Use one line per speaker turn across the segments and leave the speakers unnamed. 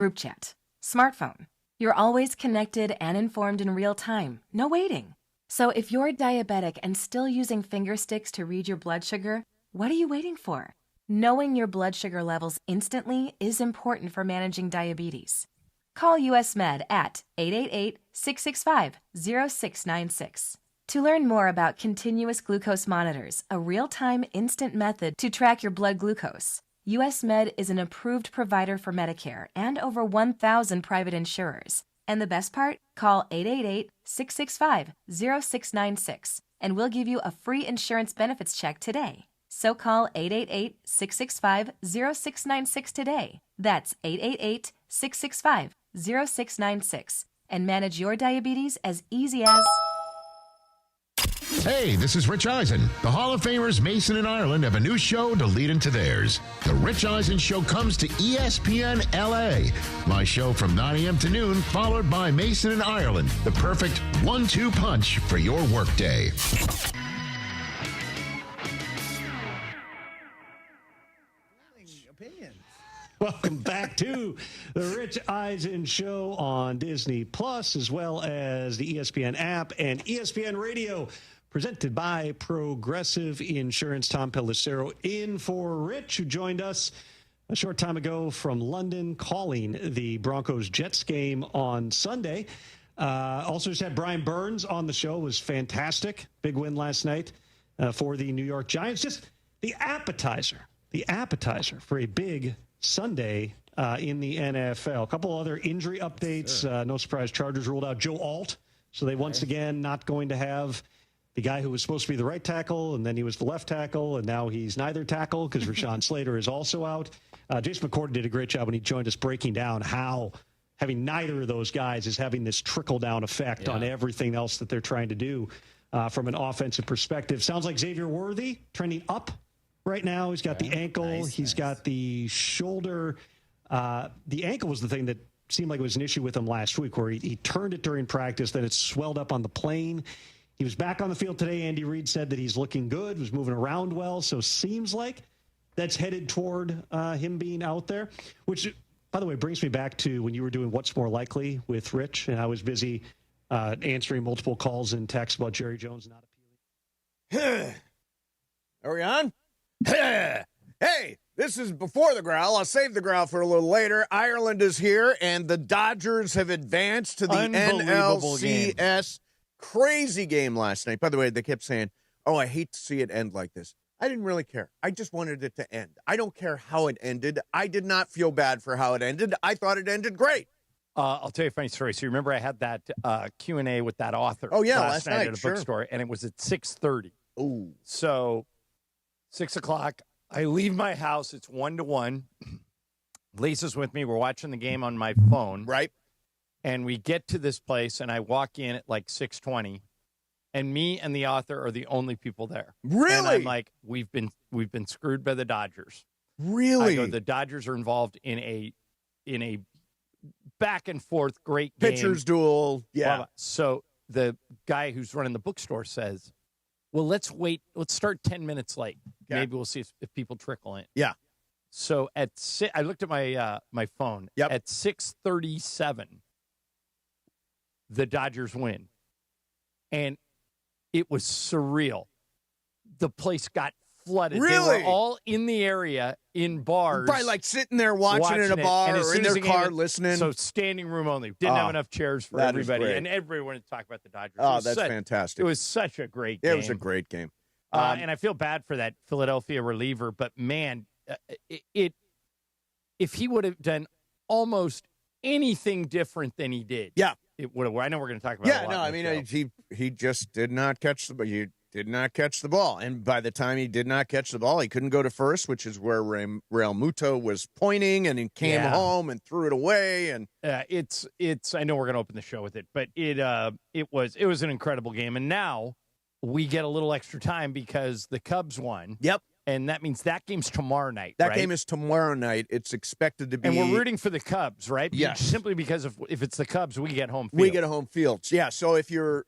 Group chat. Smartphone. You're always connected and informed in real time. No waiting. So if you're diabetic and still using finger sticks to read your blood sugar, what are you waiting for? Knowing your blood sugar levels instantly is important for managing diabetes. Call US Med at 888-665-0696. To learn more about continuous glucose monitors, a real-time instant method to track your blood glucose, US Med is an approved provider for Medicare and over 1,000 private insurers. And the best part? Call 888-665-0696 and we'll give you a free insurance benefits check today. So call 888-665-0696 today. That's 888-665-0696 and manage your diabetes as easy as...
Hey, this is Rich Eisen. The Hall of Famers Mason and Ireland have a new show to lead into theirs. The Rich Eisen Show comes to ESPN LA. My show from 9 a.m. to noon, followed by Mason and Ireland, the perfect 1-2 punch for your workday.
Welcome back to the Rich Eisen Show on Disney Plus, as well as the ESPN app and ESPN Radio, presented by Progressive Insurance. Tom Pellicero in for Rich, who joined us a short time ago from London, calling the Broncos-Jets game on Sunday. Also just had Brian Burns on the show. It was fantastic. Big win last night for the New York Giants. Just the appetizer for a big Sunday in the NFL. A couple other injury updates. Sure. No surprise, Chargers ruled out Joe Alt. So they once again not going to have the guy who was supposed to be the right tackle, and then he was the left tackle, and now he's neither tackle because Rashawn Slater is also out. Jason McCourty did a great job when he joined us breaking down how having neither of those guys is having this trickle-down effect on everything else that they're trying to do from an offensive perspective. Sounds like Xavier Worthy trending up right now. He's got the ankle. He's got the shoulder. The ankle was the thing that seemed like it was an issue with him last week, where he turned it during practice, then it swelled up on the plane. He was back on the field today. Andy Reid said that he's looking good, was moving around well, so seems like that's headed toward him being out there, which, by the way, brings me back to when you were doing What's More Likely with Rich, and I was busy answering multiple calls and texts about Jerry Jones not appealing.
Are we on? Hey, this is before the growl. I'll save the growl for a little later. Ireland is here, and the Dodgers have advanced to the NLCS. Crazy game last night. By the way, they kept saying, oh, I hate to see it end like this. I didn't really care. I just wanted it to end. I don't care how it ended. I did not feel bad for how it ended. I thought it ended great.
I'll tell you a funny story. So you remember I had that Q&A with that author last night at a bookstore, and it was at 6:30.
Ooh.
So 6 o'clock, I leave my house. It's 1-1. Lisa's with me. We're watching the game on my phone.
Right.
And we get to this place, and I walk in at like 6:20, and me and the author are the only people there.
Really?
And I'm like, we've been screwed by the Dodgers.
Really?
I go, the Dodgers are involved in a back and forth great game.
Pitchers duel. Yeah.
Blah, blah. So the guy who's running the bookstore says, well, let's wait. Let's start 10 minutes late.
Yeah.
Maybe we'll see if people trickle in.
Yeah.
So I looked at my phone.
Yep.
At 6:37, the Dodgers win. And it was surreal. The place got flooded.
Really?
They were all in the area in bars.
Probably like sitting there watching in a bar or in their car listening.
So standing room only. Didn't have enough chairs for everybody. And everyone to talk about the Dodgers.
Oh, that's fantastic.
It was such a great game.
It was a great game.
And I feel bad for that Philadelphia reliever, but man, if he would have done almost anything different than he did, it would have. I know we're going to talk about.
Yeah, no, I mean he just did not catch the. He did not catch the ball, and by the time he did not catch the ball, he couldn't go to first, which is where Real Muto was pointing, and he came home and threw it away. And
it's. I know we're going to open the show with it, but it was an incredible game, and now we get a little extra time because the Cubs won.
Yep.
And that means that game's tomorrow night,
That game is tomorrow night. It's expected to be.
And we're rooting for the Cubs, right?
Yes.
Simply because if it's the Cubs, we get home field.
We get a home field. Yeah, so if you're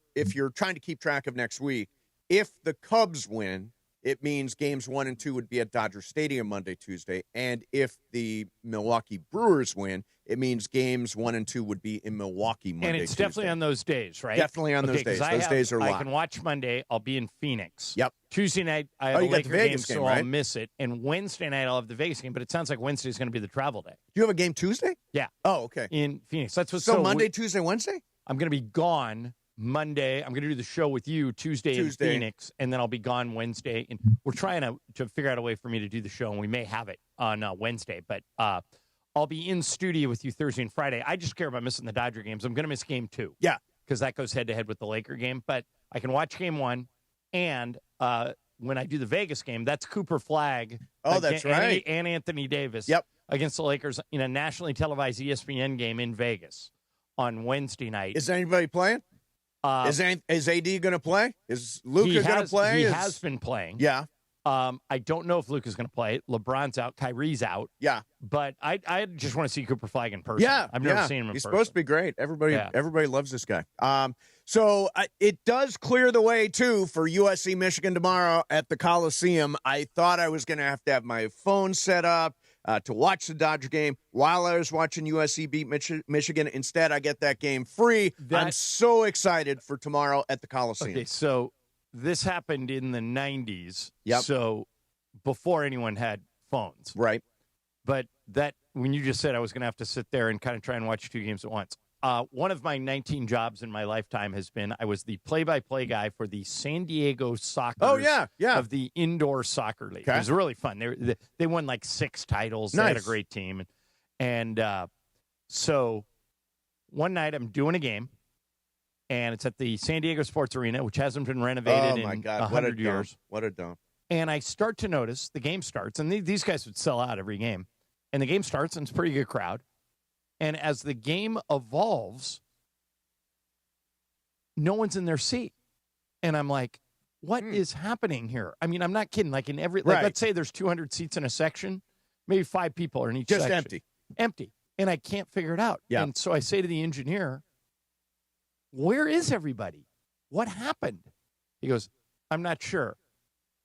trying to keep track of next week, if the Cubs win, it means games 1 and 2 would be at Dodger Stadium Monday, Tuesday. And if the Milwaukee Brewers win, it means games 1 and 2 would be in Milwaukee Monday,
and it's
Tuesday.
Definitely on those days, right?
Definitely on those days. Those days are locked.
I can watch Monday. I'll be in Phoenix.
Yep.
Tuesday night, I have a
you got
Laker
the Vegas
game,
game,
so
right?
I'll miss it. And Wednesday night, I'll have the Vegas game. But it sounds like Wednesday is going to be the travel day.
Do you have a game Tuesday?
Yeah.
Oh, okay.
In Phoenix. That's what's
so Monday, Tuesday, Wednesday?
I'm going to be gone Monday. I'm going to do the show with you Tuesday in Phoenix, and then I'll be gone Wednesday. And we're trying to figure out a way for me to do the show, and we may have it on Wednesday. But I'll be in studio with you Thursday and Friday. I just care about missing the Dodger games. I'm going to miss game 2.
Yeah.
Because that goes head-to-head with the Laker game. But I can watch game 1, and when I do the Vegas game, that's Cooper Flagg.
Oh, that's right.
And Anthony Davis against the Lakers in a nationally televised ESPN game in Vegas on Wednesday night.
Is anybody playing? Is AD going to play? Is Luka going to play?
He has been playing.
Yeah.
I don't know if Luka's going to play. LeBron's out. Kyrie's out.
Yeah.
But I just want to see Cooper Flagg in person.
Yeah.
I've never seen him in person.
He's supposed to be great. Everybody loves this guy. So it does clear the way, too, for USC Michigan tomorrow at the Coliseum. I thought I was going to have my phone set up to watch the Dodger game while I was watching USC beat Michigan. Instead, I get that game free. I'm so excited for tomorrow at the Coliseum.
Okay, so this happened in the 90s.
Yep.
So before anyone had phones.
Right.
But when you just said I was going to have to sit there and kind of try and watch 2 games at once. One of my 19 jobs in my lifetime has been I was the play-by-play guy for the San Diego Sockers of the indoor soccer league.
Okay.
It was really fun. They won like 6 titles.
Nice.
They had a great team. And so one night I'm doing a game, and it's at the San Diego Sports Arena, which hasn't been renovated in 100 years.
What a dump.
And I start to notice the game starts, and these guys would sell out every game. And the game starts, and it's a pretty good crowd. And as the game evolves, no one's in their seat. And I'm like, what is happening here? I mean, I'm not kidding. Like in every, let's say there's 200 seats in a section, maybe 5 people are in each section.
Just
Empty. And I can't figure it out.
Yeah.
And so I say to the engineer, where is everybody? What happened? He goes, I'm not sure.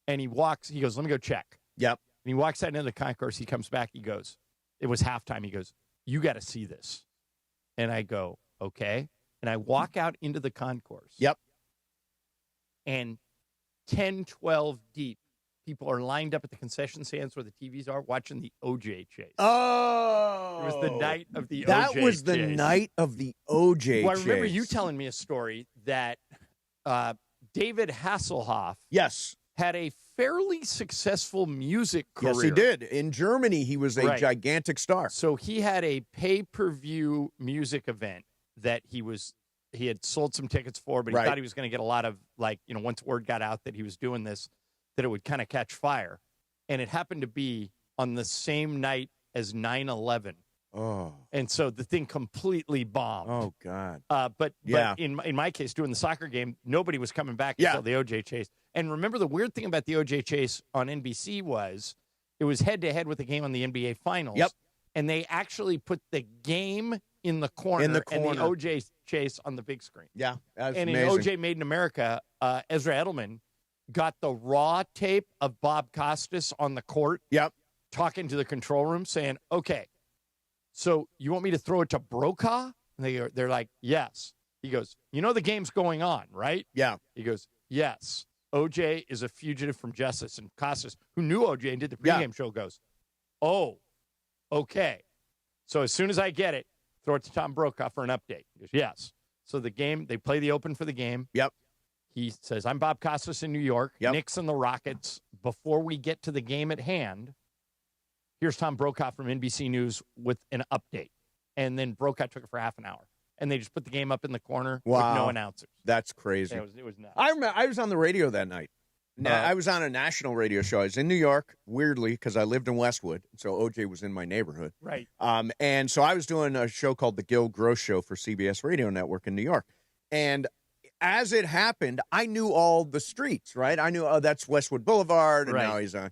And he goes, let me go check.
Yep.
And he walks out into the concourse. He comes back. He goes, it was halftime. He goes, you got to see this. And I go, okay. And I walk out into the concourse.
Yep.
And 10, 12 deep, people are lined up at the concession stands where the TVs are watching the OJ chase.
Oh.
It was the night of the OJ chase.
That was the night of the OJ chase.
Well, I remember you telling me a story that David Hasselhoff had a fairly successul music career.
Yes, he did. In Germany, he was a gigantic star.
So he had a pay-per-view music event that he had sold some tickets for, but he thought he was going to get a lot of, once word got out that he was doing this, that it would kind of catch fire. And it happened to be on the same night as 9/11.
Oh.
And so the thing completely bombed.
Oh, God.
But in my case, doing the soccer game, nobody was coming back until the OJ chase. And remember, the weird thing about the OJ chase on NBC was it was head-to-head with the game on the NBA Finals.
Yep.
And they actually put the game in the corner. And the OJ chase on the big screen.
Yeah, that's
and
amazing.
in OJ Made in America, Ezra Edelman got the raw tape of Bob Costas on the court.
Yep.
Talking to the control room saying, okay, so you want me to throw it to Brokaw? And they're like, yes. He goes, you know the game's going on, right?
Yeah.
He goes, yes. OJ is a fugitive from justice. And Costas, who knew OJ and did the pregame show, goes, oh, okay. So as soon as I get it, throw it to Tom Brokaw for an update. He goes, yes. So the game, they play the open for the game.
Yep.
He says, I'm Bob Costas in New York.
Yep.
Knicks and the Rockets. Before we get to the game at hand, here's Tom Brokaw from NBC News with an update. And then Brokaw took it for half an hour. And they just put the game up in the corner with no announcers.
That's crazy.
Yeah, it was nuts.
I remember I was on the radio that night. I was on a national radio show. I was in New York, weirdly, because I lived in Westwood. So OJ was in my neighborhood.
Right.
And so I was doing a show called The Gil Gross Show for CBS Radio Network in New York. And as it happened, I knew all the streets, right? I knew, that's Westwood Boulevard, and now he's on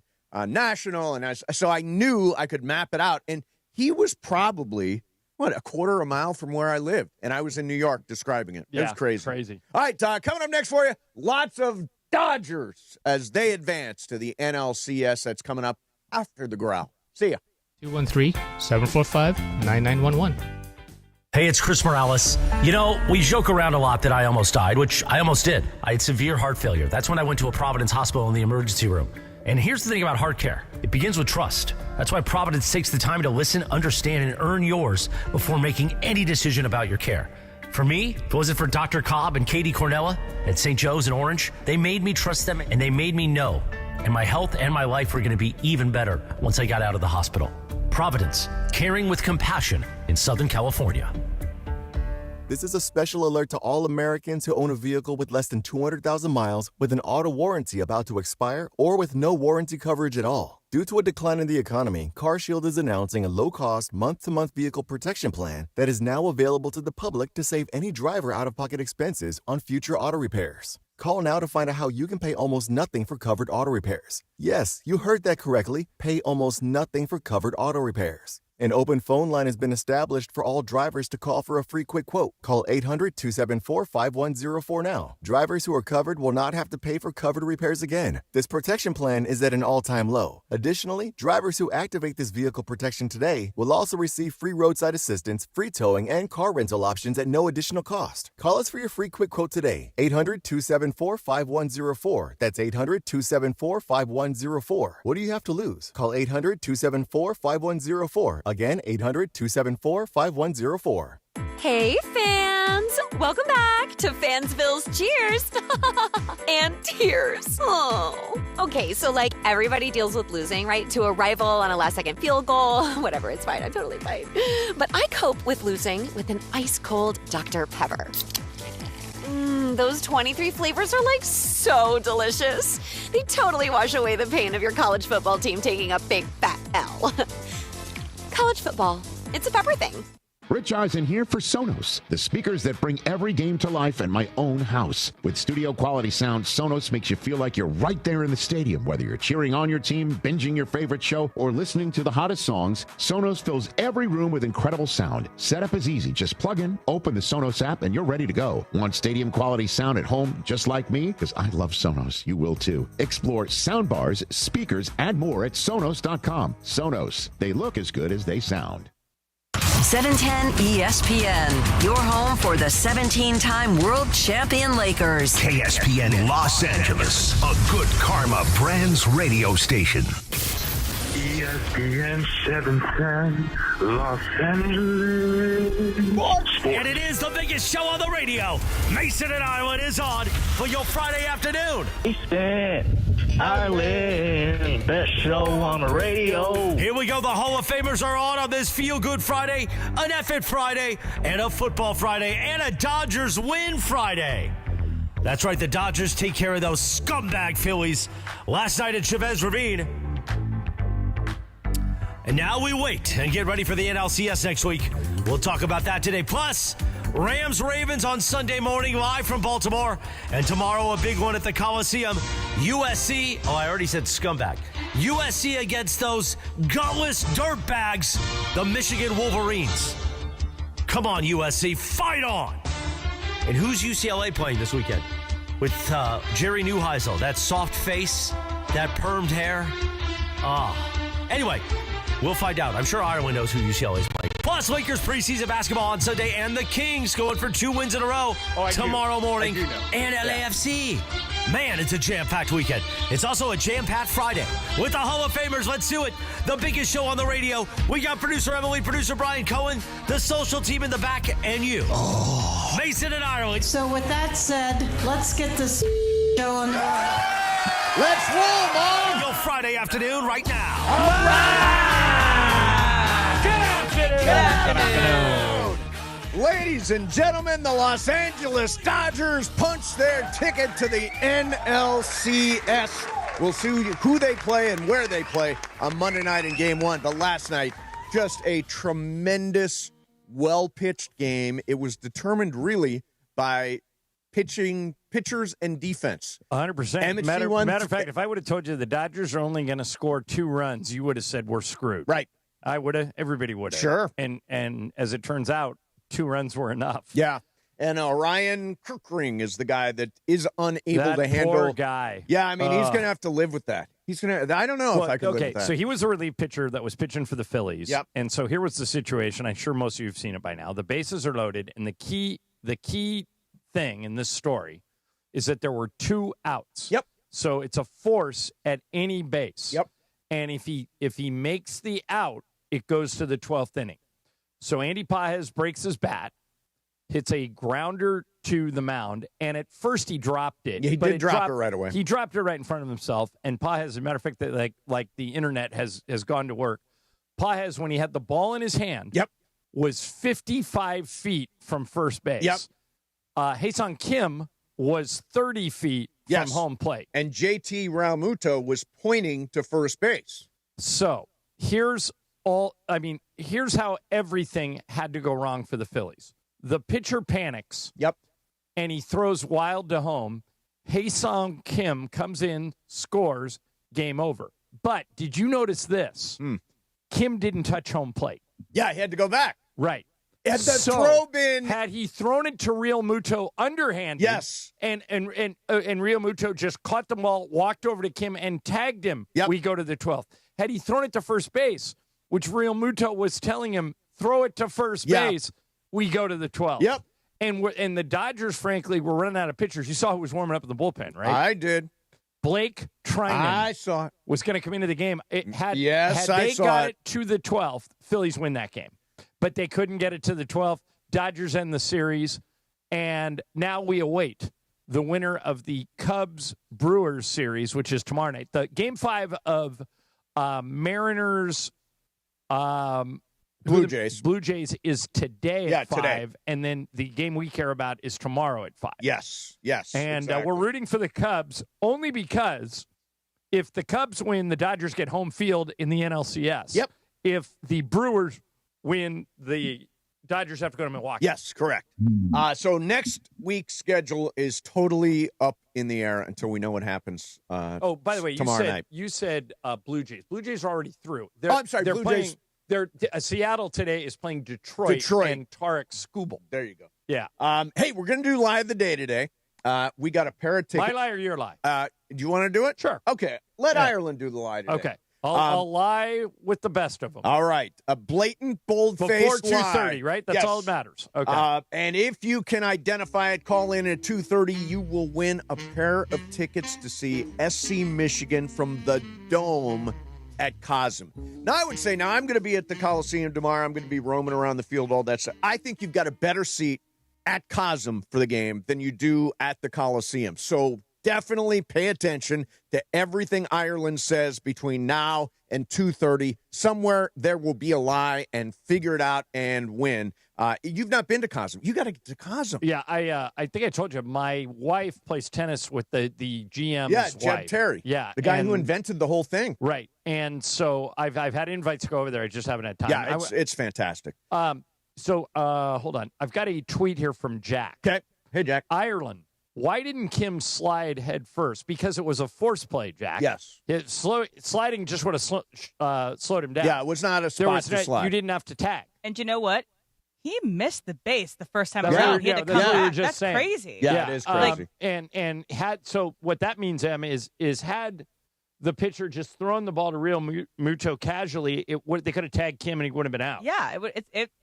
National. And so I knew I could map it out. And he was probably, a quarter a mile from where I lived. And I was in New York describing it. It was crazy.
Crazy.
All right, coming up next for you, lots of Dodgers as they advance to the NLCS. That's coming up after the growl. See ya.
213-745-9911.
Hey, it's Chris Morales. You know, we joke around a lot that I almost died, which I almost did. I had severe heart failure. That's when I went to a Providence hospital in the emergency room. And here's the thing about heart care. It begins with trust. That's why Providence takes the time to listen, understand, and earn yours before making any decision about your care. For me, if it wasn't for Dr. Cobb and Katie Cornella at St. Joe's in Orange, they made me trust them and they made me know. And my health and my life were going to be even better once I got out of the hospital. Providence, caring with compassion in Southern California.
This is a special alert to all Americans who own a vehicle with less than 200,000 miles with an auto warranty about to expire or with no warranty coverage at all. Due to a decline in the economy, CarShield is announcing a low-cost, month-to-month vehicle protection plan that is now available to the public to save any driver out-of-pocket expenses on future auto repairs. Call now to find out how you can pay almost nothing for covered auto repairs. Yes, you heard that correctly. Pay almost nothing for covered auto repairs. An open phone line has been established for all drivers to call for a free quick quote. Call 800-274-5104 now. Drivers who are covered will not have to pay for covered repairs again. This protection plan is at an all-time low. Additionally, drivers who activate this vehicle protection today will also receive free roadside assistance, free towing, and car rental options at no additional cost. Call us for your free quick quote today. 800-274-5104. That's 800-274-5104. What do you have to lose? Call 800-274-5104. Again, 800-274-5104.
Hey, fans! Welcome back to Fansville's Cheers and Tears. Oh. Okay, so like everybody deals with losing, right? To a rival on a last-second field goal. Whatever, it's fine. I'm totally fine. But I cope with losing with an ice-cold Dr. Pepper. Those 23 flavors are like so delicious. They totally wash away the pain of your college football team taking a big fat L. College football. It's a pepper thing.
Rich Eisen here for Sonos, the speakers that bring every game to life in my own house. With studio quality sound, Sonos makes you feel like you're right there in the stadium. Whether you're cheering on your team, binging your favorite show, or listening to the hottest songs, Sonos fills every room with incredible sound. Setup is easy. Just plug in, open the Sonos app, and you're ready to go. Want stadium quality sound at home just like me? Because I love Sonos. You will too. Explore soundbars, speakers, and more at Sonos.com. Sonos. They look as good as they sound.
710 ESPN, your home for the 17-time world champion Lakers.
KSPN Los Angeles, a good karma brands radio station.
ESPN 710 Los Angeles.
And it is the biggest show on the radio. Mason and Ireland is on for your Friday afternoon.
Ireland, best show on the radio.
Here we go. The Hall of Famers are on this Feel Good Friday, an F-It Friday, and a Football Friday, and a Dodgers win Friday. That's right. The Dodgers take care of those scumbag Phillies last night at Chavez Ravine. And now we wait and get ready for the NLCS next week. We'll talk about that today. Plus, Rams-Ravens on Sunday morning live from Baltimore. And tomorrow, a big one at the Coliseum. USC, I already said scumbag. USC against those gutless dirtbags, the Michigan Wolverines. Come on, USC, fight on. And who's UCLA playing this weekend? With Jerry Neuheisel, that soft face, that permed hair. Anyway, we'll find out. I'm sure Ireland knows who UCLA is playing. Plus, Lakers preseason basketball on Sunday, and the Kings going for 2 wins in a row tomorrow morning. And LAFC. Man, it's a jam-packed weekend. It's also a jam-packed Friday. With the Hall of Famers, let's do it. The biggest show on the radio. We got producer Emily, producer Brian Cohen, the social team in the back, and you. Mason and Ireland.
So with that said, let's get this show on the road.
Let's roll, Mom!
Your Friday afternoon right now.
All right! Good afternoon! Ladies and gentlemen, the Los Angeles Dodgers punched their ticket to the NLCS. We'll see who they play and where they play on Monday night in Game 1. But last night, just a tremendous, well-pitched game. It was determined really by pitchers and defense.
100%. Matter of fact, if I would have told you the Dodgers are only going to score 2 runs, you would have said we're screwed.
Right.
I would have. Everybody would have.
Sure.
And as it turns out, 2 runs were enough.
Yeah. And Ryan Kirkring is the guy that is unable
that
to handle.
Poor guy.
Yeah, I mean, he's going to have to live with that. He's going to. I don't know if I can live with that.
So he was a relief pitcher that was pitching for the Phillies.
Yep.
And so here was the situation. I'm sure most of you have seen it by now. The bases are loaded, and the key thing in this story is that there were 2 outs.
Yep.
So it's a force at any base.
Yep.
And if he makes the out, it goes to the 12th inning. So Andy Pages breaks his bat, hits a grounder to the mound, and at first he dropped it.
Yeah, he did drop it right away.
He dropped it right in front of himself, and Pages, as a matter of fact, that like the internet has gone to work. Pages, when he had the ball in his hand, was 55 feet from first base.
Yep.
Hae-Sung Kim was 30 feet from home plate.
And JT Realmuto was pointing to first base.
So here's how everything had to go wrong for the Phillies. The pitcher panics.
Yep.
And he throws wild to home. Hae-Sung Kim comes in, scores, game over. But did you notice this? Kim didn't touch home plate.
Yeah, he had to go back.
Right.
Had the throw been.
Had he thrown it to Realmuto underhanded,
yes,
and Realmuto just caught the ball, walked over to Kim, and tagged him, we go to the 12th. Had he thrown it to first base, which Realmuto was telling him, throw it to first base, we go to the 12th.
Yep.
And the Dodgers, frankly, were running out of pitchers. You saw who was warming up in the bullpen, right?
I did.
Blake Trinan.
I saw it.
Was going to come into the game. Had they got it to the 12th, Phillies win that game. But they couldn't get it to the 12th. Dodgers end the series. And now we await the winner of the Cubs-Brewers series, which is tomorrow night. The Game 5 of Mariners
Blue Jays.
Blue Jays is today at 5.
Today.
And then the game we care about is tomorrow at 5.
Yes.
And
exactly.
we're rooting for the Cubs only because if the Cubs win, the Dodgers get home field in the NLCS.
Yep.
If the Brewers win, the Dodgers have to go to Milwaukee.
Yes, correct. So next week's schedule is totally up in the air until we know what happens.
By the way,
tomorrow night.
You said Blue Jays. Blue Jays are already through.
I'm sorry,
they're
Blue
playing,
Jays.
Seattle today is playing Detroit. And Tarek Skubal.
There you go.
Yeah.
Hey, we're going to do Lie of the Day today. We got a pair of tickets.
My lie or your lie?
Do you want to do it?
Sure.
Okay. Let Ireland do the lie today.
Okay. I'll lie with the best of them.
All right. A blatant, bold-faced
Before 2:30,
lie.
right? That's all that matters. Okay.
And if you can identify it, call in at 2:30. You will win a pair of tickets to see SC Michigan from the Dome at Cosm. Now, I would say, I'm going to be at the Coliseum tomorrow. I'm going to be roaming around the field, all that stuff. I think you've got a better seat at Cosm for the game than you do at the Coliseum. So definitely pay attention to everything Ireland says between now and 2:30. Somewhere there will be a lie, and figure it out and win. You've not been to Cosm. You got to get to Cosm.
Yeah, I think I told you my wife plays tennis with the GM's
wife.
Jeb
Terry.
Yeah,
the guy who invented the whole thing.
Right, and so I've had invites to go over there. I just haven't had time.
Yeah, it's fantastic.
So hold on. I've got a tweet here from Jack.
Okay. Hey, Jack.
Ireland. Why didn't Kim slide head first? Because it was a force play, Jack.
Yes.
Sliding just would have slowed him down.
Yeah, it was not a spot to slide.
You didn't have to tag.
And you know what? He missed the base the first time around. He had to come back. That's crazy.
Yeah, it is crazy.
So what that means, Em, is had the pitcher just thrown the ball to Realmuto casually, they could have tagged Kim and he wouldn't have been out.
Yeah,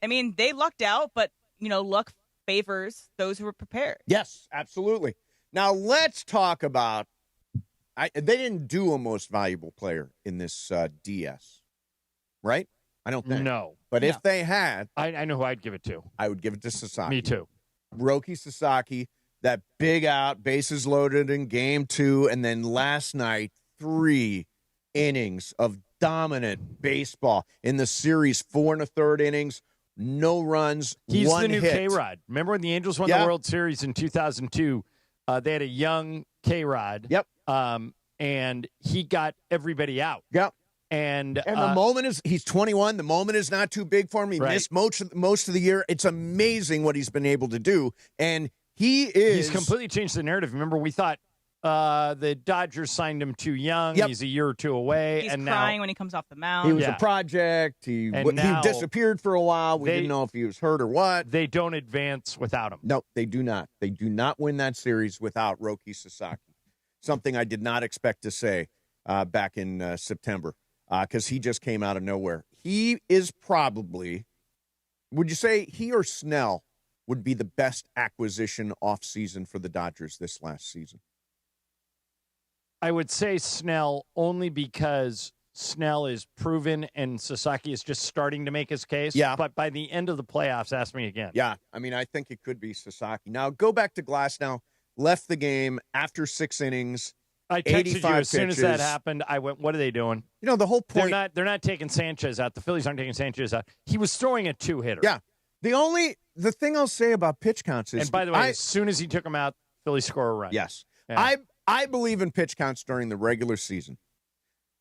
I mean, they lucked out, but luck favors those who were prepared.
Yes, absolutely. Now let's talk about. They didn't do a most valuable player in this DS, right? I don't think.
No.
But if they had,
I know who I'd give it to.
I would give it to Sasaki.
Me too.
Roki Sasaki, that big out, bases loaded in game 2, and then last night 3 innings of dominant baseball in the series. 4 1/3 innings. No runs,
He's
1
the new
hit.
K-Rod. Remember when the Angels won the World Series in 2002? They had a young K-Rod.
Yep.
And he got everybody out.
Yep.
And
the moment is, he's 21. The moment is not too big for him. He missed most of the year. It's amazing what he's been able to do. And he's
completely changed the narrative. Remember, we thought The Dodgers signed him too young.
Yep.
He's a year or two away.
He's
and
crying
now,
when he comes off the mound.
He was a project. He disappeared for a while. We didn't know if he was hurt or what.
They don't advance without him.
No, they do not. They do not win that series without Roki Sasaki. Something I did not expect to say back in September because he just came out of nowhere. He is probably, would you say he or Snell would be the best acquisition offseason for the Dodgers this last season?
I would say Snell only because Snell is proven and Sasaki is just starting to make his case.
Yeah.
But by the end of the playoffs, ask me again.
Yeah. I mean, I think it could be Sasaki. Now, go back to Glasnow. Left the game after 6 innings.
I texted you as soon as that
pitches.
happened. I went, what are they doing?
You know, the whole point.
They're not taking Sanchez out. The Phillies aren't taking Sanchez out. He was throwing a 2-hitter.
Yeah. The thing I'll say about pitch counts is.
And by the way, as soon as he took him out, Phillies score a run.
Yes.
Yeah.
I believe in pitch counts during the regular season.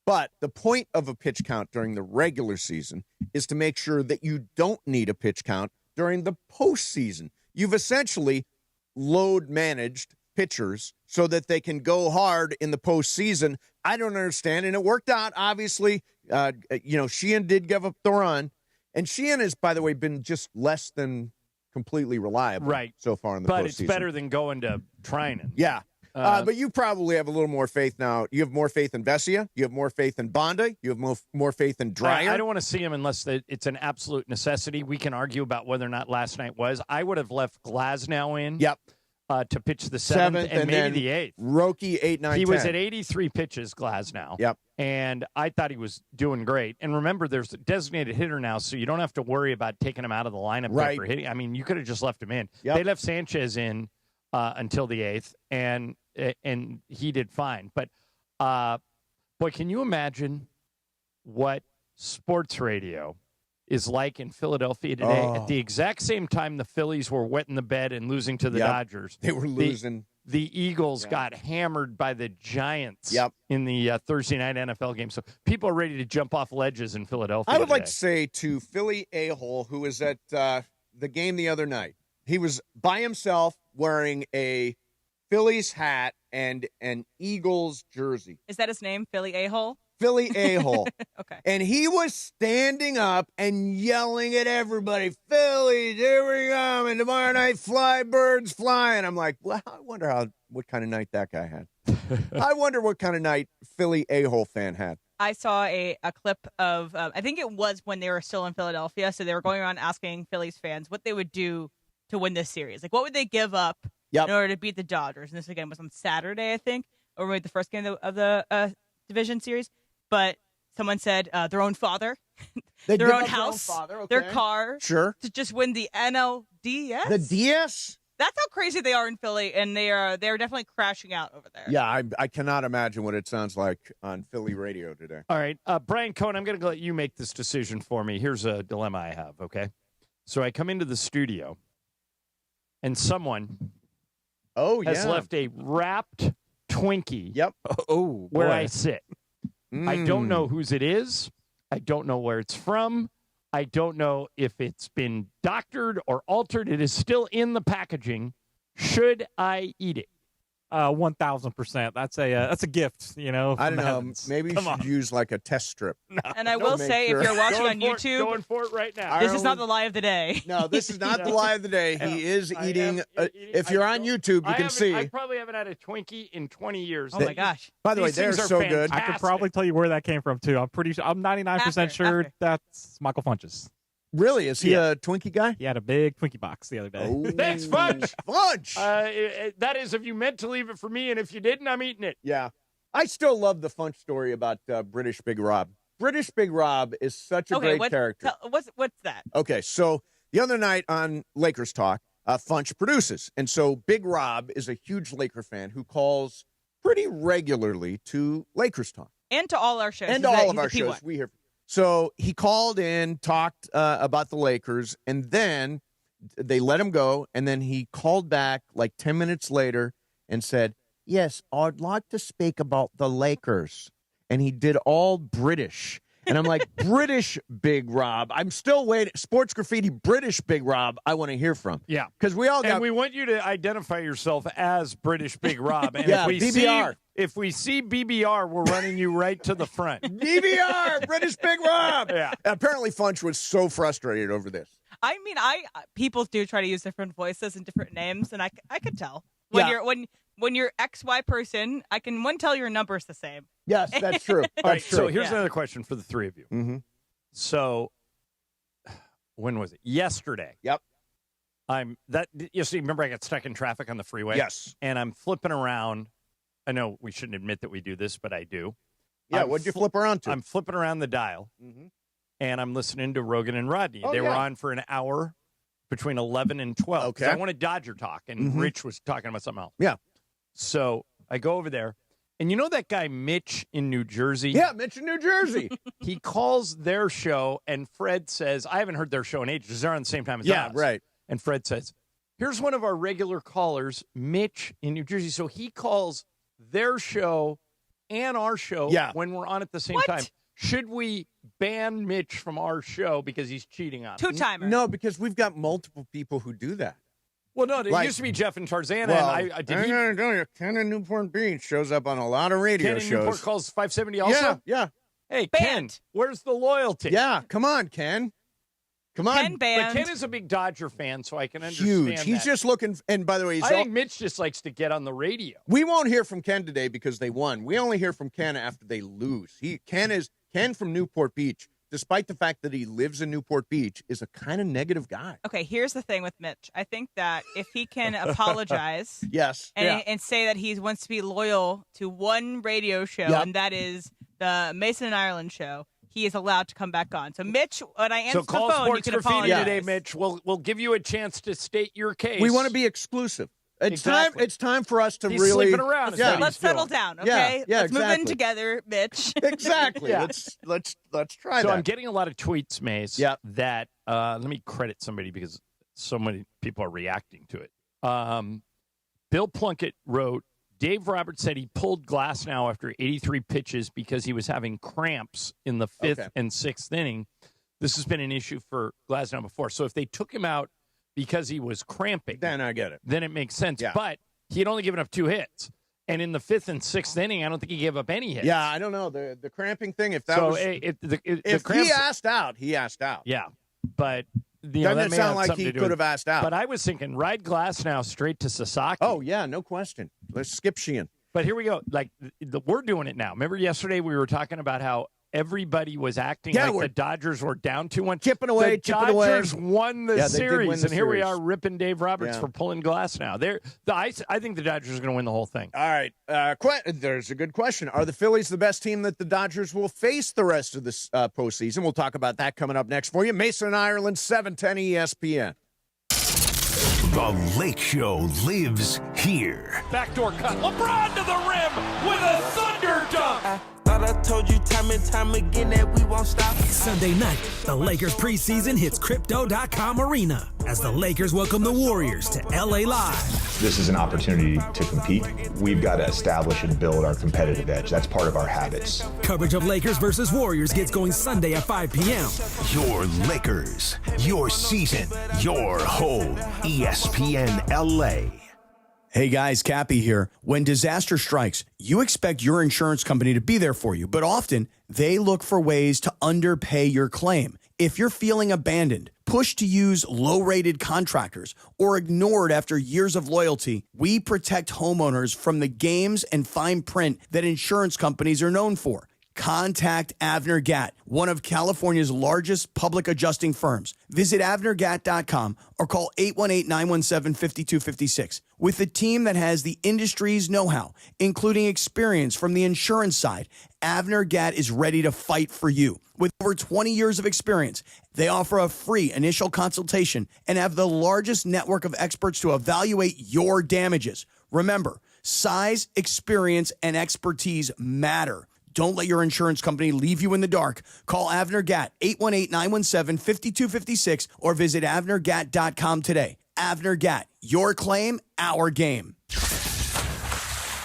But the point of a pitch count during the regular season is to make sure that you don't need a pitch count during the postseason. You've essentially load managed pitchers so that they can go hard in the postseason. I don't understand. And it worked out, obviously. Sheehan did give up the run. And Sheehan has, by the way, been just less than completely reliable so far in the postseason.
But it's better than going to Trinan.
Yeah. But you probably have a little more faith now. You have more faith in Vesia. You have more faith in Bonda. You have more faith in Dreyer.
I don't want to see him unless it's an absolute necessity. We can argue about whether or not last night was. I would have left Glasnow in to pitch the 7th and maybe the 8th.
Roki 8, 9, 10.
He was at 83 pitches, Glasnow.
Yep.
And I thought he was doing great. And remember, there's a designated hitter now, so you don't have to worry about taking him out of the lineup for hitting. I mean, you could have just left him in.
Yep.
They left Sanchez in until the 8th, and he did fine. But, boy, can you imagine what sports radio is like in Philadelphia today? At the exact same time the Phillies were wetting the bed and losing to the Dodgers.
They were losing.
The Eagles got hammered by the Giants in the Thursday night NFL game. So people are ready to jump off ledges in Philadelphia
I would like
today.
to say to Philly a-hole, who was at the game the other night, he was by himself wearing a Phillies hat and an Eagles jersey.
Is that his name, Philly A-hole?
Philly a-hole.
Okay.
And he was standing up and yelling at everybody, Phillies, here we come, and tomorrow night, fly, birds, fly. And I'm like, well, I wonder what kind of night that guy had. I wonder what kind of night Philly a-hole fan had.
I saw a clip of, I think it was when they were still in Philadelphia, so they were going around asking Phillies fans what they would do to win this series. Like, what would they give up in order to beat the Dodgers? And this, again, was on Saturday, I think, or maybe the first game of the division series. But someone said their own father, their own house, their car, to just win the NLDS.
The DS?
That's how crazy they are in Philly, and they're definitely crashing out over there.
Yeah, I cannot imagine what it sounds like on Philly radio today.
All right, Brian Cohen, I'm going to let you make this decision for me. Here's a dilemma I have, okay? So I come into the studio, and someone has left a wrapped Twinkie where I sit. I don't know whose it is. I don't know where it's from. I don't know if it's been doctored or altered. It is still in the packaging. Should I eat it?
1,000%. That's a gift, you know.
I don't know.
Heavens.
Maybe you should use like a test strip.
And I will say, if you're watching on YouTube,
going for it right now.
This is not the lie of the day.
No, this is not the lie of the day. He is eating. If you're on YouTube, you can see.
I probably haven't had a Twinkie in 20 years.
Oh my gosh!
By the way, they're so good.
I could probably tell you where that came from too. I'm pretty sure. I'm 99% sure that's Michael Funch's.
Really? Is he a Twinkie guy?
He had a big Twinkie box the other day.
Oh.
Thanks, Fudge.
Fudge.
That is if you meant to leave it for me, and if you didn't, I'm eating it.
Yeah. I still love the Funch story about British Big Rob. British Big Rob is such a great character.
What's that?
Okay, so the other night on Lakers Talk, Funch produces. And so Big Rob is a huge Laker fan who calls pretty regularly to Lakers Talk.
And to all our shows.
And to all of our shows. We hear. So he called in, talked about the Lakers, and then they let him go. And then he called back like 10 minutes later and said, yes, I'd like to speak about the Lakers. And he did all British. And I'm like, British Big Rob. I'm still waiting. Sports Graffiti, British Big Rob, I want to hear from.
Yeah.
Because we all got.
And we want you to identify yourself as British Big Rob. And
yeah,
if we
BBR.
If we see BBR, we're running you right to the front.
BBR, British Big Rob.
Yeah.
Apparently, Funch was so frustrated over this.
I mean, people do try to use different voices and different names, and I could tell when you're XY person, I can tell your number's the same.
Yes, that's true.
All right, so here's another question for the three of you.
Mm-hmm.
So, when was it? Yesterday.
Yep.
Remember I got stuck in traffic on the freeway?
Yes.
And I'm flipping around. I know we shouldn't admit that we do this, but I do.
Yeah, what'd you flip around to?
I'm flipping around the dial, and I'm listening to Rogan and Rodney. They were on for an hour between 11 and 12.
Okay.
I wanted Dodger talk, and Rich was talking about something else.
Yeah.
So I go over there, and you know that guy Mitch in New Jersey?
Yeah, Mitch in New Jersey.
He calls their show, and Fred says, I haven't heard their show in ages. They're on the same time as us.
Yeah, right.
And Fred says, here's one of our regular callers, Mitch in New Jersey. So he calls their show and our show when we're on at the same time. Should we ban Mitch from our show because he's cheating on us?
Two-timer.
No, because we've got multiple people who do that.
Well, no, it used to be Jeff and Tarzana.
Well,
and
I'm going to tell you, Ken in Newport Beach shows up on a lot of radio
Ken in
shows.
Newport calls 570 also?
Yeah.
Hey,
Banned.
Ken, where's the loyalty?
Yeah, come on, Ken. Come on.
Ken banned.
But Ken is a big Dodger fan, so I can understand
Huge. He's
that.
just looking, and by the way,
I think Mitch just likes to get on the radio.
We won't hear from Ken today because they won. We only hear from Ken after they lose. Ken from Newport Beach, despite the fact that he lives in Newport Beach, is a kind of negative guy.
Okay, here's the thing with Mitch. I think that if he can apologize and say that he wants to be loyal to one radio show, and that is the Mason and Ireland show, he is allowed to come back on. So, Mitch, when I answer the phone,
Sports
you can
Graffiti
apologize.
today, Mitch. We'll give you a chance to state your case.
We want to be exclusive. It's time for us to
He's
really
sleeping around.
Let's settle down, okay?
Yeah,
let's move in together, Mitch.
Exactly. Let's try that.
So I'm getting a lot of tweets, Mace.
Yeah.
That let me credit somebody because so many people are reacting to it. Bill Plunkett wrote, Dave Roberts said he pulled Glasnow after 83 pitches because he was having cramps in the fifth and sixth inning. This has been an issue for Glasnow before. So if they took him out because he was cramping,
then I get it.
Then it makes sense.
Yeah.
But he had only given up 2 hits. And in the fifth and sixth inning, I don't think he gave up any hits.
Yeah, I don't know. The cramping thing, if that
so
was...
if
he asked out, he asked out.
Yeah, but...
Doesn't
that
it
may
sound
have
like
something
he
to do
could
with-
have asked out?
But I was thinking, ride Glasnow straight to Sasaki.
Oh, yeah, no question. Let's skip Sheehan.
But here we go. Like, we're doing it now. Remember yesterday we were talking about how everybody was acting like the Dodgers were down 2-1.
Chipping away,
the Dodgers won the
Yeah, they did
series,
win the
and here we
series.
are ripping Dave Roberts for pulling Glasnow. I think the Dodgers are going to win the whole thing.
All right. There's a good question. Are the Phillies the best team that the Dodgers will face the rest of this postseason? We'll talk about that coming up next for you. Mason and Ireland, 710 ESPN.
The Lake Show lives here.
Backdoor cut. LeBron to the rim with a thunder dunk.
Thought I told you time and time again that we won't stop.
Sunday night, the Lakers preseason hits Crypto.com Arena as the Lakers welcome the Warriors to LA Live.
This is an opportunity to compete. We've got to establish and build our competitive edge. That's part of our habits.
Coverage of Lakers versus Warriors gets going Sunday at 5 p.m.
Your Lakers, your season, your home. ESPN LA.
Hey guys, Cappy here. When disaster strikes, you expect your insurance company to be there for you, but often they look for ways to underpay your claim. If you're feeling abandoned, pushed to use low-rated contractors, or ignored after years of loyalty, we protect homeowners from the games and fine print that insurance companies are known for. Contact Avner Gatt, one of California's largest public adjusting firms. Visit avnergatt.com or call 818-917-5256. With a team that has the industry's know-how, including experience from the insurance side, Avner Gatt is ready to fight for you. With over 20 years of experience, they offer a free initial consultation and have the largest network of experts to evaluate your damages. Remember, size, experience, and expertise matter. Don't let your insurance company leave you in the dark. Call Avner Gatt, 818-917-5256, or visit avnergatt.com today. Avner Gatt, your claim, our game.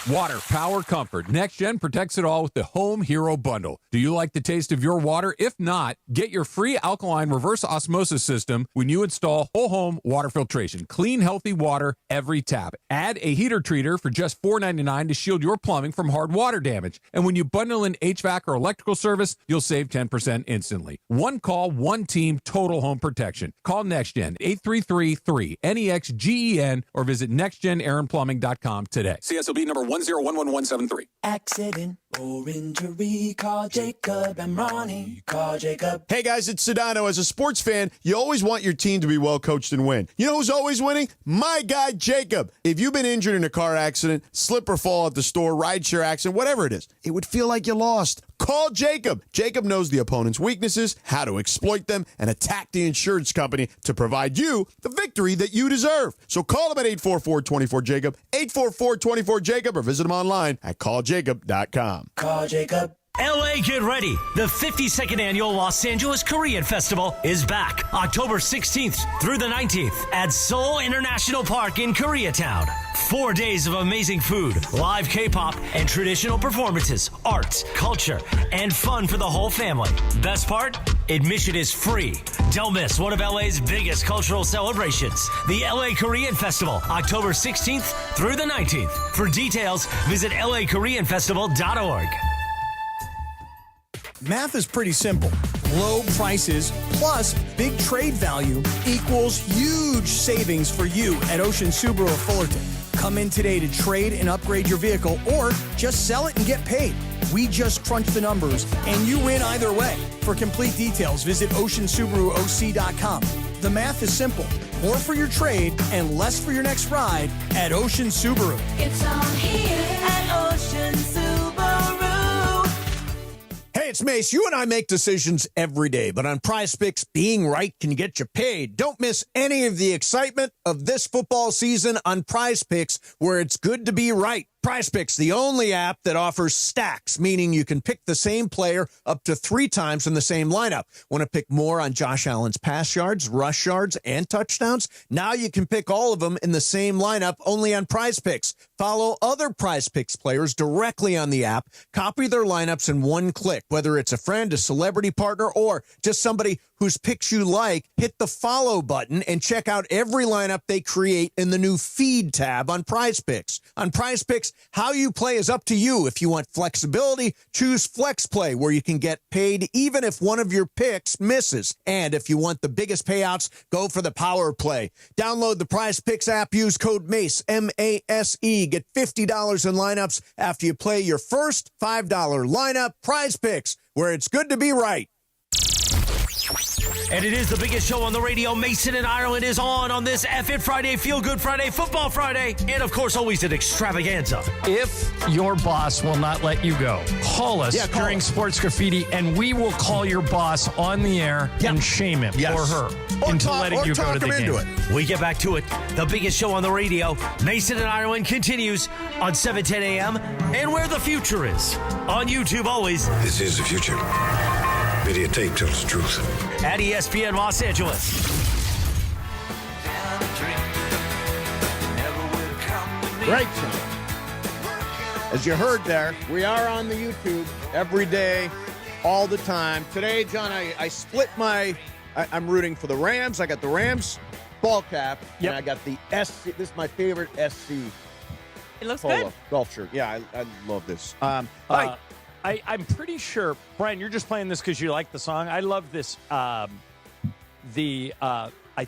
Water, power, comfort. NextGen protects it all with the Home Hero Bundle. Do you like the taste of your water? If not, get your free alkaline reverse osmosis system when you install whole home water filtration. Clean, healthy water every tap. Add a heater treater for just $4.99 to shield your plumbing from hard water damage. And when you bundle in HVAC or electrical service, you'll save 10% instantly. One call, one team, total home protection. Call NextGen 833-3-NEXGEN or visit nextgenaronplumbing.com today.
CSLB number 1011173.
Accident or injury, call Jacob and Ronnie. Call Jacob.
Hey guys, it's Sedano. As a sports fan, you always want your team to be well coached and win. You know who's always winning? My guy, Jacob. If you've been injured in a car accident, slip or fall at the store, rideshare accident, whatever it is, it would feel like you lost. Call Jacob. Jacob knows the opponent's weaknesses, how to exploit them, and attack the insurance company to provide you the victory that you deserve. So call him at 844-24-JACOB, 844-24-JACOB, or visit him online at calljacob.com.
Call Jacob.
LA, get ready. The 52nd annual Los Angeles Korean Festival is back October 16th through the 19th at Seoul International Park in Koreatown. 4 days of amazing food, live K-pop, and traditional performances, arts, culture, and fun for the whole family. Best part? Admission is free. Don't miss one of LA's biggest cultural celebrations, the LA Korean Festival, October 16th through the 19th. For details, visit lakoreanfestival.org.
Math is pretty simple. Low prices plus big trade value equals huge savings for you at Ocean Subaru of Fullerton. Come in today to trade and upgrade your vehicle or just sell it and get paid. We just crunch the numbers and you win either way. For complete details, visit oceansubaruoc.com. The math is simple. More for your trade and less for your next ride at Ocean Subaru.
It's all here at Ocean Subaru.
Hey, it's Mace. You and I make decisions every day, but on Prize Picks, being right can get you paid. Don't miss any of the excitement of this football season on Prize Picks, where it's good to be right. Prize Picks, the only app that offers stacks, meaning you can pick the same player up to 3 times in the same lineup. Want to pick more on Josh Allen's pass yards, rush yards, and touchdowns? Now you can pick all of them in the same lineup only on Prize Picks. Follow other Prize Picks players directly on the app. Copy their lineups in one click, whether it's a friend, a celebrity partner, or just somebody whose picks you like. Hit the follow button and check out every lineup they create in the new feed tab on Prize Picks. On Prize Picks, how you play is up to you. If you want flexibility, choose Flex Play, where you can get paid even if one of your picks misses. And if you want the biggest payouts, go for the Power Play. Download the Prize Picks app, use code MACE, M-A-S-E. Get $50 in lineups after you play your first $5 lineup. Prize Picks, where it's good to be right.
And it is the biggest show on the radio. Mason and Ireland is on this F-It Friday, Feel Good Friday, Football Friday, and of course always an extravaganza.
If your boss will not let you go, call us during Sports Graffiti, and we will call your boss on the air and shame him or her into letting you go to the game.
We get back to it. The biggest show on the radio, Mason and Ireland, continues on 7:10 a.m. and where the future is. On YouTube always.
This is the future. Videotape tells the truth.
At ESPN Los Angeles.
Great show. As you heard there, we are on the YouTube every day, all the time. Today, John, I split I'm rooting for the Rams. I got the Rams ball cap, and I got the SC. This is my favorite SC.
It looks good.
Golf shirt. Yeah, I love this.
I'm pretty sure, Brian, you're just playing this because you like the song. I love this. I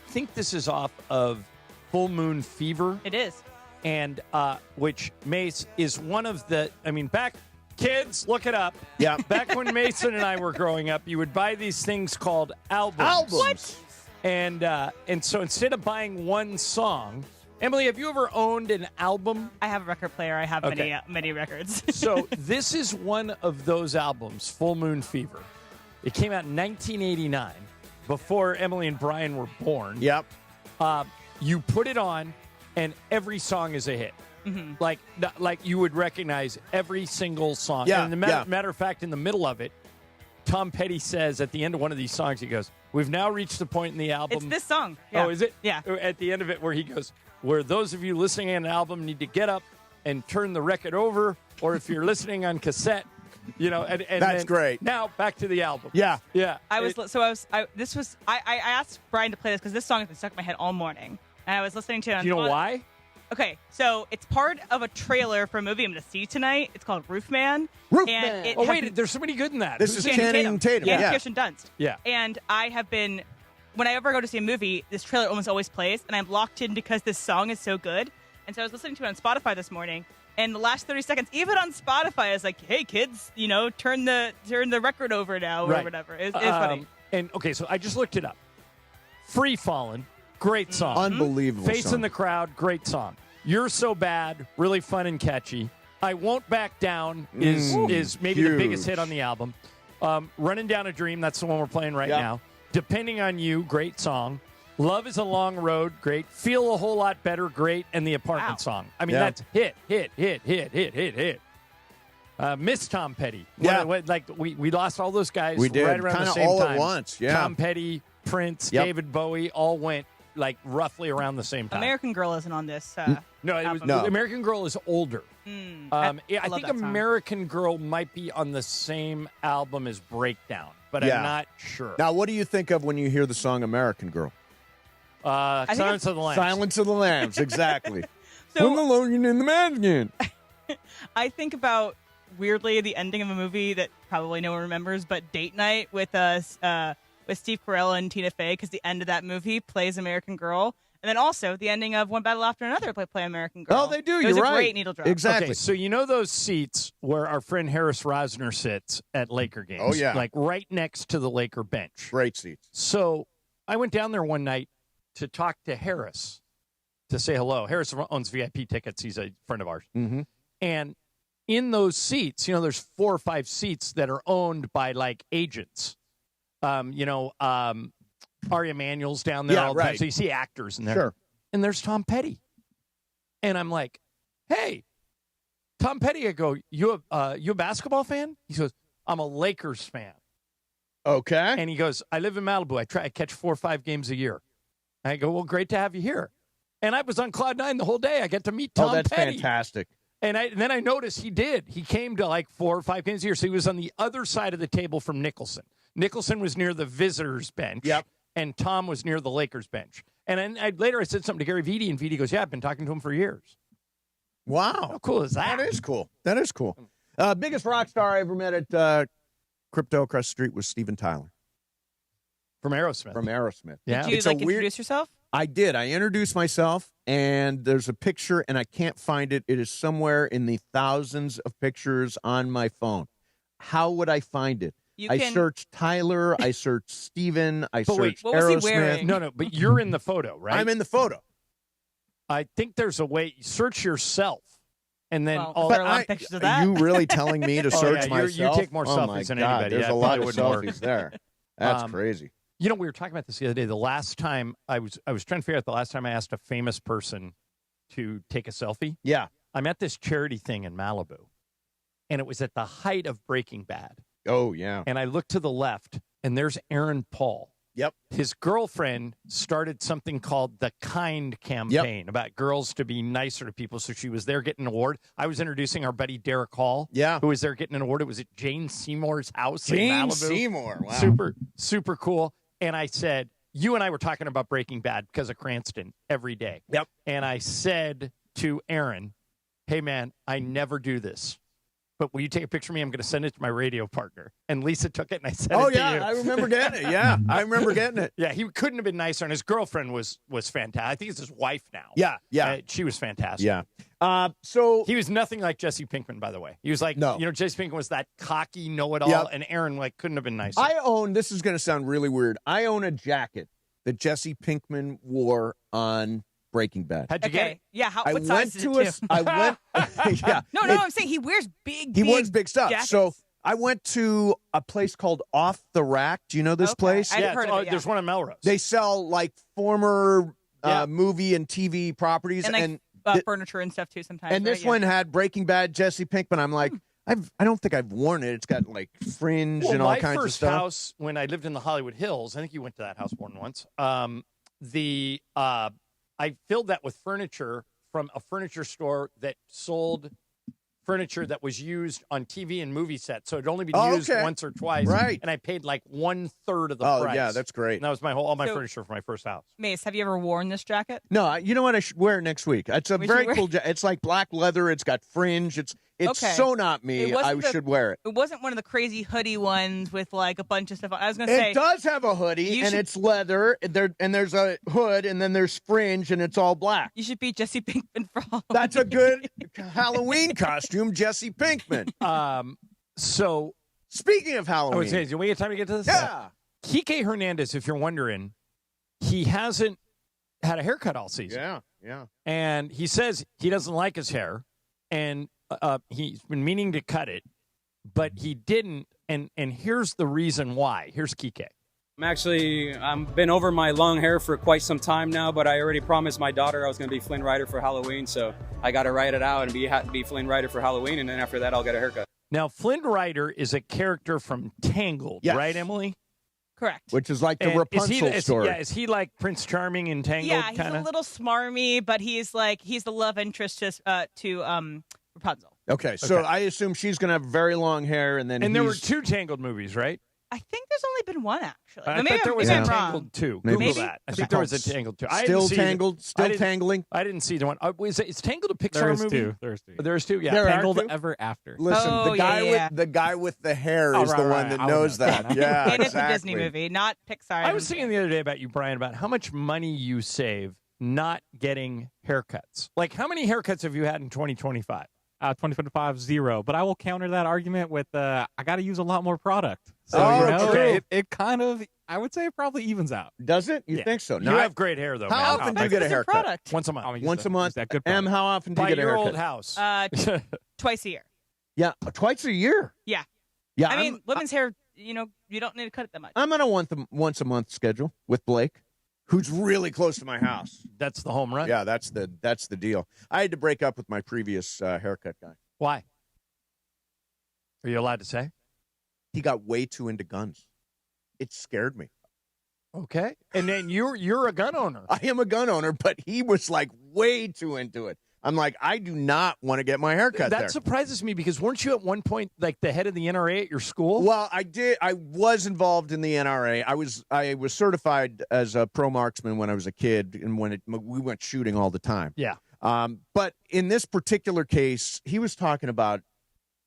think this is off of Full Moon Fever.
It is.
And which Mace is one of the, kids, look it up.
Yeah.
Back when Mason and I were growing up, you would buy these things called albums.
What?
And so instead of buying one song, Emily, have you ever owned an album?
I have a record player. I have many records.
So this is one of those albums, Full Moon Fever. It came out in 1989, before Emily and Brian were born.
Yep.
You put it on, and every song is a hit.
Mm-hmm.
Like you would recognize every single song.
Yeah,
And matter of fact, in the middle of it, Tom Petty says at the end of one of these songs, he goes, "We've now reached the point in the album."
It's this song. Yeah.
Oh, is it?
Yeah.
At the end of it, where he goes, "Where those of you listening to an album need to get up and turn the record over, or if you're listening on cassette, and
That's
then,
great.
Now back to the album.
Yeah.
I asked Brian to play this because this song has been stuck in my head all morning, and I was listening to it.
Do you know why?
Okay, so it's part of a trailer for a movie I'm going to see tonight. It's called Roofman.
Roofman.
Oh wait, there's somebody good in that.
This is Channing Tatum.
Yeah, Kirsten Dunst.
Yeah.
And I have been, when I ever go to see a movie, this trailer almost always plays, and I'm locked in because this song is so good. And so I was listening to it on Spotify this morning, and the last 30 seconds, even on Spotify, I was like, "Hey kids, turn the record over now," or whatever. It's funny.
And okay, so I just looked it up. Free Fallin', great song.
Unbelievable.
Face
song.
in the Crowd, great song. You're So Bad, really fun and catchy. I Won't Back Down is maybe the biggest hit on the album. Running Down a Dream, that's the one we're playing right now. Depending on You, great song. Love is a Long Road, great. Feel a Whole Lot Better, great. And the Apartment song. I mean, that's hit. Miss Tom Petty.
Yeah.
We lost all those guys
We did.
right around the
Kinda
same
all
time.
at once, yeah.
Tom Petty, Prince, David Bowie all went roughly around the same time.
American Girl isn't on this.
No, American Girl is older. I think
that song.
American Girl might be on the same album as Breakdown, but I'm not sure.
Now, what do you think of when you hear the song American Girl?
Silence of the Lambs.
Silence of the Lambs, exactly.
So-
I'm alone in the man again.
I think about, weirdly, the ending of a movie that probably no one remembers, but Date Night with Steve Carell and Tina Fey, because the end of that movie plays American Girl. And then also the ending of One Battle After Another play American Girl.
Oh, they do.
It
You're
was a
right.
great needle drop.
Exactly.
Okay, so those seats where our friend Harris Rosner sits at Laker games?
Oh, yeah.
Like right next to the Laker bench.
Great seats.
So I went down there one night to talk to Harris, to say hello. Harris owns VIP tickets. He's a friend of ours.
Mm-hmm.
And in those seats, there's 4 or 5 seats that are owned by agents. Ari Emanuel's down there all the time. So you see actors in there.
Sure.
And there's Tom Petty. And I'm like, hey, Tom Petty. I go, you a basketball fan? He goes, I'm a Lakers fan.
Okay.
And he goes, I live in Malibu. I catch 4 or 5 games a year. I go, well, great to have you here. And I was on Cloud 9 the whole day. I get to meet Tom
that's
Petty.
fantastic.
And then I noticed he did. He came to 4 or 5 games a year. So he was on the other side of the table from Nicholson. Nicholson was near the visitors' bench.
Yep.
And Tom was near the Lakers' bench. And then later I said something to Gary Vitti, and Vitti goes, yeah, I've been talking to him for years.
Wow.
How cool is that?
That is cool. That is cool. Biggest rock star I ever met at Crypto across the street was Steven Tyler.
From Aerosmith.
Yeah. Did you introduce yourself?
I did. I introduced myself, and there's a picture, and I can't find it. It is somewhere in the thousands of pictures on my phone. How would I find it? I searched Tyler. I searched Steven. I searched
what was he
Aerosmith.
wearing?
No, but you're in the photo, right?
I'm in the photo.
I think there's a way. Search yourself. And then
there are a lot of pictures of that.
Are you really telling me to search myself?
You take more selfies than anybody.
There's
that
a lot of
probably wouldn't
selfies there. That's crazy.
We were talking about this the other day. The last time I was trying to figure out the last time I asked a famous person to take a selfie.
Yeah.
I'm at this charity thing in Malibu, and it was at the height of Breaking Bad.
Oh, yeah.
And I looked to the left, and there's Aaron Paul.
Yep.
His girlfriend started something called the Kind campaign about girls to be nicer to people. So she was there getting an award. I was introducing our buddy Derek Hall, who was there getting an award. It was at Jane Seymour's house in Malibu.
Seymour, wow.
Super cool. And I said, you and I were talking about Breaking Bad because of Cranston every day.
Yep.
And I said to Aaron, hey, man, I never do this. But will you take a picture of me? I'm going to send it to my radio partner. And Lisa took it, and I sent it to you.
Oh, yeah, I remember getting it. Yeah, I remember getting it.
Yeah, he couldn't have been nicer, and his girlfriend was fantastic. I think it's his wife now.
Yeah.
She was fantastic.
Yeah. So
he was nothing like Jesse Pinkman, by the way. He was like, Jesse Pinkman was that cocky know-it-all,
Yep.
and Aaron couldn't have been nicer.
this is going to sound really weird. I own a jacket that Jesse Pinkman wore on Breaking Bad.
How'd you get it?
Yeah, what size is it too?
I went. Yeah.
No, I'm saying he wears big.
He wears big stuff.
Jackets.
So I went to a place called Off the Rack. Do you know this place?
I've heard of it.
There's one in Melrose.
They sell former movie and TV properties
and furniture and stuff too. Sometimes.
And this one had Breaking Bad, Jesse Pinkman. I'm like, I don't think I've worn it. It's got fringe and all kinds of stuff.
My first house when I lived in the Hollywood Hills, I think you went to that house more than once. I filled that with furniture from a furniture store that sold furniture that was used on TV and movie sets, so it'd only been used once or twice.
Right.
And I paid like 1/3 of the price.
Oh, yeah, that's great.
And that was all my furniture for my first house.
Mace, have you ever worn this jacket?
No, you know what? I should wear it next week. It's a very cool jacket. It's like black leather. It's got fringe. It's so not me. I should wear it.
It wasn't one of the crazy hoodie ones with like a bunch of stuff. I was going to say
it does have a hoodie, and it's leather. And there's a hood, and then there's fringe, and it's all black.
You should be Jesse Pinkman for Halloween.
That's a good Halloween costume, Jesse Pinkman.
So
speaking of Halloween,
I was saying, do we have time to get to this?
Yeah.
Kike Hernandez, if you're wondering, he hasn't had a haircut all season.
Yeah.
And he says he doesn't like his hair, and he's been meaning to cut it, but he didn't. And here's the reason why. Here's Kike.
I've been over my long hair for quite some time now, but I already promised my daughter I was going to be Flynn Rider for Halloween, so I got to write it out and be Flynn Rider for Halloween, and then after that I'll get a haircut.
Now, Flynn Rider is a character from Tangled, right, Emily?
Correct.
Which is like the Rapunzel story.
Is he like Prince Charming in Tangled?
Yeah, he's
kinda?
a little smarmy, but he's the love interest to Rapunzel.
Okay, so I assume she's going to have very long hair, and then
there were 2 Tangled movies, right?
I think there's only been one, actually.
I
maybe
thought there was
I'm
a
wrong.
Tangled 2.
Maybe.
Google that. I think there was a Tangled 2.
Still Tangled? Still Tangling?
I didn't see the one. Is Tangled a Pixar movie? There's two. Yeah.
Tangled Ever After.
Listen, the guy with the hair is the one that knows that. Yeah,
and it's a Disney movie, not Pixar.
I was thinking the other day about you, Brian, about how much money you save not getting haircuts. Like, how many haircuts have you had in 2025?
2025, 0. But I will counter that argument with I got to use a lot more product. So, it kind of, I would say it probably evens out.
Does it? You think so?
You have great hair, though,
How
man.
often do you get a haircut?
Once a month.
Once a month?
That good
Em, how often do you get a haircut?
By your old house.
Twice a year.
Yeah, twice a year?
Yeah.
Yeah.
I mean, women's hair, you don't need to cut it that much.
I'm on a once a month schedule with Blake, who's really close to my house.
That's the home run?
Yeah, that's the deal. I had to break up with my previous haircut guy.
Why? Are you allowed to say?
He got way too into guns. It scared me.
Okay. And then you're a gun owner.
I am a gun owner, but he was like way too into it. I'm like, I do not want to get my hair cut there.
That surprises me because weren't you at one point like the head of the NRA at your school?
Well, I did. I was involved in the NRA. I was certified as a pro marksman when I was a kid, and we went shooting all the time.
Yeah.
But in this particular case, he was talking about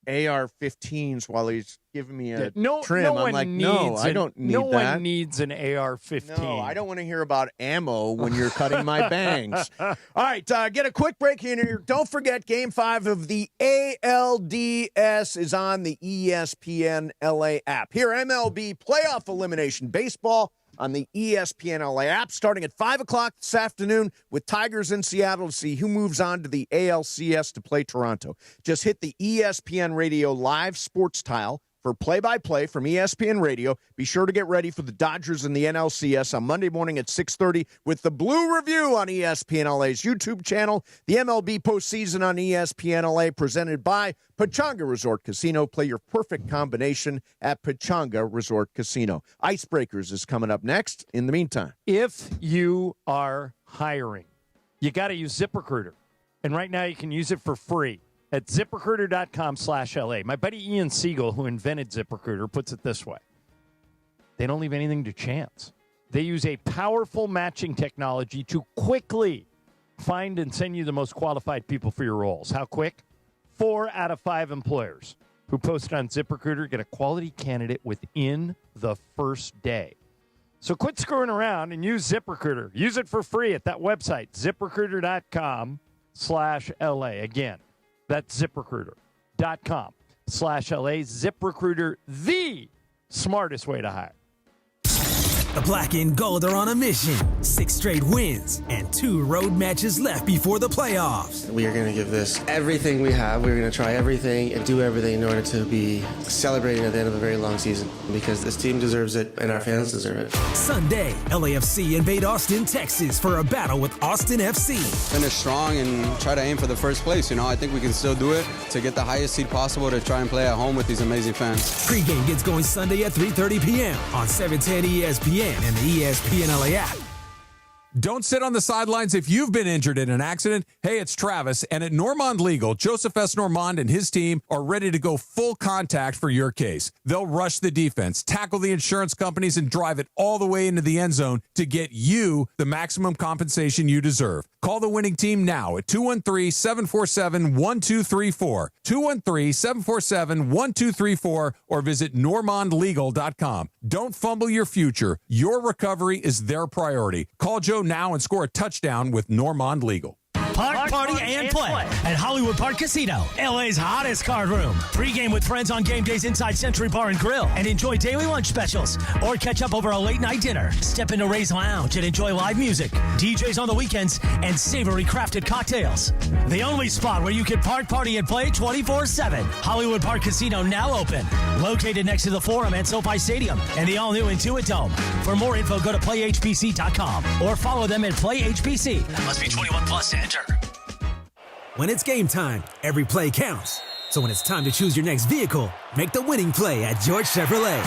AR-15s while he's giving me a trim. I'm like, no, I don't need that.
No one needs an AR-15.
No, I don't want to hear about ammo when you're cutting my bangs. All right, get a quick break here. Don't forget, Game 5 of the ALDS is on the ESPN LA app. Here, MLB Playoff Elimination Baseball on the ESPN LA app, starting at 5 o'clock this afternoon with Tigers in Seattle to see who moves on to the ALCS to play Toronto. Just hit the ESPN Radio Live Sports tile for play-by-play from ESPN Radio. Be sure to get ready for the Dodgers and the NLCS on Monday morning at 6:30 with the Blue Review on ESPN LA's YouTube channel. The MLB postseason on ESPN LA presented by Pechanga Resort Casino. Play your perfect combination at Pechanga Resort Casino. Icebreakers is coming up next. In the meantime,
if you are hiring, you got to use ZipRecruiter. And right now you can use it for free at ZipRecruiter.com/LA. My buddy Ian Siegel, who invented ZipRecruiter, puts it this way. They don't leave anything to chance. They use a powerful matching technology to quickly find and send you the most qualified people for your roles. How quick? 4 out of 5 employers who post on ZipRecruiter get a quality candidate within the first day. So quit screwing around and use ZipRecruiter. Use it for free at that website, ZipRecruiter.com/LA. Again, that's ZipRecruiter.com/LA. ZipRecruiter, the smartest way to hire.
The black and gold are on a mission. 6 straight wins and 2 road matches left before the playoffs.
We are going to give this everything we have. We're going to try everything and do everything in order to be celebrating at the end of a very long season because this team deserves it and our fans deserve it.
Sunday, LAFC invade Austin, Texas for a battle with Austin FC.
Finish strong and try to aim for the first place. I think we can still do it to get the highest seed possible to try and play at home with these amazing fans.
Pre-game gets going Sunday at 3:30 p.m. on 710 ESPN and the ESPN LA app.
Don't sit on the sidelines if you've been injured in an accident. Hey, it's Travis, and at Normand Legal, Joseph S. Normand and his team are ready to go full contact for your case. They'll rush the defense, tackle the insurance companies, and drive it all the way into the end zone to get you the maximum compensation you deserve. Call the winning team now at 213-747-1234, 213-747-1234, or visit normandlegal.com. Don't fumble your future. Your recovery is their priority. Call Joe now and score a touchdown with Normand Legal.
Park, party, and play at Hollywood Park Casino, LA's hottest card room. Pre-game with friends on game days inside Century Bar and Grill, and enjoy daily lunch specials or catch up over a late-night dinner. Step into Ray's Lounge and enjoy live music, DJs on the weekends, and savory crafted cocktails. The only spot where you can park, party, and play 24/7. Hollywood Park Casino now open, located next to the Forum at SoFi Stadium and the all-new Intuit Dome. For more info, go to playhbc.com or follow them at playhbc. Must be 21 plus to enter.
When it's game time, every play counts. So when it's time to choose your next vehicle, make the winning play at George Chevrolet.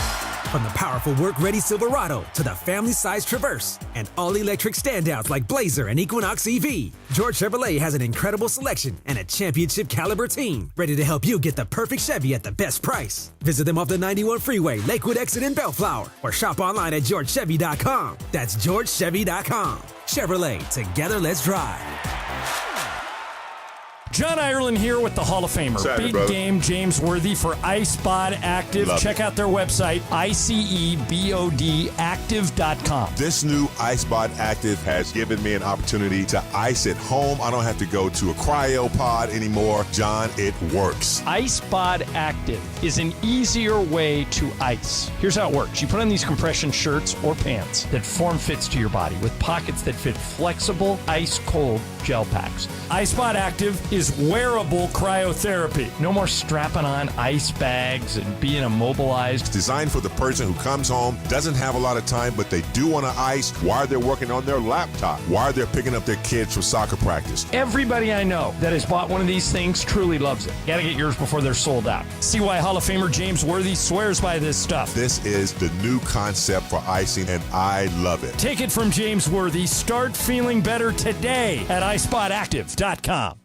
From the powerful work-ready Silverado to the family-sized Traverse and all-electric standouts like Blazer and Equinox EV, George Chevrolet has an incredible selection and a championship-caliber team ready to help you get the perfect Chevy at the best price. Visit them off the 91 Freeway, Lakewood Exit in Bellflower, or shop online at georgechevy.com. That's georgechevy.com. Chevrolet, together let's drive.
John Ireland here with the Hall of Famer.
Saturday,
Big
brother.
game James Worthy for iSpot Active.
Love
Check out their website, ICEBODactive.com.
This new iSpot Active has given me an opportunity to ice at home. I don't have to go to a cryopod anymore. John, it works.
iSpot Active is an easier way to ice. Here's how it works. You put on these compression shirts or pants that form fits to your body with pockets that fit flexible, ice-cold gel packs. iSpot Active is wearable cryotherapy. No more strapping on ice bags and being immobilized.
Designed for the person who comes home, doesn't have a lot of time, but they do want to ice while they're working on their laptop, while they're picking up their kids from soccer practice.
Everybody I know that has bought one of these things truly loves it. You gotta get yours before they're sold out. See why Hall of Famer James Worthy swears by this stuff.
This is the new concept for icing, and I love it.
Take it from James Worthy. Start feeling better today at iSpotActive.com.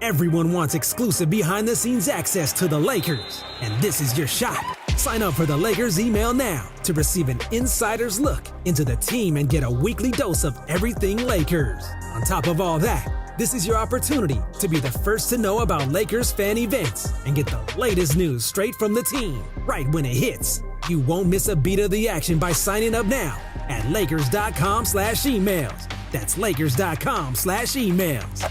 Everyone wants exclusive behind-the-scenes access to the Lakers, and this is your shot. Sign up for the Lakers email now to receive an insider's look into the team and get a weekly dose of everything Lakers. On top of all that, this is your opportunity to be the first to know about Lakers fan events and get the latest news straight from the team right when it hits. You won't miss a beat of the action by signing up now at Lakers.com/emails. That's Lakers.com/emails.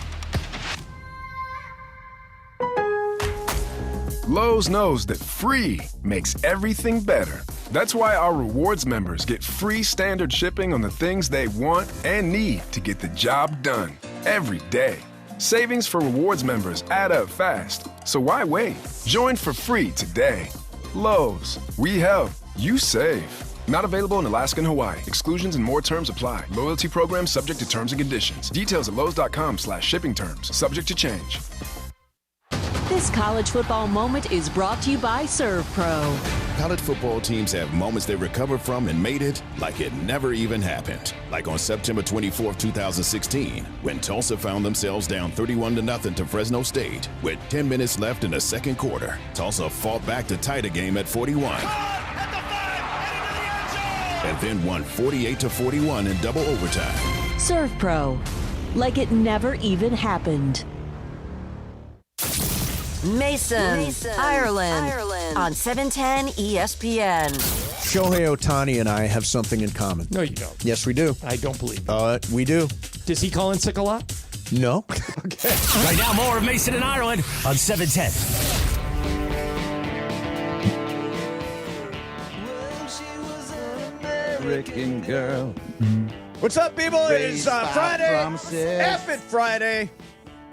Lowe's knows that free makes everything better. That's why our rewards members get free standard shipping on the things they want and need to get the job done every day. Savings for rewards members add up fast, so why wait? Join for free today. Lowe's, we help, you save. Not available in Alaska and Hawaii. Exclusions and more terms apply. Loyalty program subject to terms and conditions. Details at Lowe's.com/shipping terms. Subject to change.
This college football moment is brought to you by ServPro.
College football teams have moments they recovered from and made it like it never even happened. Like on September 24, 2016, when Tulsa found themselves down 31-0 to Fresno State. With 10 minutes left in the second quarter, Tulsa fought back to tie the game at 41. And then won 48-41 in double overtime.
ServPro, like it never even happened. Mason, Ireland, on 710 ESPN.
Shohei Ohtani and I have something in common.
No, you don't.
Yes, we do.
I don't believe it.
We do.
Does he call in sick a lot?
No.
Okay.
Right now, more of Mason and Ireland on 710.
American girl. What's up, people? It is Friday. F it Friday.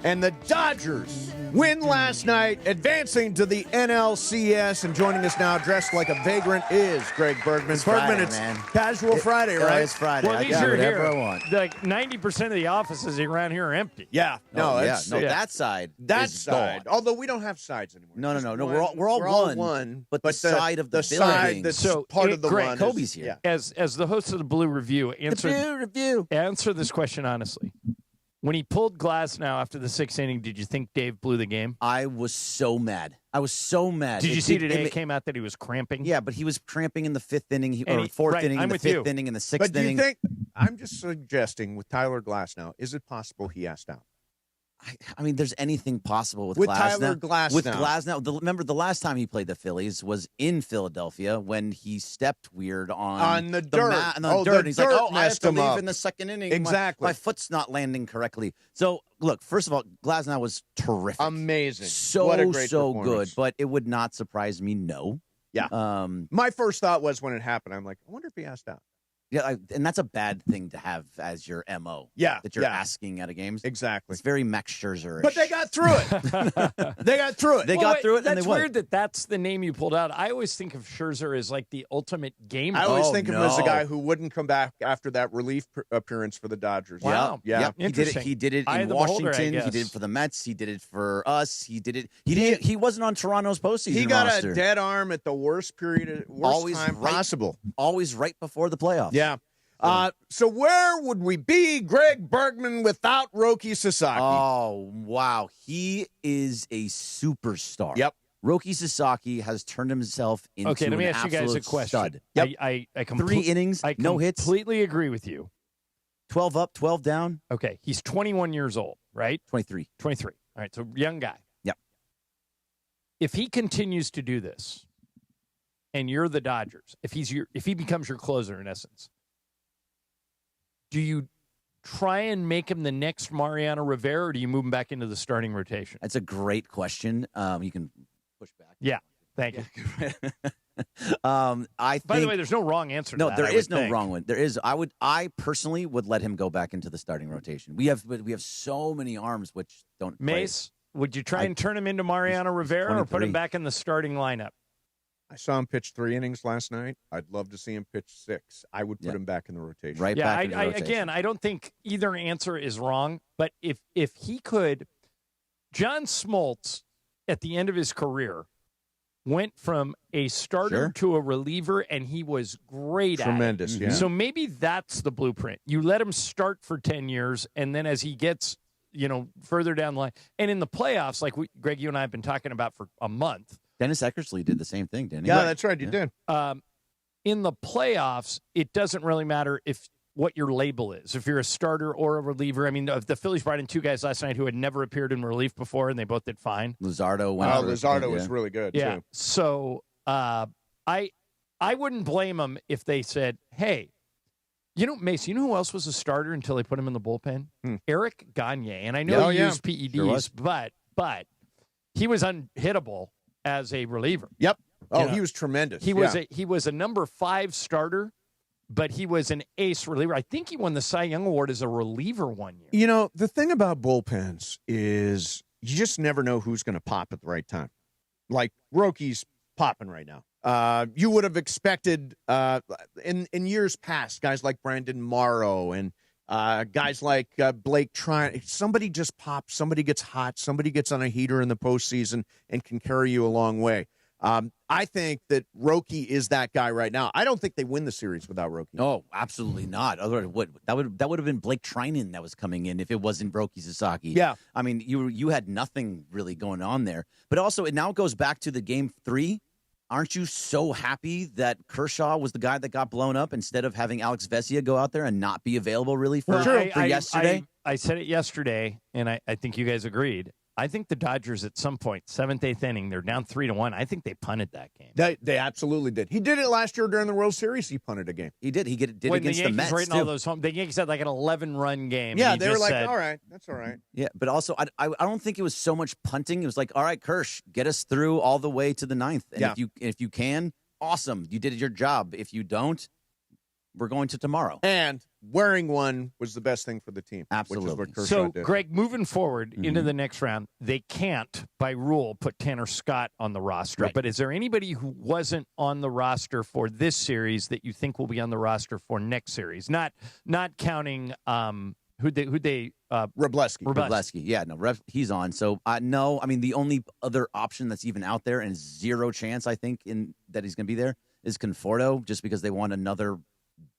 And the Dodgers win last night, advancing to the NLCS. And joining us now, dressed like a vagrant, is Greg Bergman.
It's Friday,
it's
man.
Casual Friday, right?
It's Friday.
Well,
I
at least
got
you're
whatever
here.
I want.
Like 90% of the offices around here are empty.
Yeah. No,
that side.
That
is
side.
gone.
Although we don't have sides anymore.
No. We're all one. But the side of the
side
building.
that's part of the
Greg,
one.
Kobe's here.
As the host of the Blue Review,
Blue Review.
Answer this question honestly. When he pulled Glasnow after the 6th inning, did you think Dave blew the game?
I was so mad.
Did you see today it came out that he was cramping?
Yeah, but he was cramping in the 5th inning, or 4th inning, in the 5th inning, in the 6th
But do
inning.
you think, I'm just suggesting with Tyler Glasnow, is it possible he asked out?
I mean, there's anything possible with
Tyler Glasnow.
With Glasnow, remember the last time he played the Phillies was in Philadelphia when he stepped weird on
the dirt.
On the dirt.
The
He's
dirt
like, I have
messed
to
him
leave
up.
in the 2nd inning.
Exactly.
My foot's not landing correctly. So, look, first of all, Glasnow was terrific.
Amazing. What a great
so
performance.
good. But it would not surprise me, no.
Yeah. My first thought was when it happened, I'm like, I wonder if he asked out.
Yeah, and that's a bad thing to have as your MO.
Yeah.
That you're asking out of games.
Exactly.
It's very Max Scherzer.
But they got through it. They got through it.
They got through it, and they
That's
won.
weird that that's the name you pulled out. I always think of Scherzer as like the ultimate gamer.
I always think of him as a guy who wouldn't come back after that relief appearance for the Dodgers.
Wow.
Yeah.
He did it
Eye
in
of the beholder, I
Washington.
guess.
He did it for the Mets. He did it for us. He did it. He wasn't on Toronto's postseason
He got
roster.
a dead arm at the worst period, time possible.
Always right before the playoffs.
Yeah. So where would we be, Greg Bergman, without Roki Sasaki?
Oh, wow. He is a superstar.
Yep.
Roki Sasaki has turned himself into
Okay, let me
an
ask you guys a
absolute
question.
stud.
Yep. I
3 innings,
I
no hits.
completely agree with you.
12 up, 12 down.
Okay, he's 21 years old, right?
23.
23. All right, so young guy.
Yep.
If he continues to do this, and you're the Dodgers, if he becomes your closer in essence, do you try and make him the next Mariano Rivera, or do you move him back into the starting rotation?
That's a great question. You can push back.
Yeah, thank you.
By
the way, there's no wrong answer to
No,
that,
there
I
is
would
no
think.
wrong one. There is. I personally would let him go back into the starting rotation. We have so many arms which don't play.
Mace, would you try and turn him into Mariano Rivera or put him
23.
back in the starting lineup?
I saw him pitch 3 innings last night. I'd love to see him pitch 6. I would put him back in the rotation.
Right
Yeah,
back into the rotation.
again, I don't think either answer is wrong, but if he could, John Smoltz at the end of his career went from a starter to a reliever, and he was great
Tremendous,
at it.
yeah.
So maybe that's the blueprint. You let him start for 10 years, and then as he gets, further down the line, and in the playoffs, like Greg, you and I have been talking about for a month.
Dennis Eckersley did the same thing, didn't he?
Yeah, that's right. You did.
In the playoffs, it doesn't really matter what your label is. If you're a starter or a reliever. I mean, the Phillies brought in 2 guys last night who had never appeared in relief before, and they both did fine.
Luzardo went.
Luzardo was really good,
yeah.
too.
So I wouldn't blame them if they said, hey, Mace, you know who else was a starter until they put him in the bullpen? Eric Gagne. And I know he used PEDs,
Sure was.
but he was unhittable as a reliever.
Yep. Oh, he was tremendous.
He was a number 5 starter, but he was an ace reliever. I think he won the Cy Young Award as a reliever one year.
The thing about bullpens is you just never know who's going to pop at the right time. Like Roki's popping right now. You would have expected in years past guys like Brandon Morrow and guys like Blake Tryon. Somebody just pops. Somebody gets hot. Somebody gets on a heater in the postseason and can carry you a long way. I think that Roki is that guy right now. I don't think they win the series without Roki.
No, absolutely not. Otherwise, that would have been Blake Trinan that was coming in if it wasn't Roki Sasaki.
Yeah.
I mean, you had nothing really going on there. But also, it now goes back to the Game 3. Aren't you so happy that Kershaw was the guy that got blown up instead of having Alex Vesia go out there and not be available really for yesterday?
I said it yesterday, and I think you guys agreed. I think the Dodgers at some point, 7th, 8th inning, they're down 3-1. I think they punted that game.
They absolutely did. He did it last year during the World Series. He punted a game.
He did. He did
when
against
the
the Mets,
right in
too.
all those home, the Yankees had like an 11-run game.
Yeah,
and
they were like,
said,
all right, that's all right.
Yeah, but also, I don't think it was so much punting. It was like, all right, Kersh, get us through all the way to the 9th. And if you can, awesome. You did your job. If you don't, we're going to tomorrow.
And wearing one was the best thing for the team.
Absolutely.
Which is what
So,
Kershaw did.
Greg, moving forward into the next round, they can't, by rule, put Tanner Scott on the roster.
Right.
But is there anybody who wasn't on the roster for this series that you think will be on the roster for next series? Not counting
Wrobleski.
Wrobleski. Yeah, no, he's on. So, no, I mean, the only other option that's even out there and zero chance, I think, that he's going to be there is Conforto, just because they want another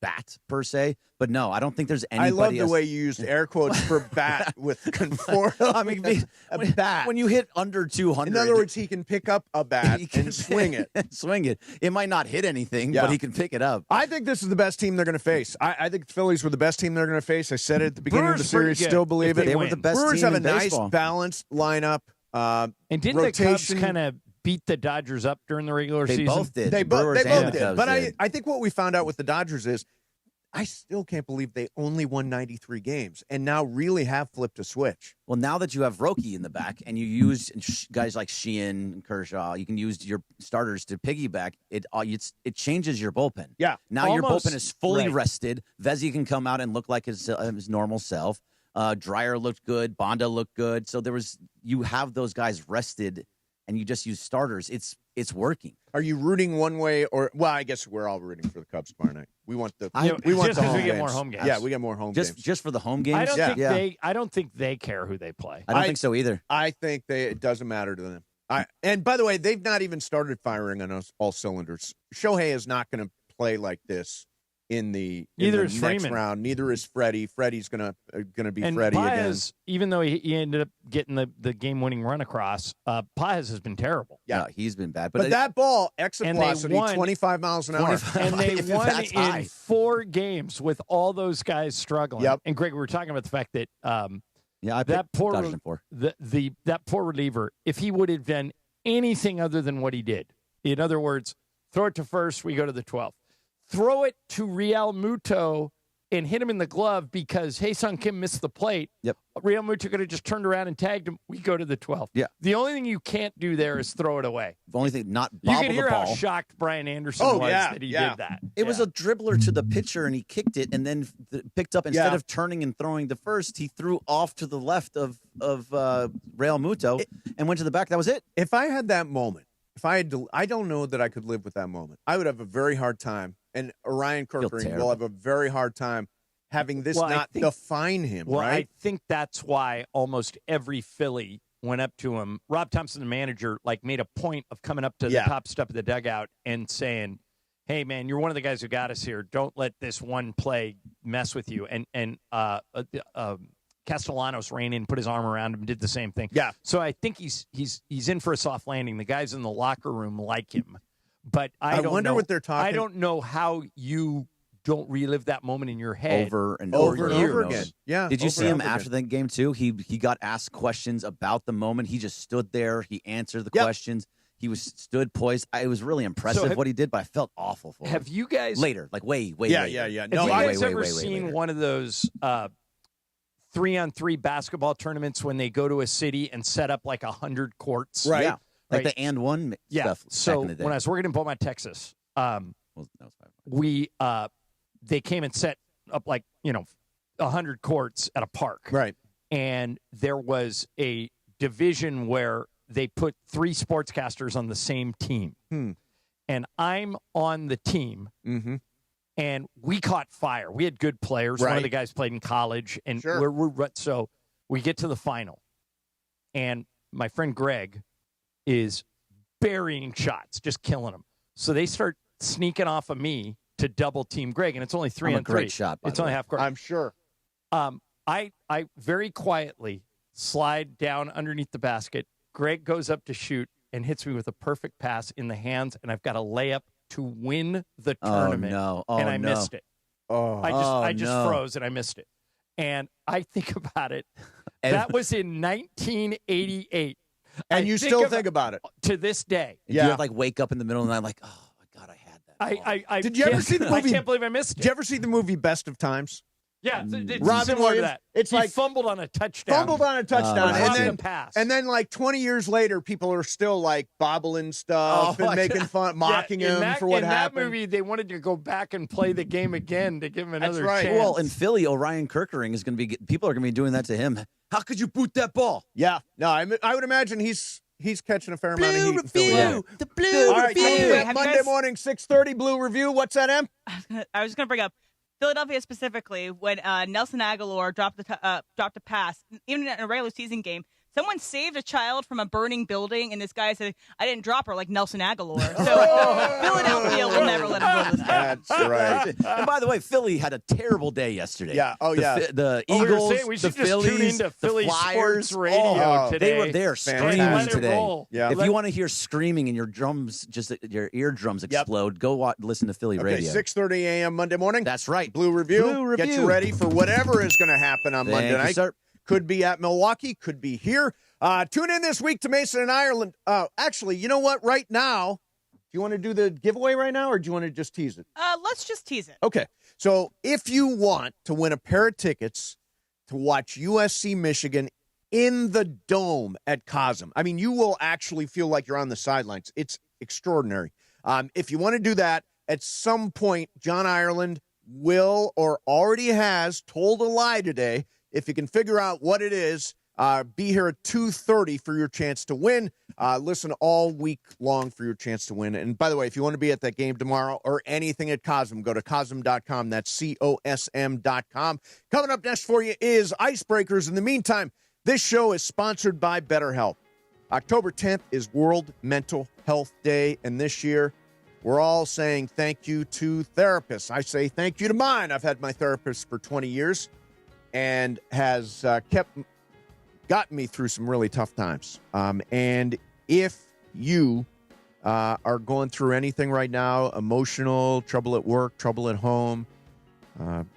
bat per se. But no, I don't think there's anybody.
I love the
else.
way you used air quotes for bat with Conforto.
I mean,
a bat.
When you hit under 200.
In other words, he can pick up a bat and swing it.
Swing it. It might not hit anything, but he can pick it up.
I think this is the best team they're going to face. I think the Phillies were the best team they're going to face. I said it at the beginning of the series. Still believe it.
They were the best
Brewers
team
have
in
a
baseball.
nice, balanced lineup.
And didn't the Cubs kind of beat the Dodgers up during the regular season?
They both did.
They both did.
Cubs
But
did.
I think what we found out with the Dodgers is I still can't believe they only won 93 games and now really have flipped a switch.
Well, now that you have Roki in the back and you use guys like Sheehan and Kershaw, you can use your starters to piggyback. It changes your bullpen.
Yeah.
Now your
Almost,
bullpen is fully
right.
rested. Vezina can come out and look like his normal self. Dreyer looked good. Bonda looked good. So you have those guys rested, and you just use starters. It's working.
Are you rooting one way or? Well, I guess we're all rooting for the Cubs tomorrow night. We want the
just
the home
because we get
games.
more home games.
Yeah, we get more home games.
Just for the home games.
I don't think they care who they play.
I don't think so either.
I think it doesn't matter to them. And by the way, they've not even started firing on all cylinders. Shohei is not going to play like this in the next
Freeman.
round. Neither is Freddie. Freddie's gonna be
And
Freddie
Paez,
again.
even though he ended up getting the game-winning run across, Paez has been terrible.
Yeah, he's been bad.
But that ball, exit
and they
velocity,
won-
25 miles an hour.
And they won
That's high.
in 4 games with all those guys struggling.
Yep.
And Greg, we were talking about the fact that
I
that
picked
poor
Dodgers in 4.
that poor reliever, if he would have done anything other than what he did, in other words, throw it to first, we go to the 12th. Throw it to Real Muto and hit him in the glove because Hae-Sung Kim missed the plate.
Yep.
Real Muto could have just turned around and tagged him. We go to the 12th.
Yeah.
The only thing you can't do there is throw it away.
The only thing, not
You
bobble
can
the
hear how
ball.
shocked Brian Anderson was that he did that.
It was a dribbler to the pitcher, and he kicked it, and then picked up instead
Yeah.
of turning and throwing the first, he threw off to the left of Real Muto and went to the back. That was it.
If I had that moment, I don't know that I could live with that moment. I would have a very hard time, and Orion Kirkering
terrible.
will have a very hard time having this not define him,
Well, I
right?
think that's why almost every Philly went up to him. Rob Thompson, the manager, made a point of coming up to the top step of the dugout and saying, "Hey, man, you're one of the guys who got us here. Don't let this one play mess with you." And Castellanos ran in, put his arm around him, did the same thing.
Yeah.
So I think he's in for a soft landing. The guys in the locker room like him, but I don't
wonder
know
what they're talking.
I don't know how you don't relive that moment in your head
Over and
over
years.
again. Yeah.
Did you
over
see
and
him
over
after
again.
the game too? He got asked questions about the moment. He just stood there. He answered the questions. He stood poised. It was really impressive what he did, but I felt awful for him.
Have you guys
Later, way
Yeah.
Have
No,
you guys ever
way
seen
later.
one of those 3-on-3 basketball tournaments when they go to a city and set up 100 courts?
Right.
Yeah, like
Right.
the and one
Yeah.
stuff.
So
back in the day.
when I was working in Beaumont, Texas,
Well, that was fine.
we they came and set up 100 courts at a park.
Right.
And there was a division where they put 3 sportscasters on the same team. And I'm on the team.
Mm-hmm.
And we caught fire. We had good players. One of
Right.
the guys played in college, and
Sure.
so we get to the final, and my friend Greg is burying shots, just killing them. So they start sneaking off of me to double team Greg, and it's only 3-on-3.
great shot, by
It's
the
only
way.
half court.
I'm sure.
I very quietly slide down underneath the basket. Greg goes up to shoot and hits me with a perfect pass in the hands, and I've got a layup to win the tournament.
no.
And I missed it.
Oh,
I just
no.
froze and I missed it. And I think about it. That was in 1988.
and you still think about it.
To this day.
Do you have wake up in the middle of the night like, oh my God, I had that.
I
Did you ever see the movie?
I can't believe I missed it.
Did you ever see the movie Best of Times?
Yeah, it's
Robin
similar to
Williams.
that.
It's
he
like
fumbled on a touchdown.
and then like 20 years later, people are still like bobbling stuff and making fun, mocking him for what happened.
In that movie, they wanted to go back and play the game again to give him another chance.
Well, in Philly, Orion Kirkering is going to be. People are going to be doing that to him. How could you boot that ball?
Yeah, no, I would imagine he's catching a fair amount of heat.
Blue
in Philly.
Review. The Blue
All right,
Review.
Monday morning, 6:30, Blue Review. What's that, Em?
I was going to bring up Philadelphia specifically when Nelson Aguilar dropped a pass, even in a regular season game. Someone saved a child from a burning building, and this guy said, "I didn't drop her like Nelson Aguilar." So Philadelphia will never let him go this game.
That's right.
And by the way, Philly had a terrible day yesterday.
Yeah. Oh, yeah.
The Eagles,
we
the
should just
Phillies,
tune into
the
Philly
Flyers.
sports radio today.
They were there screaming
Let it
today.
roll.
Yeah.
If you want to hear screaming and your eardrums explode, go listen to Philly radio.
6:30 a.m. Monday morning.
That's right.
Blue Review.
Blue Review.
Get you ready for whatever is going to happen on Monday
Thank you,
night.
sir.
Could be at Milwaukee, could be here. Tune in this week to Mason and Ireland. Actually, you know what? Right now, do you want to do the giveaway right now, or do you want to just tease it?
Let's just tease it.
Okay. So if you want to win a pair of tickets to watch USC Michigan in the Dome at Cosm, I mean, you will actually feel like you're on the sidelines. It's extraordinary. If you want to do that, at some point, John Ireland will or already has told a lie today. If you can figure out what it is, be here at 2:30 for your chance to win. Listen all week long for your chance to win. And by the way, if you want to be at that game tomorrow or anything at Cosm, go to Cosm.com. That's COSM.com. Coming up next for you is Icebreakers. In the meantime, this show is sponsored by BetterHelp. October 10th is World Mental Health Day, and this year we're all saying thank you to therapists. I say thank you to mine. I've had my therapist for 20 years and has gotten me through some really tough times. And if you are going through anything right now, emotional, trouble at work, trouble at home,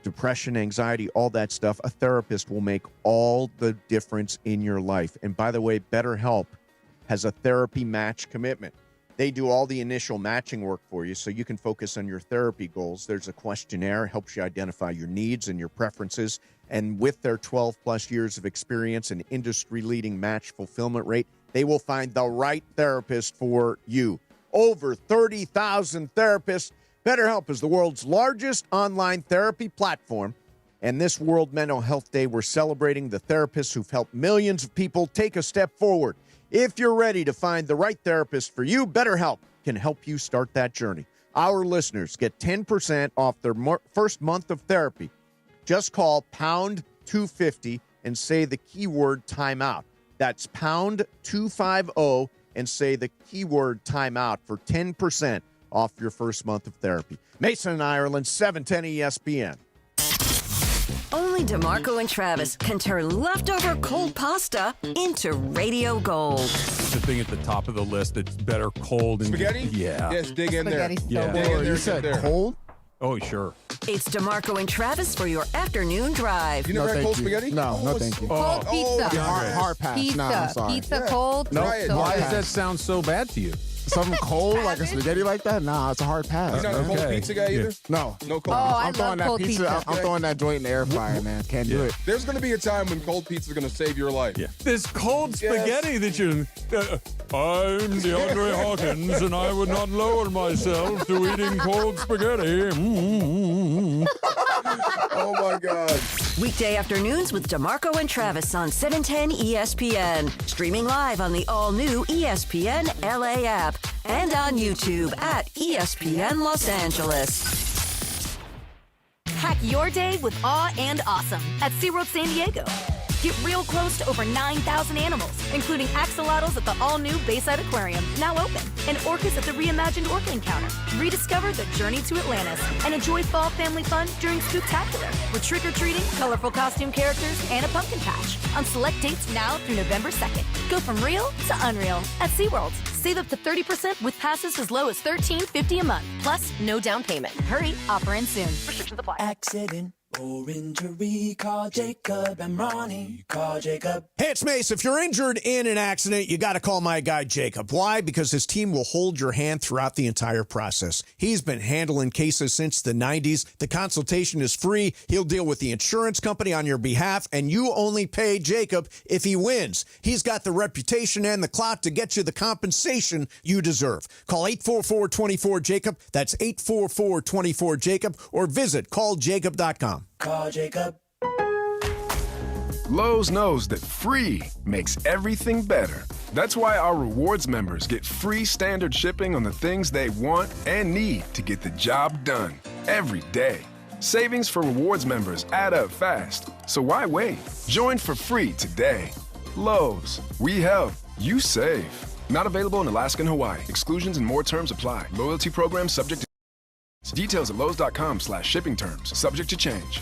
depression, anxiety, all that stuff, a therapist will make all the difference in your life. And by the way, BetterHelp has a therapy match commitment. They do all the initial matching work for you so you can focus on your therapy goals. There's a questionnaire, helps you identify your needs and your preferences. And with their 12-plus years of experience and industry-leading match fulfillment rate, they will find the right therapist for you. Over 30,000 therapists. BetterHelp is the world's largest online therapy platform. And this World Mental Health Day, we're celebrating the therapists who've helped millions of people take a step forward. If you're ready to find the right therapist for you, BetterHelp can help you start that journey. Our listeners get 10% off their first month of therapy. Just call pound 250 and say the keyword timeout. That's pound 250 and say the keyword timeout for 10% off your first month of therapy. Mason and Ireland, 710 ESPN.
Only DeMarco and Travis can turn leftover cold pasta into radio gold.
The thing at the top of the list that's better cold. And
Spaghetti?
Yeah.
Yes, dig in there.
So yeah.
Dig in there,
You said
get there.
cold?
Oh, sure.
It's DeMarco and Travis for your afternoon drive.
You never had
thank
cold
you.
spaghetti?
No, thank you.
Oh,
pizza.
Hard pass.
Pizza.
No, I'm sorry.
Pizza cold.
No,
Try it.
Why
Try
does that sound so bad to you?
Something cold like a spaghetti like that? Nah, it's a hard pass.
You're not a cold
Okay.
pizza guy either?
No.
No cold
Oh,
pizza.
I
I'm throwing
love
that
cold
pizza.
pizza.
I'm throwing that joint in the air fryer, man. Can't do it.
There's going to be a time when cold pizza is going to save your life. Yeah.
This cold spaghetti that you... I'm DeAndre Hawkins, and I would not lower myself to eating cold spaghetti.
Oh, my God.
Weekday afternoons with DeMarco and Travis on 710 ESPN. Streaming live on the all-new ESPN LA app and on YouTube at ESPN Los Angeles.
Hack your day with awe and awesome at SeaWorld San Diego. Get real close to over 9,000 animals, including axolotls at the all-new Bayside Aquarium, now open, and orcas at the reimagined Orca Encounter. Rediscover the journey to Atlantis and enjoy fall family fun during Spooktacular with trick-or-treating, colorful costume characters, and a pumpkin patch on select dates now through November 2nd. Go from real to unreal at SeaWorld. Save up to 30% with passes as low as $13.50 a month, plus no down payment. Hurry, offer ends soon. Restrictions apply.
Accident For injury, call Jacob and Ronnie. Call Jacob.
Hey, it's Mace. If you're injured in an accident, you got to call my guy Jacob. Why? Because his team will hold your hand throughout the entire process. He's been handling cases since the 90s. The consultation is free. He'll deal with the insurance company on your behalf, and you only pay Jacob if he wins. He's got the reputation and the clout to get you the compensation you deserve. Call 844-24-JACOB. That's 844-24-JACOB, or visit calljacob.com.
Call Jacob.
Lowe's knows that free makes everything better. That's why our rewards members get free standard shipping on the things they want and need to get the job done every day. Savings for rewards members add up fast, so why wait? Join for free today. Lowe's, we help, you save. Not available in Alaska and Hawaii. Exclusions and more terms apply. Loyalty program subject to details at lowes.com/shipping terms. Subject to change.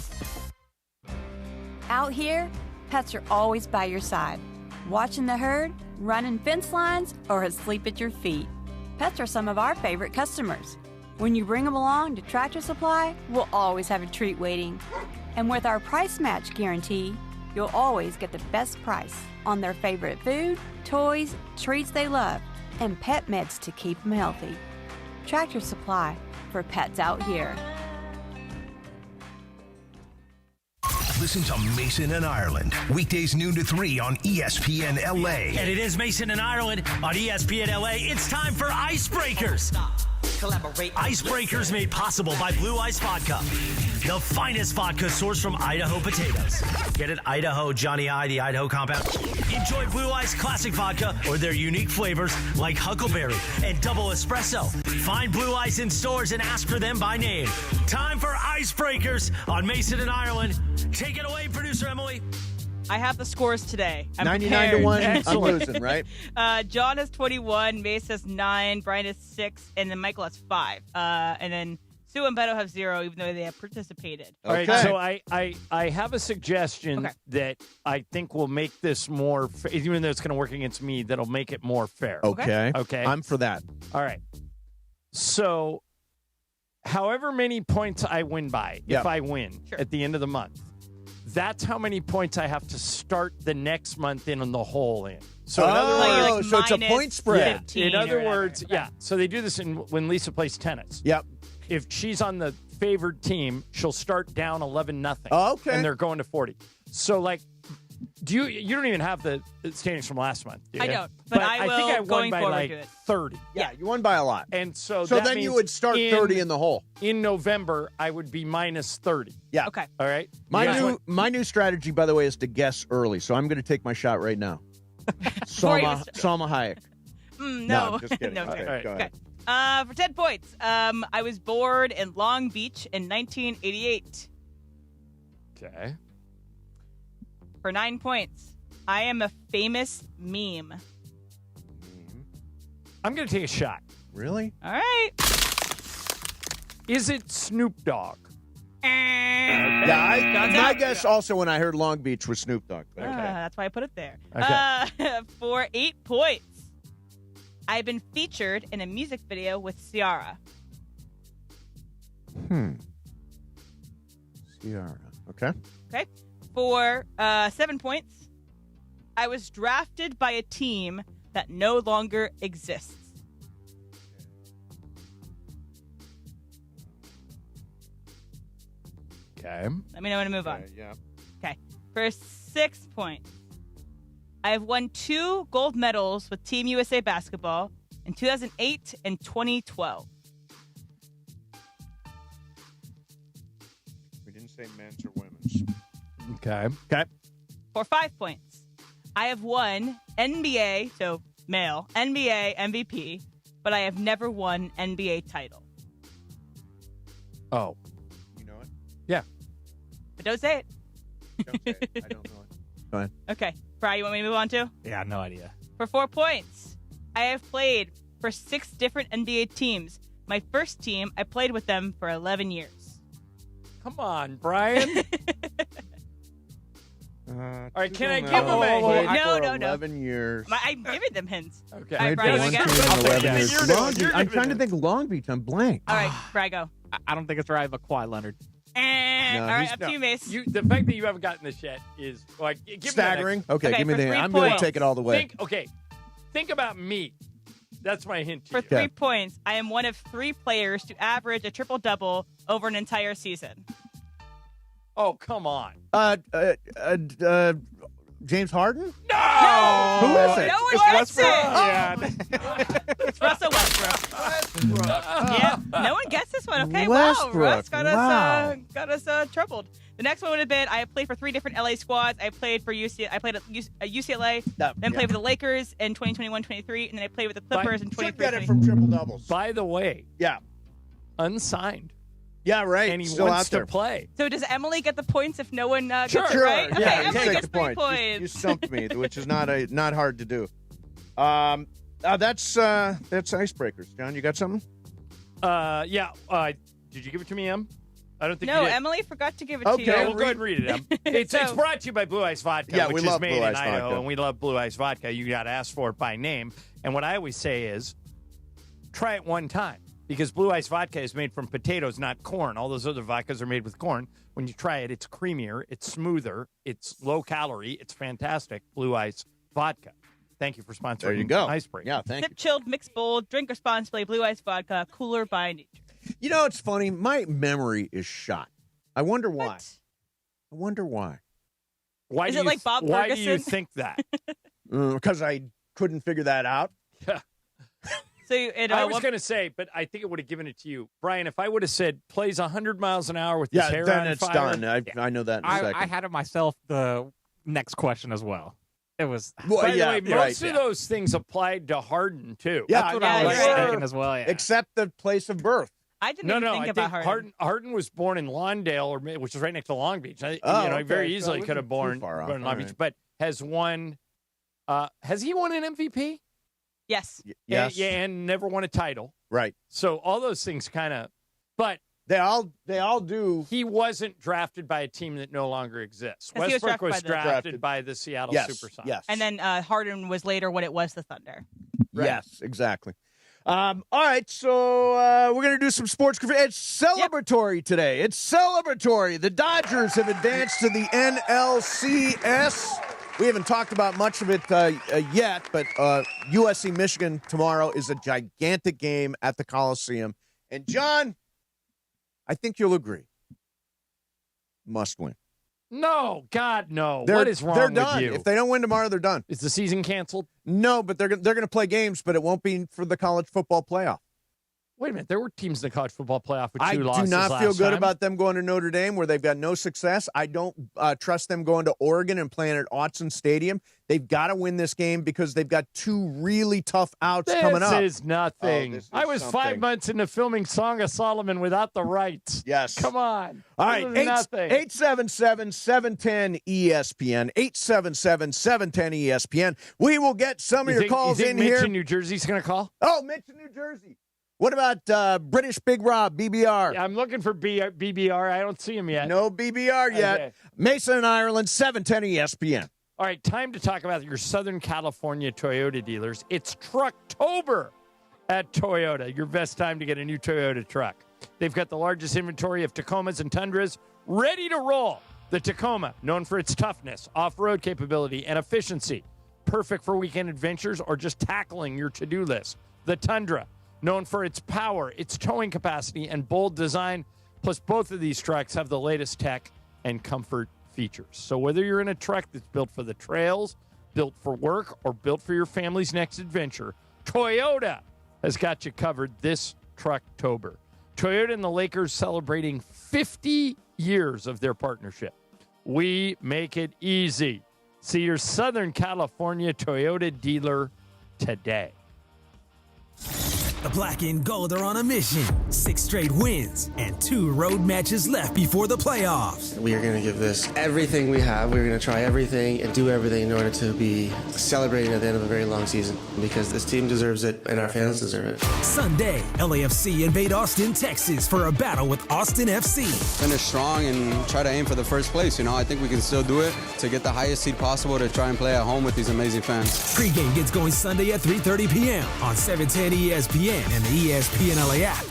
Out here, pets are always by your side, watching the herd, running fence lines, or asleep at your feet. Pets are some of our favorite customers. When you bring them along to Tractor Supply, we'll always have a treat waiting. And with our price match guarantee, you'll always get the best price on their favorite food, toys, treats they love, and pet meds to keep them healthy. Tractor Supply, for pets out here.
Listen to Mason and Ireland, weekdays noon to 3 on ESPN LA.
And it is Mason and Ireland on ESPN LA. It's time for Icebreakers. Icebreakers made possible by Blue Ice Vodka, the finest vodka sourced from Idaho potatoes. Get it, Idaho Johnny I, the Idaho compound. Enjoy Blue Ice Classic Vodka or their unique flavors like Huckleberry and Double Espresso. Find Blue Ice in stores and ask for them by name. Time for Icebreakers on Mason and Ireland. Take it away, producer Emily.
I have the scores today. I'm
99 to 1. I'm losing, right?
John has 21, Mace has 9, Brian has 6, and then Michael has 5. And then Sue and Beto have 0, even though they have participated.
All right, so I have a suggestion that I think will make this more, even though it's going to work against me, that'll make it more fair.
Okay.
Okay.
I'm for that.
All right. So, however many points I win by, if I win at the end of the month, that's how many points I have to start the next month in the hole in. So, in other words,
so it's a point spread.
In other words, So they do this when Lisa plays tennis.
Yep.
If she's on the favored team, she'll start down 11-0.
Okay.
And they're going to 40. So, like, you don't even have the standings from last month, do you?
I don't, but I will,
think I won
going
by
forward,
like
do it.
30.
Yeah, you won by a lot.
And so
then
means
you would start 30 in the hole.
In November, I would be minus 30.
Yeah.
Okay.
All right.
My new strategy, by the way, is to guess early. So I'm going to take my shot right now. Salma Hayek.
No,
I'm just kidding.
No,
okay,
sorry.
go ahead.
For 10 points, I was born in Long Beach in 1988.
Okay.
For 9 points, I am a famous meme.
I'm going to take a shot.
Really?
All right.
Is it Snoop Dogg?
Yeah, my guess also when I heard Long Beach was Snoop Dogg. But
That's why I put it there.
Okay.
For 8 points, I've been featured in a music video with Ciara.
Ciara. Okay.
Okay. For 7 points, I was drafted by a team that no longer exists.
Okay.
Let me know when to move on.
Yeah.
Okay. For 6 points, I have won 2 gold medals with Team USA Basketball in 2008 and 2012.
We didn't say men's or women's.
Okay.
Okay.
For 5 points, I have won NBA, so male, NBA MVP, but I have never won NBA title.
Oh.
You know it?
Yeah.
But don't say it.
Don't say it. I don't know it. Go ahead.
Okay. Brian, you want me to move on to?
Yeah, no idea.
For 4 points, I have played for 6 different NBA teams. My first team, I played with them for 11 years.
Come on, Brian. All right, can I give him
No,
a
no.
11 years.
I'm giving them hints.
Okay.
All right, Brian, you
Played
want to
for 1
go?
team in 11 years.
You're
Long
doing
Beach. I'm
it.
trying to think Long Beach. I'm blank.
All right, Brian, go.
I don't think it's right, but Kawhi Leonard.
All right, up to you, Mace.
The fact that you haven't gotten this yet is like
staggering. Okay, give me
for
the.
3
I'm going to
points.
take it all the way.
Think about me. That's my hint to
For
you.
3 points, I am one of 3 players to average a triple-double over an entire season.
Oh, come on.
James Harden?
No!
Who is it?
No one gets it. It's Russell Westbrook. Yeah, no one gets this one. Okay,
Westbrook.
wow, Russ got
Wow.
us troubled. The next one would have been I played for 3 different LA squads. I played for UCLA. I played at UCLA, then played for the Lakers in 2021-23, and then I played with the Clippers in 2023.
Should get it from triple doubles.
By the way, unsigned.
Yeah, right.
And he
Still
wants
out there.
to play.
So does Emily get the points if no one gets
Sure.
it right? Okay,
Yeah, you
Emily
take
gets
the
3 points.
You stumped me, which is not hard to do. That's icebreakers. John, you got something?
Yeah. Did you give it to me, Em? I don't think
No,
you did.
Emily forgot to give it to you.
We'll go ahead and read it, Em. It's brought to you by Blue Ice Vodka,
Yeah, we
which
love
is made
Blue
in
Ice
Idaho,
Vodka.
and we love Blue Ice Vodka. You got to ask for it by name. And what I always say is, try it one time, because Blue Ice Vodka is made from potatoes, not corn. All those other vodkas are made with corn. When you try it, it's creamier, it's smoother, it's low calorie, it's fantastic. Blue Ice Vodka. Thank you for sponsoring.
There you go.
Icebreaker.
Yeah, thank you.
Sip chilled, mixed bold, drink responsibly. Blue Ice Vodka, cooler by nature.
You know, it's funny. My memory is shot. I wonder why.
What?
I wonder why.
Why
Is
do
it
you
like Bob
Why do you
Ferguson?
think that?
Because I couldn't figure that out.
Yeah.
So
I was going to say, but I think it would have given it to you. Brian, if I would have said plays 100 miles an hour with his hair
then
on
it's
fire.
done. I know that in a second.
I had it myself the next question as well. It was.
By the way, most of those things applied to Harden, too.
Yeah,
That's what I was thinking as well. Yeah.
Except the place of birth.
I didn't even think
I
about
think
Harden.
Harden was born in Lawndale, which is right next to Long Beach. He
okay.
very
So
easily
it
could have
wasn't too
born
far off.
in Long
All
Beach,
right.
but has won. Has he won an MVP?
Yes.
Yes.
And never won a title.
Right.
So all those things kind of, but
they all do.
He wasn't drafted by a team that no longer exists.
'Cause he was
Westbrook was
drafted
drafted by the Seattle Supersonics.
Yes.
And then Harden was later when it was the Thunder.
Right.
Yes, exactly. All right, so we're going to do some sports. It's celebratory today. It's celebratory. The Dodgers have advanced to the NLCS. We haven't talked about much of it yet, but USC Michigan tomorrow is a gigantic game at the Coliseum. And, John, I think you'll agree. Must win.
No, God, no.
They're,
What is wrong
they're done.
with you?
If they don't win tomorrow, they're done.
Is the season canceled?
No, but they're going to play games, but it won't be for the college football playoff.
Wait a minute. There were teams in the college football playoff with
I
two
do
losses
not feel
last
good
time.
about them going to Notre Dame where they've got no success. I don't trust them going to Oregon and playing at Autzen Stadium. They've got to win this game because they've got 2 really tough outs coming up.
This is nothing.
This is
I was
something.
5 months into filming Song of Solomon without the rights.
Yes.
Come on.
All right,
This is nothing.
877-710-ESPN, 877-710-ESPN. We will get some of your calls
you think
in
Mitch
here.
in New Jersey's going to call?
Oh, Mitch in New Jersey. What about British Big Rob, BBR?
Yeah, I'm looking for BBR. I don't see him yet.
No BBR yet.
Okay.
Mason and Ireland, 710 ESPN.
All right, time to talk about your Southern California Toyota dealers. It's Trucktober at Toyota, your best time to get a new Toyota truck. They've got the largest inventory of Tacomas and Tundras ready to roll. The Tacoma, known for its toughness, off-road capability, and efficiency, perfect for weekend adventures or just tackling your to-do list. The Tundra, known for its power, its towing capacity, and bold design. Plus, both of these trucks have the latest tech and comfort features. So whether you're in a truck that's built for the trails, built for work, or built for your family's next adventure, Toyota has got you covered this Trucktober. Toyota and the Lakers celebrating 50 years of their partnership. We make it easy. See your Southern California Toyota dealer today.
The black and gold are on a mission. 6 straight wins and 2 road matches left before the playoffs.
We are going to give this everything we have. We're going to try everything and do everything in order to be celebrating at the end of a very long season because this team deserves it and our fans deserve it.
Sunday, LAFC invade Austin, Texas for a battle with Austin FC.
Finish strong and try to aim for the first place. I think we can still do it to get the highest seed possible to try and play at home with these amazing fans.
Pre-game gets going Sunday at 3:30 p.m. on 710 ESPN and the ESPN LA app.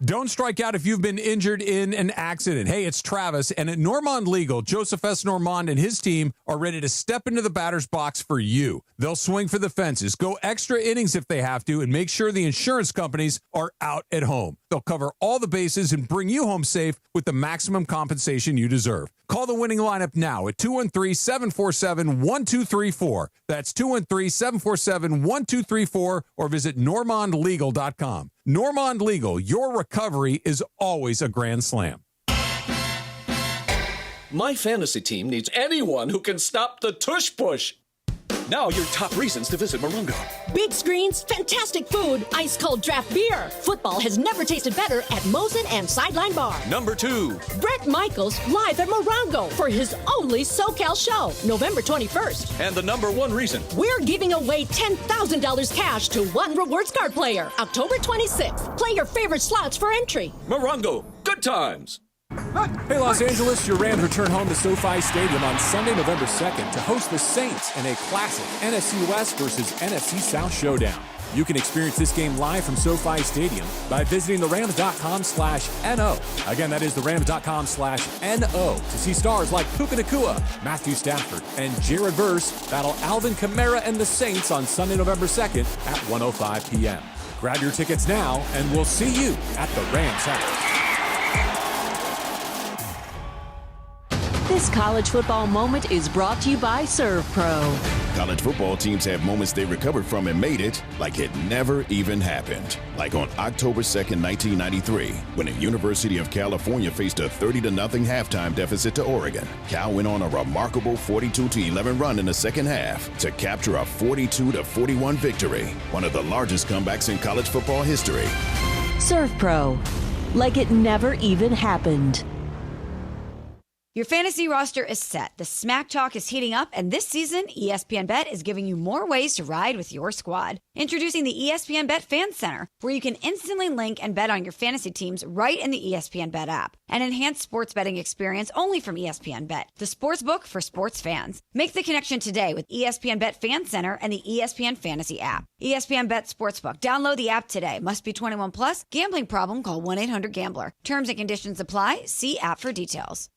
Don't strike out if you've been injured in an accident. Hey, it's Travis, and at Normand Legal, Joseph S. Normand and his team are ready to step into the batter's box for you. They'll swing for the fences, go extra innings if they have to, and make sure the insurance companies are out at home. They'll cover all the bases and bring you home safe with the maximum compensation you deserve. Call the winning lineup now at 213-747-1234. That's 213-747-1234, or visit normandlegal.com. Normand Legal, your recovery is always a grand slam.
My fantasy team needs anyone who can stop the tush push. Now your top reasons to visit Morongo.
Big screens, fantastic food, ice-cold draft beer. Football has never tasted better at Mosin and Sideline Bar.
Number 2.
Bret Michaels live at Morongo for his only SoCal show, November 21st.
And the number 1 reason.
We're giving away $10,000 cash to one rewards card player, October 26th. Play your favorite slots for entry.
Morongo, good times.
Hey, Los Angeles, your Rams return home to SoFi Stadium on Sunday, November 2nd to host the Saints in a classic NFC West versus NFC South showdown. You can experience this game live from SoFi Stadium by visiting therams.com/NO. Again, that is therams.com/NO to see stars like Puka Nacua, Matthew Stafford, and Jared Verse battle Alvin Kamara and the Saints on Sunday, November 2nd at 1:05 p.m. Grab your tickets now, and we'll see you at the Rams house.
This college football moment is brought to you by Serve Pro.
College football teams have moments they recovered from and made it like it never even happened. Like on October 2nd, 1993, when the University of California faced a 30-0 halftime deficit to Oregon. Cal went on a remarkable 42-11 run in the second half to capture a 42-41 victory, one of the largest comebacks in college football history.
Serve Pro, like it never even happened.
Your fantasy roster is set. The Smack Talk is heating up, and this season, ESPN Bet is giving you more ways to ride with your squad. Introducing the ESPN Bet Fan Center, where you can instantly link and bet on your fantasy teams right in the ESPN Bet app. An enhanced sports betting experience only from ESPN Bet, the sports book for sports fans. Make the connection today with ESPN Bet Fan Center and the ESPN Fantasy app. ESPN Bet Sportsbook. Download the app today. Must be 21 plus. Gambling problem? Call 1-800-GAMBLER. Terms and conditions apply. See app for details.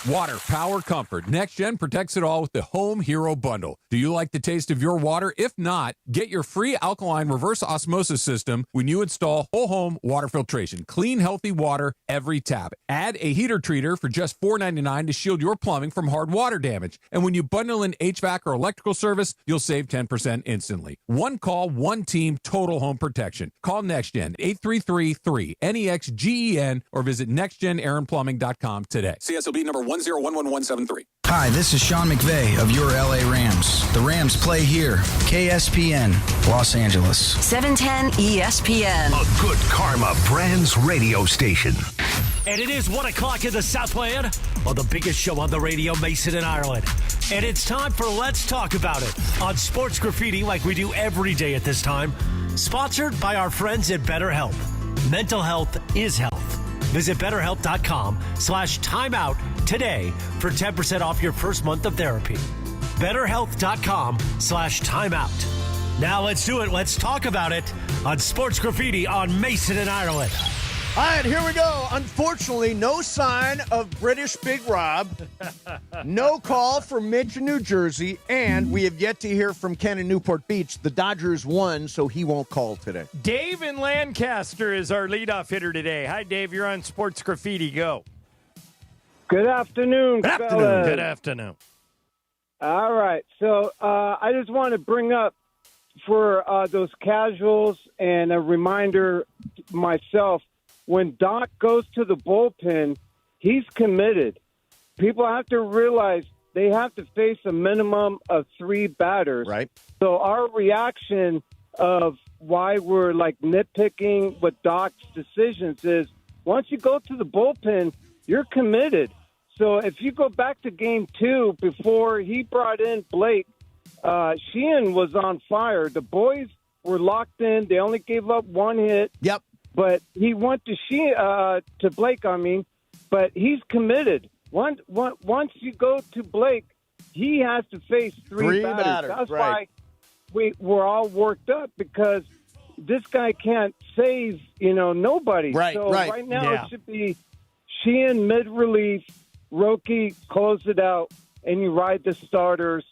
Water, power, comfort. Next Gen protects it all with the Home Hero Bundle. Do you like the taste of your water? If not, get your free alkaline reverse osmosis system when you install whole home water filtration. Clean, healthy water every tap. Add a heater treater for just $4.99 to shield your plumbing from hard water damage. And when you bundle in HVAC or electrical service, you'll save 10% instantly. One call, one team, total home protection. Call Next Gen 833-3-NEXGEN or visit nextgenaaronplumbing.com today.
CSLB number 1011173.
Hi, this is Sean McVay of your LA Rams. The Rams play here. KSPN, Los Angeles.
710 ESPN.
A good karma brands radio station.
And it is 1 o'clock in the Southland on the biggest show on the radio, Mason and Ireland. And it's time for Let's Talk About It on Sports Graffiti like we do every day at this time. Sponsored by our friends at BetterHelp. Mental health is health. Visit BetterHelp.com/timeout today for 10% off your first month of therapy. BetterHelp.com/timeout. Now let's do it. Let's talk about it on Sports Graffiti on Mason and Ireland.
All right, here we go. Unfortunately, no sign of British Big Rob. No call from Mitch in New Jersey. And we have yet to hear from Ken in Newport Beach. The Dodgers won, so he won't call today.
Dave in Lancaster is our leadoff hitter today. Hi, Dave. You're on Sports Graffiti. Go.
Good afternoon,
Good afternoon.
fellas.
Good afternoon.
All right. So I just want to bring up for those casuals and a reminder myself, when Doc goes to the bullpen, he's committed. People have to realize they have to face a minimum of 3 batters.
Right.
So our reaction of why we're like nitpicking with Doc's decisions is once you go to the bullpen, you're committed. So if you go back to game 2, before he brought in Blake, Sheehan was on fire. The boys were locked in. They only gave up 1 hit.
Yep.
But he went to Blake, but he's committed. Once you go to Blake, he has to face 3 batters. That's
right.
why we're all worked up, because this guy can't save, nobody.
Right,
so
right.
Now it should be Sheehan mid-relief, Roki close it out, and you ride the starters.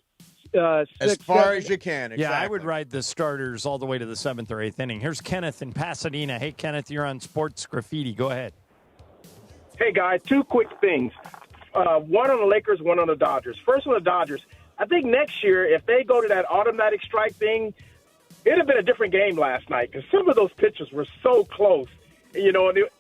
As far as you can. Exactly.
Yeah, I would ride the starters all the way to the 7th or 8th inning. Here's Kenneth in Pasadena. Hey, Kenneth, you're on Sports Graffiti. Go ahead.
Hey, guys, two quick things. One on the Lakers, one on the Dodgers. First on the Dodgers, I think next year, if they go to that automatic strike thing, it'd have been a different game last night because some of those pitches were so close. And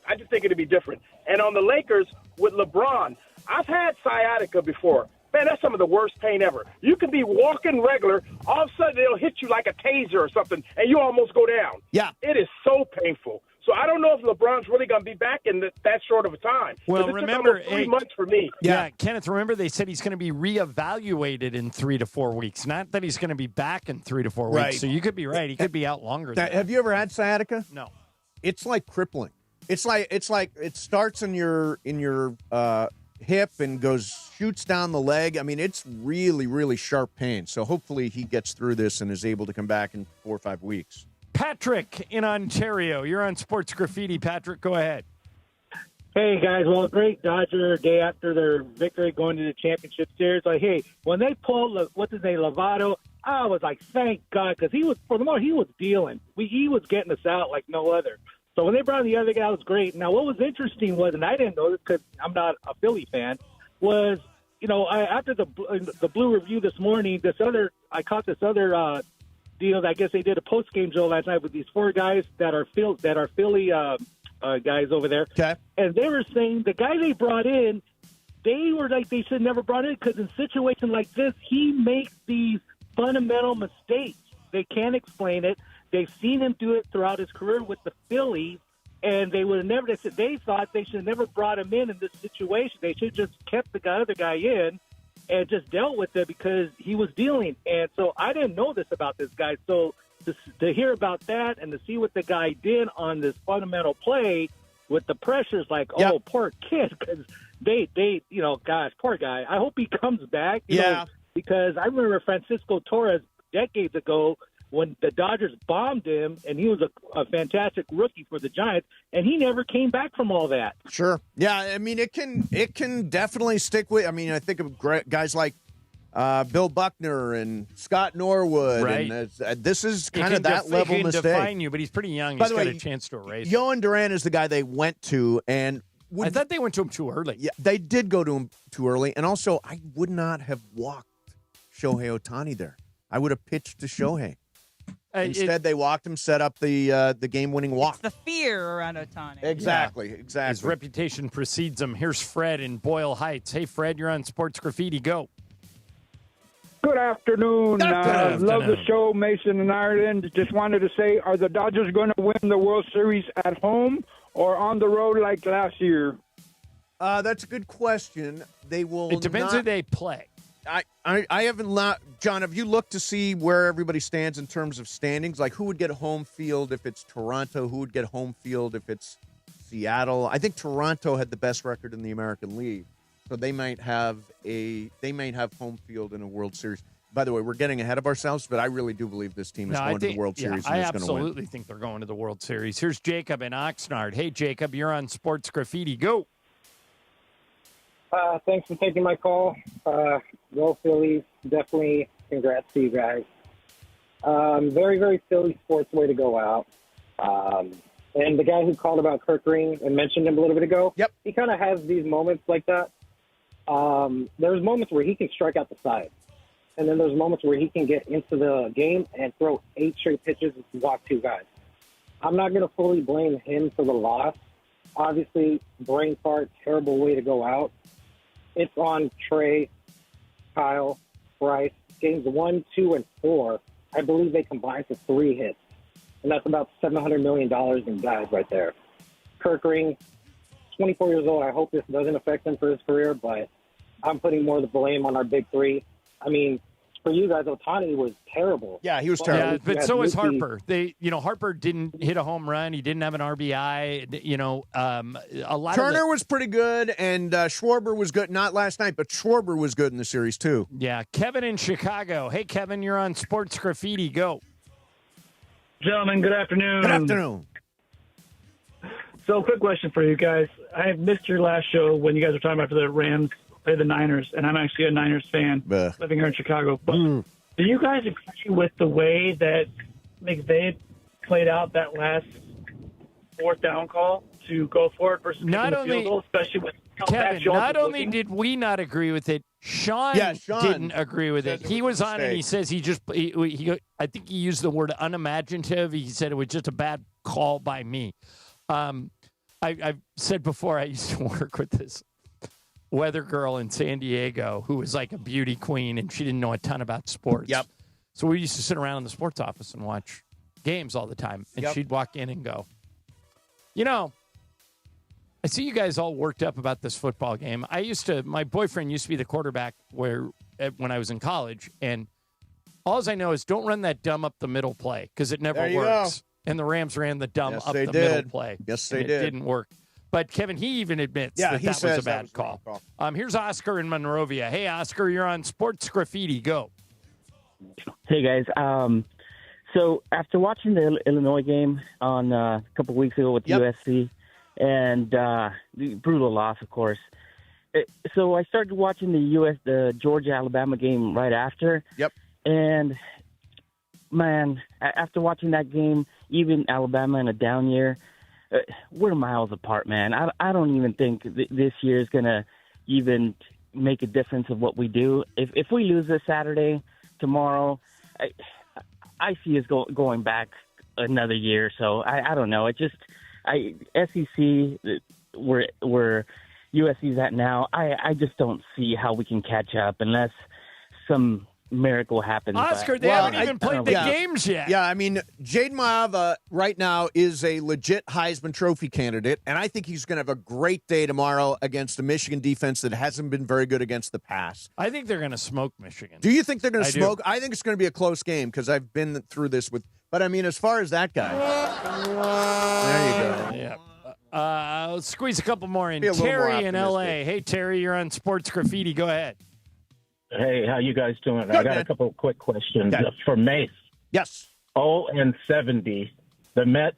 I just think it'd be different. And on the Lakers, with LeBron, I've had sciatica before. Man, that's some of the worst pain ever. You can be walking regular, all of a sudden they'll hit you like a taser or something, and you almost go down.
Yeah.
It is so painful. So I don't know if LeBron's really going to be back in that short of a time.
Well, remember,
took 3 months for me.
Yeah, Kenneth, remember they said he's going to be reevaluated in 3 to 4 weeks, not that he's going to be back in 3 to 4 weeks.
Right.
So you could be right. He could be out longer than that.
Have you ever had sciatica?
No.
It's like crippling. It's like it starts in your hip and shoots down the leg. I mean, it's really, really sharp pain. So hopefully he gets through this and is able to come back in 4 or 5 weeks.
Patrick in Ontario. You're on Sports Graffiti. Patrick, go ahead.
Hey, guys. Well, great Dodger day after their victory going to the championship series. Like, hey, when they pulled, what's his name, Lovato, I was like, thank God, because he was, for the most, he was dealing. He was getting us out like no other. So when they brought in the other guy, it was great. Now, what was interesting was, and I didn't know this because I'm not a Philly fan, was, after the Blue Review this morning, I caught this other deal. I guess they did a post-game show last night with these 4 guys that are Philly guys over there.
Okay.
And they were saying the guy they brought in, they were like they should never brought in because in situations like this, he makes these fundamental mistakes. They can't explain it. They've seen him do it throughout his career with the Phillies, and they would have never. They thought they should have never brought him in this situation. They should have just kept the other guy in and just dealt with it because he was dealing. And so I didn't know this about this guy. So to hear about that and to see what the guy did on this fundamental play with the pressures, like, oh, poor kid, because gosh, poor guy. I hope he comes back. You know, because I remember Francisco Torres decades ago when the Dodgers bombed him, and he was a fantastic rookie for the Giants, and he never came back from all that.
Sure. Yeah, I mean, it can definitely stick with – I mean, I think of guys like Bill Buckner and Scott Norwood.
Right.
And this is kind of that level mistake.
He can define you, but he's pretty young. He's got a chance to erase it.
Yohan Duran is the guy they went to, and
I thought they went to him too early.
Yeah, they did go to him too early, and also I would not have walked Shohei Ohtani there. I would have pitched to Shohei. Instead, they walked him, set up the game-winning walk.
It's the fear around Ohtani.
Exactly.
His reputation precedes him. Here's Fred in Boyle Heights. Hey, Fred, you're on Sports Graffiti. Go.
Good afternoon. Love the show, Mason and Ireland. Just wanted to say, are the Dodgers going to win the World Series at home or on the road like last year?
That's a good question. They will.
It depends who they play.
I haven't John, have you looked to see where everybody stands in terms of standings? Like who would get home field if it's Toronto? Who would get home field if it's Seattle? I think Toronto had the best record in the American League, so they might have home field in a World Series. By the way, we're getting ahead of ourselves, but I really do believe this team is going to the World Series and is going to win.
I absolutely think they're going to the World Series. Here's Jacob in Oxnard. Hey, Jacob, you're on Sports Graffiti. Go.
Thanks for taking my call. Go Phillies. Definitely congrats to you guys. Very, very Philly sports way to go out. And the guy who called about Kirk Ring and mentioned him a little bit ago, he kind of has these moments like that. There's moments where he can strike out the side. And then there's moments where he can get into the game and throw 8 straight pitches and walk 2 guys. I'm not going to fully blame him for the loss. Obviously, brain fart, terrible way to go out. It's on Trey, Kyle, Bryce. Games 1, 2, and 4, I believe they combined for 3 hits. And that's about $700 million in guys right there. Kirk Ring, 24 years old. I hope this doesn't affect him for his career, but I'm putting more of the blame on our big 3. I mean, for you guys, Ohtani was terrible.
Yeah, he was terrible.
Yeah, but so was Harper. Harper didn't hit a home run. He didn't have an RBI. A lot.
Turner was pretty good, and Schwarber was good. Not last night, but Schwarber was good in the series too.
Yeah, Kevin in Chicago. Hey, Kevin, you're on Sports Graffiti. Go.
Gentlemen, good afternoon.
Good afternoon.
So, quick question for you guys. I missed your last show when you guys were talking about the Rams play the Niners, and I'm actually a Niners fan living here in Chicago. But do you guys agree with the way that McVay played out that last fourth down call to go for it versus
Not
kicking the
only-
field goal, especially with how
Kevin,
Mac Jones
not
was
only
looking?
did we not agree with it, Sean didn't agree with it. He was on and he says I think he used the word unimaginative. He said it was just a bad call by me. I've said before I used to work with this weather girl in San Diego who was like a beauty queen, and she didn't know a ton about sports.
Yep.
So we used to sit around in the sports office and watch games all the time, and she'd walk in and go, I see you guys all worked up about this football game. My boyfriend used to be the quarterback when I was in college, and all I know is don't run that dumb up the middle play because it never
There you
works.
go.
And the Rams ran the dumb
Yes,
up
they
the
did.
middle play.
Yes, they
and
did.
It didn't work. But Kevin, he even admits
Yeah,
that
he
was
says
a
that
bad
was a wrong
call. Here's Oscar in Monrovia. Hey, Oscar, you're on Sports Graffiti. Go.
Hey, guys. So after watching the Illinois game on a couple weeks ago with USC, and the brutal loss, of course, so I started watching the Georgia-Alabama game right after.
Yep.
And, man, after watching that game, even Alabama in a down year, we're miles apart, man. I don't even think this year is going to even make a difference of what we do. If we lose this Saturday, tomorrow, I see us going back another year. So I don't know. SEC, where USC's at now, I just don't see how we can catch up unless some miracle happens.
Oscar, they haven't even played the games yet.
Yeah, I mean, Jaden Maava right now is a legit Heisman Trophy candidate, and I think he's going to have a great day tomorrow against a Michigan defense that hasn't been very good against the pass.
I think they're going to smoke Michigan.
Do you think they're going to smoke?
Do.
I think it's going to be a close game because I've been through this with. But I mean, as far as that guy, there you go.
Yeah. Let's squeeze a couple more in.
Be a little more
Terry in
optimistic.
L.A. Hey, Terry, you're on Sports Graffiti. Go ahead.
Hey, how you guys doing?
Good,
I got
man.
a couple of quick questions
Okay.
for Mace.
Yes.
0-70. The Mets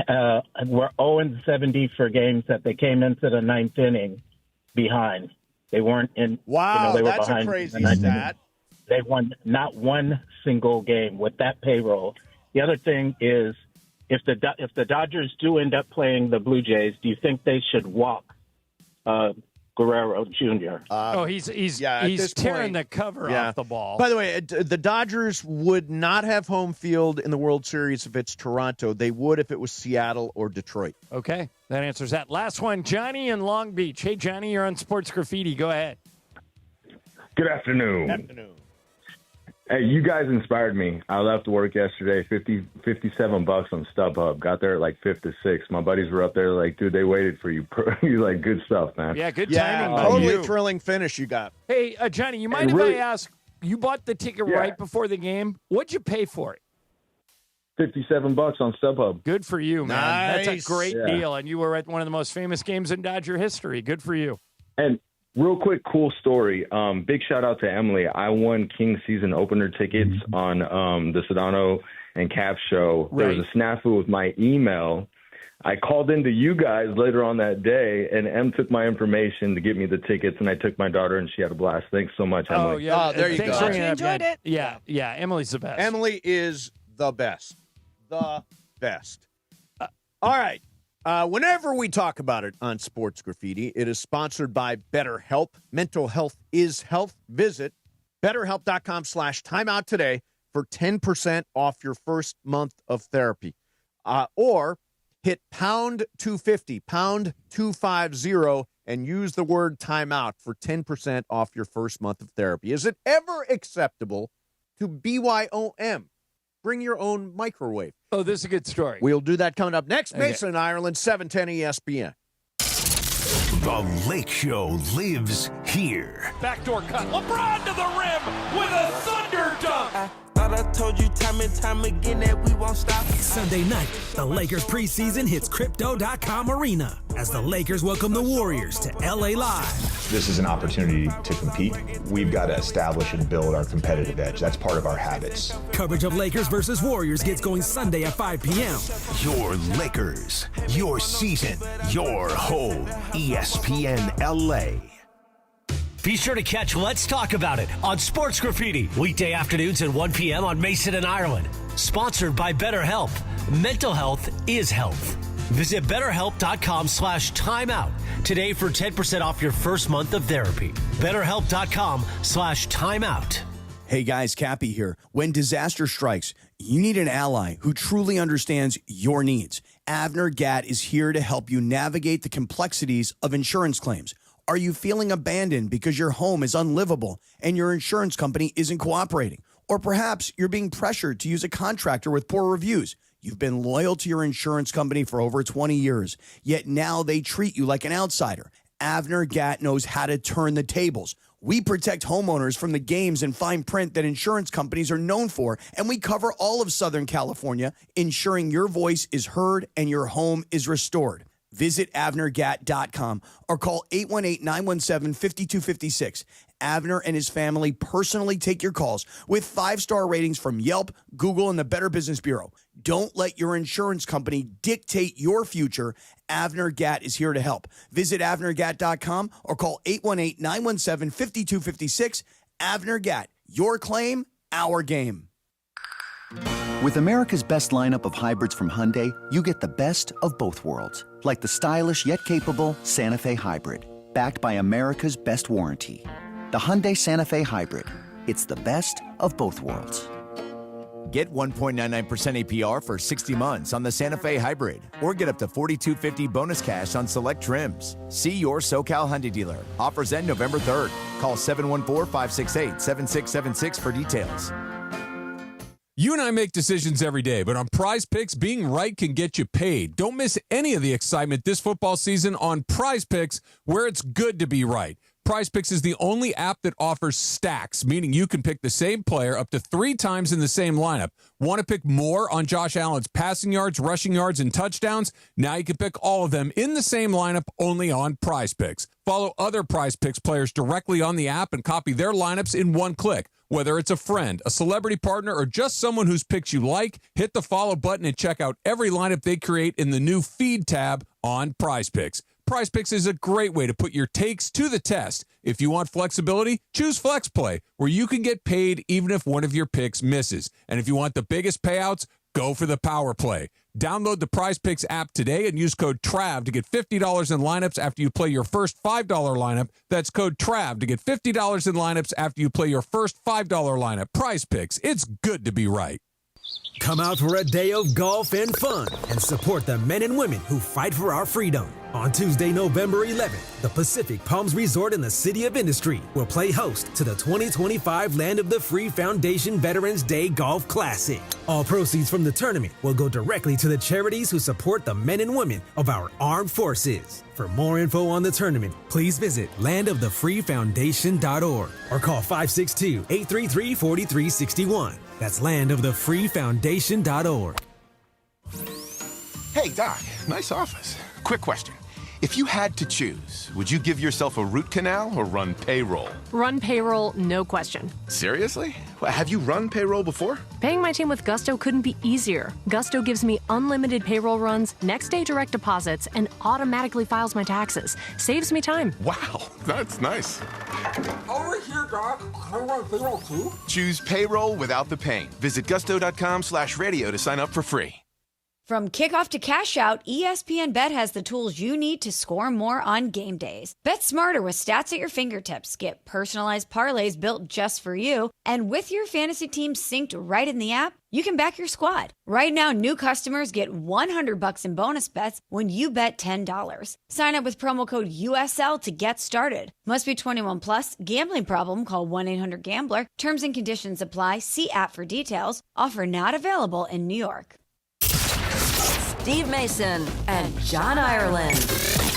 were 0-70 for games that they came into the ninth inning behind. They weren't in.
Wow,
they were
that's
behind
a crazy
in the ninth
stat.
inning. They won not one single game with that payroll. The other thing is, if the Dodgers do end up playing the Blue Jays, do you think they should walk Guerrero Jr.?
He's
at this
tearing
point,
the cover off the ball.
By the way, the Dodgers would not have home field in the World Series if it's Toronto. They would if it was Seattle or Detroit.
Okay, that answers that. Last one, Johnny in Long Beach. Hey, Johnny, you're on Sports Graffiti. Go ahead.
Good afternoon. Hey, you guys inspired me. I left work yesterday, $57 on StubHub. Got there at like 5 to 6. My buddies were up there like, dude, they waited for you. You're like, good stuff, man.
Yeah, good timing. by
Totally
you.
thrilling finish you got.
Hey, Johnny, you mind if
really-
I ask, you bought the ticket right before the game. What'd you pay for it?
$57 on StubHub.
Good for you, man. That's
Nice.
a great
Yeah.
deal. And you were at one of the most famous games in Dodger history. Good for you.
And real quick, cool story. Big shout out to Emily. I won King season opener tickets on the Sedano and Cap show. There was a snafu with my email. I called into you guys later on that day, and Em took my information to get me the tickets, and I took my daughter, and she had a blast. Thanks so much, Emily.
Oh, yeah.
there you
Thanks
go.
for bringing
Enjoyed
that.
it.
Yeah. Emily's the best.
Emily is the best. The best. All right. Whenever we talk about it on Sports Graffiti, it is sponsored by BetterHelp. Mental health is health. Visit BetterHelp.com/timeout today for 10% off your first month of therapy. Or hit pound 250, pound 250, and use the word timeout for 10% off your first month of therapy. Is it ever acceptable to BYOM? Bring your own microwave.
Oh, this is a good story.
We'll do that coming up next.
Okay.
Mason in Ireland, 710 ESPN.
The Lake Show lives here.
Backdoor cut. LeBron to the rim with a thunder dunk.
Thought I told you time and time again that we won't stop.
Sunday night, the Lakers preseason hits Crypto.com Arena as the Lakers welcome the Warriors to LA Live.
This is an opportunity to compete. We've got to establish and build our competitive edge. That's part of our habits.
Coverage of Lakers versus Warriors gets going Sunday at 5 p.m.
Your Lakers, your season, your home. ESPN LA.
Be sure to catch Let's Talk About It on Sports Graffiti, weekday afternoons at 1 p.m. on Mason and Ireland. Sponsored by BetterHelp. Mental health is health. Visit BetterHelp.com/timeout today for 10% off your first month of therapy. BetterHelp.com/timeout.
Hey guys, Cappy here. When disaster strikes, you need an ally who truly understands your needs. Avner Gatt is here to help you navigate the complexities of insurance claims. Are you feeling abandoned because your home is unlivable and your insurance company isn't cooperating? Or perhaps you're being pressured to use a contractor with poor reviews. You've been loyal to your insurance company for over 20 years, yet now they treat you like an outsider. Avner Gatt knows how to turn the tables. We protect homeowners from the games and fine print that insurance companies are known for, and we cover all of Southern California, ensuring your voice is heard and your home is restored. Visit AvnerGatt.com or call 818-917-5256. Avner and his family personally take your calls with 5-star ratings from Yelp, Google, and the Better Business Bureau. Don't let your insurance company dictate your future. Avner Gatt is here to help. Visit AvnerGatt.com or call 818-917-5256. Avner Gatt, your claim, our game.
With America's best lineup of hybrids from Hyundai, you get the best of both worlds. Like the stylish yet capable Santa Fe Hybrid, backed by America's best warranty. The Hyundai Santa Fe Hybrid. It's the best of both worlds.
Get 1.99% APR for 60 months on the Santa Fe Hybrid, or get up to $4,250 bonus cash on select trims. See your SoCal Hyundai dealer. Offers end November 3rd. Call 714-568-7676 for details.
You and I make decisions every day, but on Prize Picks, being right can get you paid. Don't miss any of the excitement this football season on Prize Picks, where it's good to be right. Prize Picks is the only app that offers stacks, meaning you can pick the same player up to 3 times in the same lineup. Want to pick more on Josh Allen's passing yards, rushing yards, and touchdowns? Now you can pick all of them in the same lineup only on Prize Picks. Follow other Prize Picks players directly on the app and copy their lineups in one click. Whether it's a friend, a celebrity partner, or just someone whose picks you like, hit the follow button and check out every lineup they create in the new Feed tab on Prize Picks. Prize Picks is a great way to put your takes to the test. If you want flexibility, choose Flex Play, where you can get paid even if one of your picks misses. And if you want the biggest payouts, go for the Power Play. Download the Prize Picks app today and use code TRAV to get $50 in lineups after you play your first $5 lineup. That's code TRAV to get $50 in lineups after you play your first $5 lineup. Prize Picks, it's good to be right.
Come out for a day of golf and fun and support the men and women who fight for our freedom. On Tuesday, November 11th, the Pacific Palms Resort in the City of Industry will play host to the 2025 Land of the Free Foundation Veterans Day Golf Classic. All proceeds from the tournament will go directly to the charities who support the men and women of our armed forces. For more info on the tournament, please visit landofthefreefoundation.org or call 562-833-4361. That's landofthefreefoundation.org.
Hey, Doc, nice office. Quick question. If you had to choose, would you give yourself a root canal or run payroll?
Run payroll, no question.
Seriously? Have you run payroll before?
Paying my team with Gusto couldn't be easier. Gusto gives me unlimited payroll runs, next-day direct deposits, and automatically files my taxes. Saves me time.
Wow, that's nice.
Over here, Doc. Can I run payroll too?
Choose payroll without the pain. Visit gusto.com/radio to sign up for free.
From kickoff to cash out, ESPN Bet has the tools you need to score more on game days. Bet smarter with stats at your fingertips. Get personalized parlays built just for you. And with your fantasy team synced right in the app, you can back your squad. Right now, new customers get $100 in bonus bets when you bet $10. Sign up with promo code USL to get started. Must be 21 plus. Gambling problem? Call 1-800-GAMBLER. Terms and conditions apply. See app for details. Offer not available in New York.
Steve Mason and John Ireland.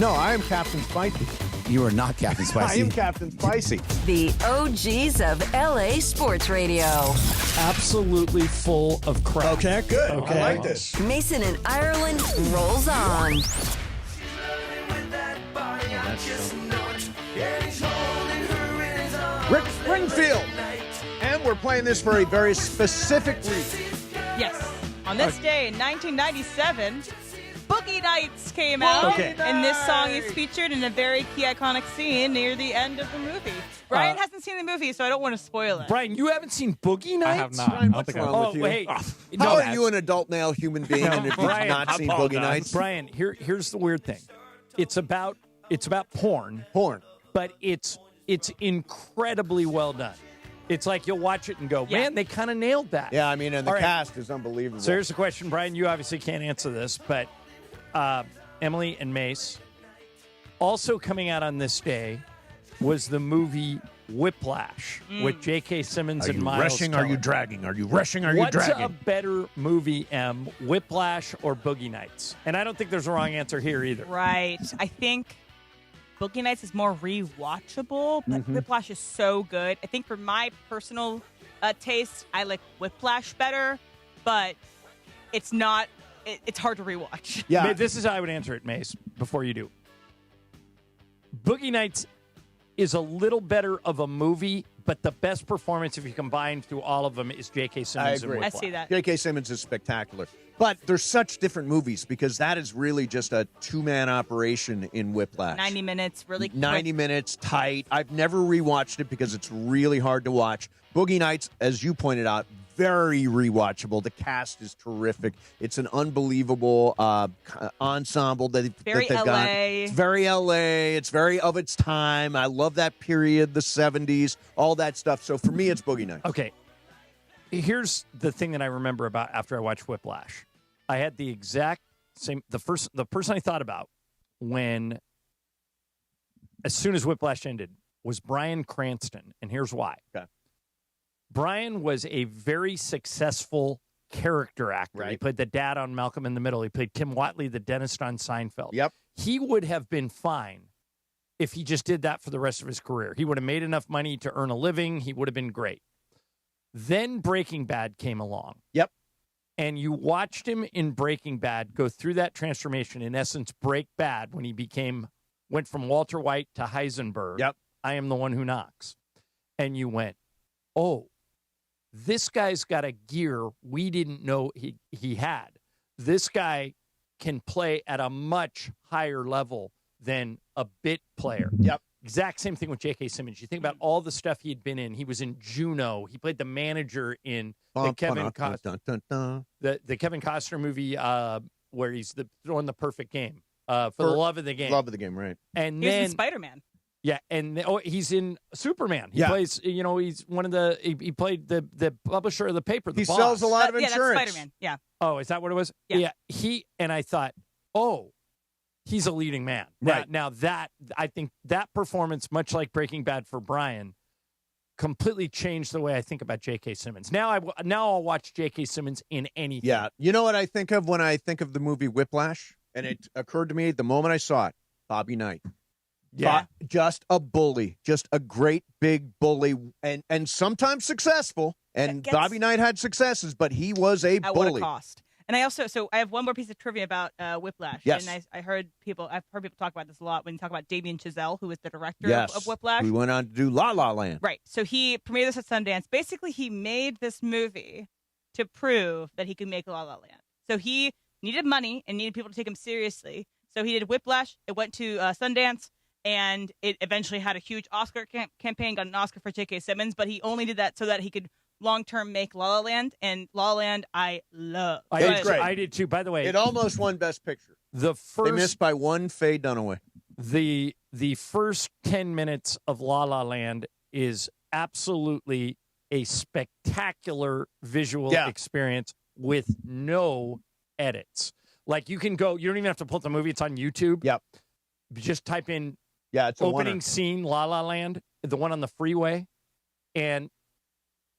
No, I am Captain Spicy.
You are not Captain Spicy.
I am Captain Spicy.
The OGs of LA Sports Radio.
Absolutely full of crap.
Okay, good.
Okay.
I like this.
Mason and Ireland rolls on.
Rick Springfield. And we're playing this for a very specific reason.
Yes. On this day in 1997, Boogie Nights came out, and this song is featured in a very key iconic scene near the end of the movie. Brian hasn't seen the movie, so I don't want to spoil it.
Brian, you haven't seen Boogie Nights?
I have not.
Brian, what's wrong with you?
Hey,
How are you an adult male human being and if you've
Brian,
not seen Boogie Nights?
Brian, here's the weird thing. It's about porn.
Porn.
But it's incredibly well done. It's like you'll watch it and go, man, they kind of nailed that.
Yeah, I mean, and the
All right.
cast is unbelievable.
So here's the question, Brian. You obviously can't answer this, but Emily and Mace, also coming out on this day was the movie Whiplash with J.K. Simmons and Miles
rushing?
Teller.
Are you dragging? Are you rushing? Are you dragging?
What's a better movie, M, Whiplash or Boogie Nights? And I don't think there's a wrong answer here either.
Right. I think Boogie Nights is more rewatchable, but Whiplash is so good. I think for my personal taste, I like Whiplash better, but it's not. It's hard to rewatch.
Yeah, this is how I would answer it, Mace. Before you do, Boogie Nights is a little better of a movie, but the best performance, if you combine through all of them, is J.K. Simmons.
I agree.
And Whiplash.
I see that.
J.K. Simmons is spectacular. But they're such different movies because that is really just a two-man operation in Whiplash.
90 minutes, really
90
quick.
minutes, tight. I've never rewatched it because it's really hard to watch. Boogie Nights, as you pointed out, very rewatchable. The cast is terrific. It's an unbelievable ensemble that they've
LA.
got. It's very L.A. It's very of its time. I love that period, the 70s, all that stuff. So for me, it's Boogie Nights.
Okay. Here's the thing that I remember about after I watched Whiplash. I had the exact same the person I thought about when as soon as Whiplash ended was Bryan Cranston, and here's why.
Okay.
Bryan was a very successful character actor.
Right.
He played the dad on Malcolm in the Middle. He played Tim Watley, the dentist on Seinfeld.
Yep.
He would have been fine if he just did that for the rest of his career. He would have made enough money to earn a living. He would have been great. Then Breaking Bad came along.
Yep.
And you watched him in Breaking Bad go through that transformation, in essence, break bad when he went from Walter White to Heisenberg.
Yep.
I am the one who knocks. And you went, oh, this guy's got a gear we didn't know he had. This guy can play at a much higher level than a bit player.
Yep.
Exact same thing with J.K. Simmons. You think about all the stuff he had been in. He was in Juno. He played the manager in the Kevin Costner movie where he's throwing the perfect game for the love of the game.
Love of the game, right?
And
He was
then
in Spider-Man.
yeah, and he's in Superman. He plays. He's one of the. He played the publisher of the paper. The
He
boss.
sells a lot of insurance.
Yeah, that's Spider-Man. Yeah.
Oh, is that what it was?
Yeah.
He and I thought, oh, he's a leading man.
Right.
Now that I think that performance, much like Breaking Bad for Bryan, completely changed the way I think about J.K. Simmons. Now I'll watch J.K. Simmons in anything.
Yeah. You know what I think of when I think of the movie Whiplash? And it occurred to me the moment I saw it, Bobby Knight.
Yeah.
Just a bully, just a great big bully, and sometimes successful. And Bobby Knight had successes, but he was a
At
bully.
what a cost. And I have one more piece of trivia about Whiplash.
Yes.
And I've heard people talk about this a lot when you talk about Damien Chazelle, who was the director
Yes.
of Whiplash.
We went on to do La La Land.
Right. So he premiered this at Sundance. Basically, he made this movie to prove that he could make La La Land. So he needed money and needed people to take him seriously. So he did Whiplash. It went to Sundance, and it eventually had a huge Oscar campaign, got an Oscar for J.K. Simmons, but he only did that so that he could long-term make La La Land, and La La Land I love.
I did too. By the way,
It almost won Best Picture.
the
They
first
missed by one Faye Dunaway.
the first 10 minutes of La La Land is absolutely a spectacular visual experience with no edits. Like you can go, you don't even have to pull up the movie. It's on YouTube.
Yep.
Just type in
it's a
opening
winner.
scene, La La Land, the one on the freeway. And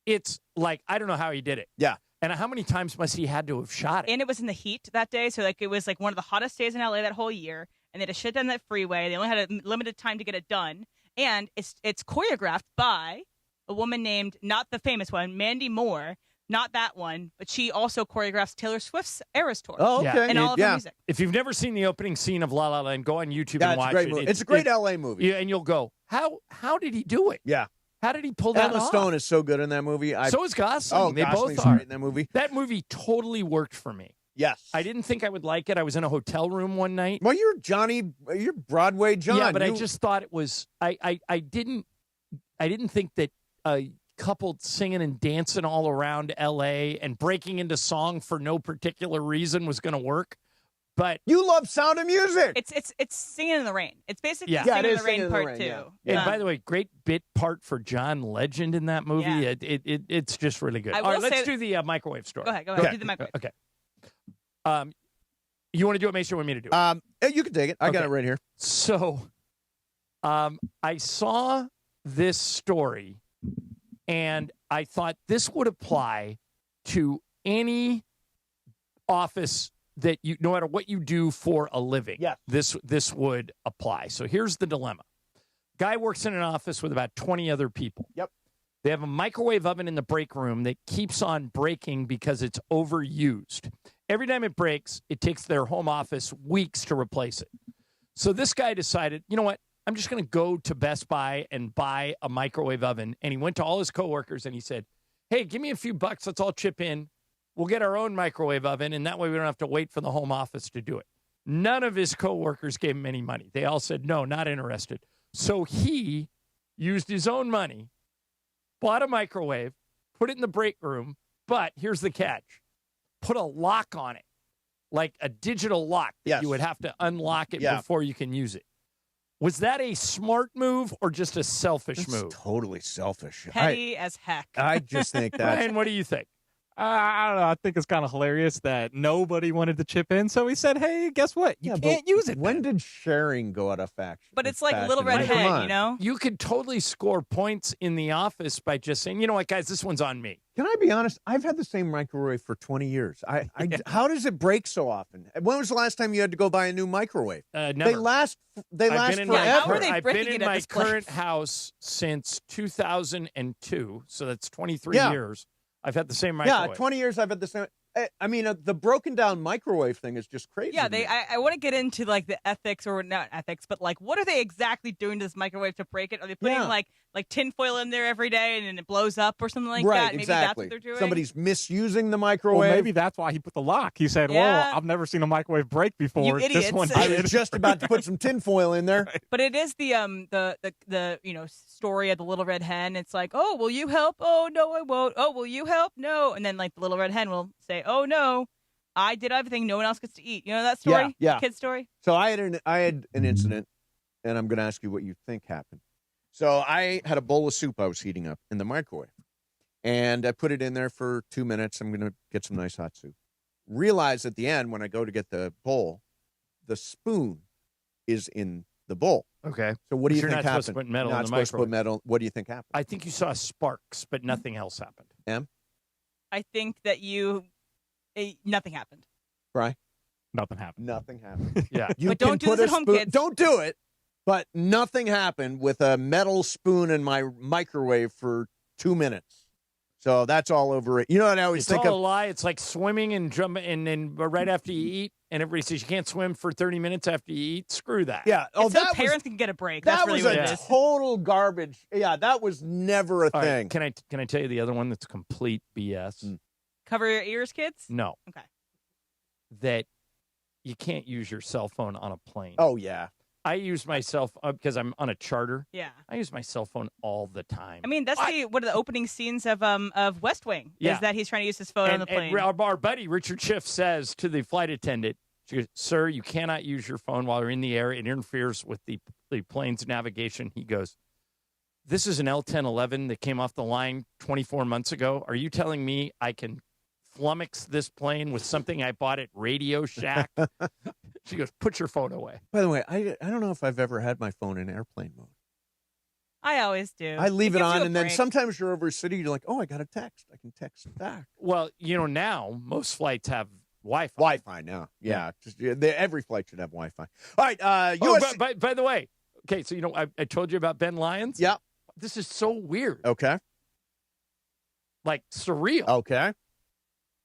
it's like, I don't know how he did it.
Yeah.
And how many times must he had to have shot it?
And it was in the heat that day, so it was one of the hottest days in LA that whole year. And they had to shut down that freeway. They only had a limited time to get it done. And it's choreographed by a woman named, not the famous one, Mandy Moore. Not that one, but she also choreographs Taylor Swift's Eras Tour.
Oh, okay.
And all of her music.
If you've never seen the opening scene of La La Land, go on YouTube and watch
it's a great
it.
movie. It's a great LA movie.
Yeah, and you'll go, how did he do it?
Yeah.
How did he pull that
Emma
off?
Stone is so good in that movie.
So is Gosling.
Oh,
they
Gosling's
both are
great in that movie.
That movie totally worked for me.
Yes.
I didn't think I would like it. I was in a hotel room one night.
Well, you're Broadway John.
Yeah, but I just thought it was. I didn't think that a couple singing and dancing all around L.A. and breaking into song for no particular reason was going to work. But
you love Sound of Music.
It's Singing in the Rain. It's basically
Yeah.
Singing
Yeah, it
in
is
the Rain
Singing in the
part
Rain,
2.
yeah. And by the way, great bit part for John Legend in that movie.
Yeah.
It's just really good.
I
All right,
will
let's
say-
do the microwave story.
Go ahead. Do the microwave.
Okay. You want to do it, Mason? Or want me to do it?
You can take it. I got
Okay.
it right here.
So, I saw this story, and I thought this would apply to any office that you, no matter what you do for a living.
Yeah.
This would apply. So here's the dilemma: guy works in an office with about 20 other people.
Yep.
They have a microwave oven in the break room that keeps on breaking because it's overused. Every time it breaks, it takes their home office weeks to replace it. So this guy decided, you know what? I'm just going to go to Best Buy and buy a microwave oven. And he went to all his coworkers and he said, hey, give me a few bucks. Let's all chip in. We'll get our own microwave oven, and that way we don't have to wait for the home office to do it. None of his coworkers gave him any money. They all said, no, not interested. So he used his own money, bought a microwave, put it in the break room, but here's the catch. Put a lock on it, like a digital lock that
Yes.
you would have to unlock it
Yeah.
before you can use it. Was that a smart move or just a selfish move?
Totally selfish.
Petty as heck.
I just think that.
Ryan, what do you think?
I don't know. I think it's kind of hilarious that nobody wanted to chip in. So he said, hey, guess what? You can't use it.
When did sharing go out of fashion?
But it's like Little
fashion?
Red
Come
Hen,
on.
you know?
You could totally score points in the office by just saying, you know what, guys, this one's on me.
Can I be honest? I've had the same microwave for 20 years. How does it break so often? When was the last time you had to go buy a new microwave?
Never.
They last
I've been in
forever.
I've been in my current house since 2002, so that's 23
Yeah.
years. I've had the same microwave.
Yeah, 20 years I've had the same. I mean, the broken down microwave thing is just crazy.
Yeah,
to me.
I want to get into like the ethics, or not ethics, but like what are they exactly doing to this microwave to break it? Are they putting
Yeah.
like tinfoil in there every day and then it blows up or something like
right,
that? Maybe
exactly.
that's what they're doing.
Somebody's misusing the microwave.
Well, maybe that's why he put the lock. He said,
Yeah.
well, I've never seen a microwave break before.
You
This one
idiots.
did.
I was just about to put some tinfoil in there.
But it is the story of the Little Red Hen. It's like, oh, will you help? Oh no, I won't. Oh, will you help? No. And then like the Little Red Hen will say, oh no, I did everything. No one else gets to eat. You know that story?
Yeah.
The kid story.
So I had an incident, and I'm going to ask you what you think happened. So I had a bowl of soup I was heating up in the microwave, and I put it in there for 2 minutes. I'm going to get some nice hot soup. Realize at the end when I go to get the bowl, the spoon is in the bowl.
Okay.
So what do you
You're
think
not
happened?
supposed to put metal in
Not
the
supposed to put
microwave.
metal. What do you think happened?
I think you saw sparks, but nothing else happened.
Em?
I think that nothing happened.
Right?
Nothing happened.
Nothing happened.
Yeah.
You
But
can
don't do
put
this
a
at home,
spoon-
kids.
Don't do it. But nothing happened with a metal spoon in my microwave for 2 minutes. So that's all over it. You know what I always
It's
think
all
of?
a lie. It's like swimming and jumping, and then right after you eat, and everybody says you can't swim for 30 minutes after you eat. Screw that.
Yeah.
It's so parents can get a break. That's
That
really
was
what
a
it is.
total garbage. Yeah, that was never a
All right,
thing.
can I tell you the other one that's complete BS?
Mm.
Cover your ears, kids.
No.
Okay.
That you can't use your cell phone on a plane.
Oh, yeah.
I use my cell phone because I'm on a charter.
Yeah.
I use my cell phone all the time.
I mean, that's one of the opening scenes of West Wing.
Yeah.
Is that he's trying to use his phone on the plane.
And our buddy Richard Schiff says to the flight attendant, she goes, "Sir, you cannot use your phone while you're in the air. It interferes with the plane's navigation." He goes, "This is an L-1011 that came off the line 24 months ago. Are you telling me I can flummox this plane with something I bought at Radio Shack?" She goes, "Put your phone away."
By the way, I don't know if I've ever had my phone in airplane mode.
I always do.
I leave it
gives you
on,
a
and then
break.
sometimes you're over a city, you're like, oh, I got a text. I can text it back.
Well, now most flights have Wi-Fi.
Wi-Fi now. Yeah. Every flight should have Wi-Fi. All right.
Oh,
USC.
by the way, okay, so I told you about Ben Lyons.
Yeah.
This is so weird.
Okay.
Like surreal.
Okay.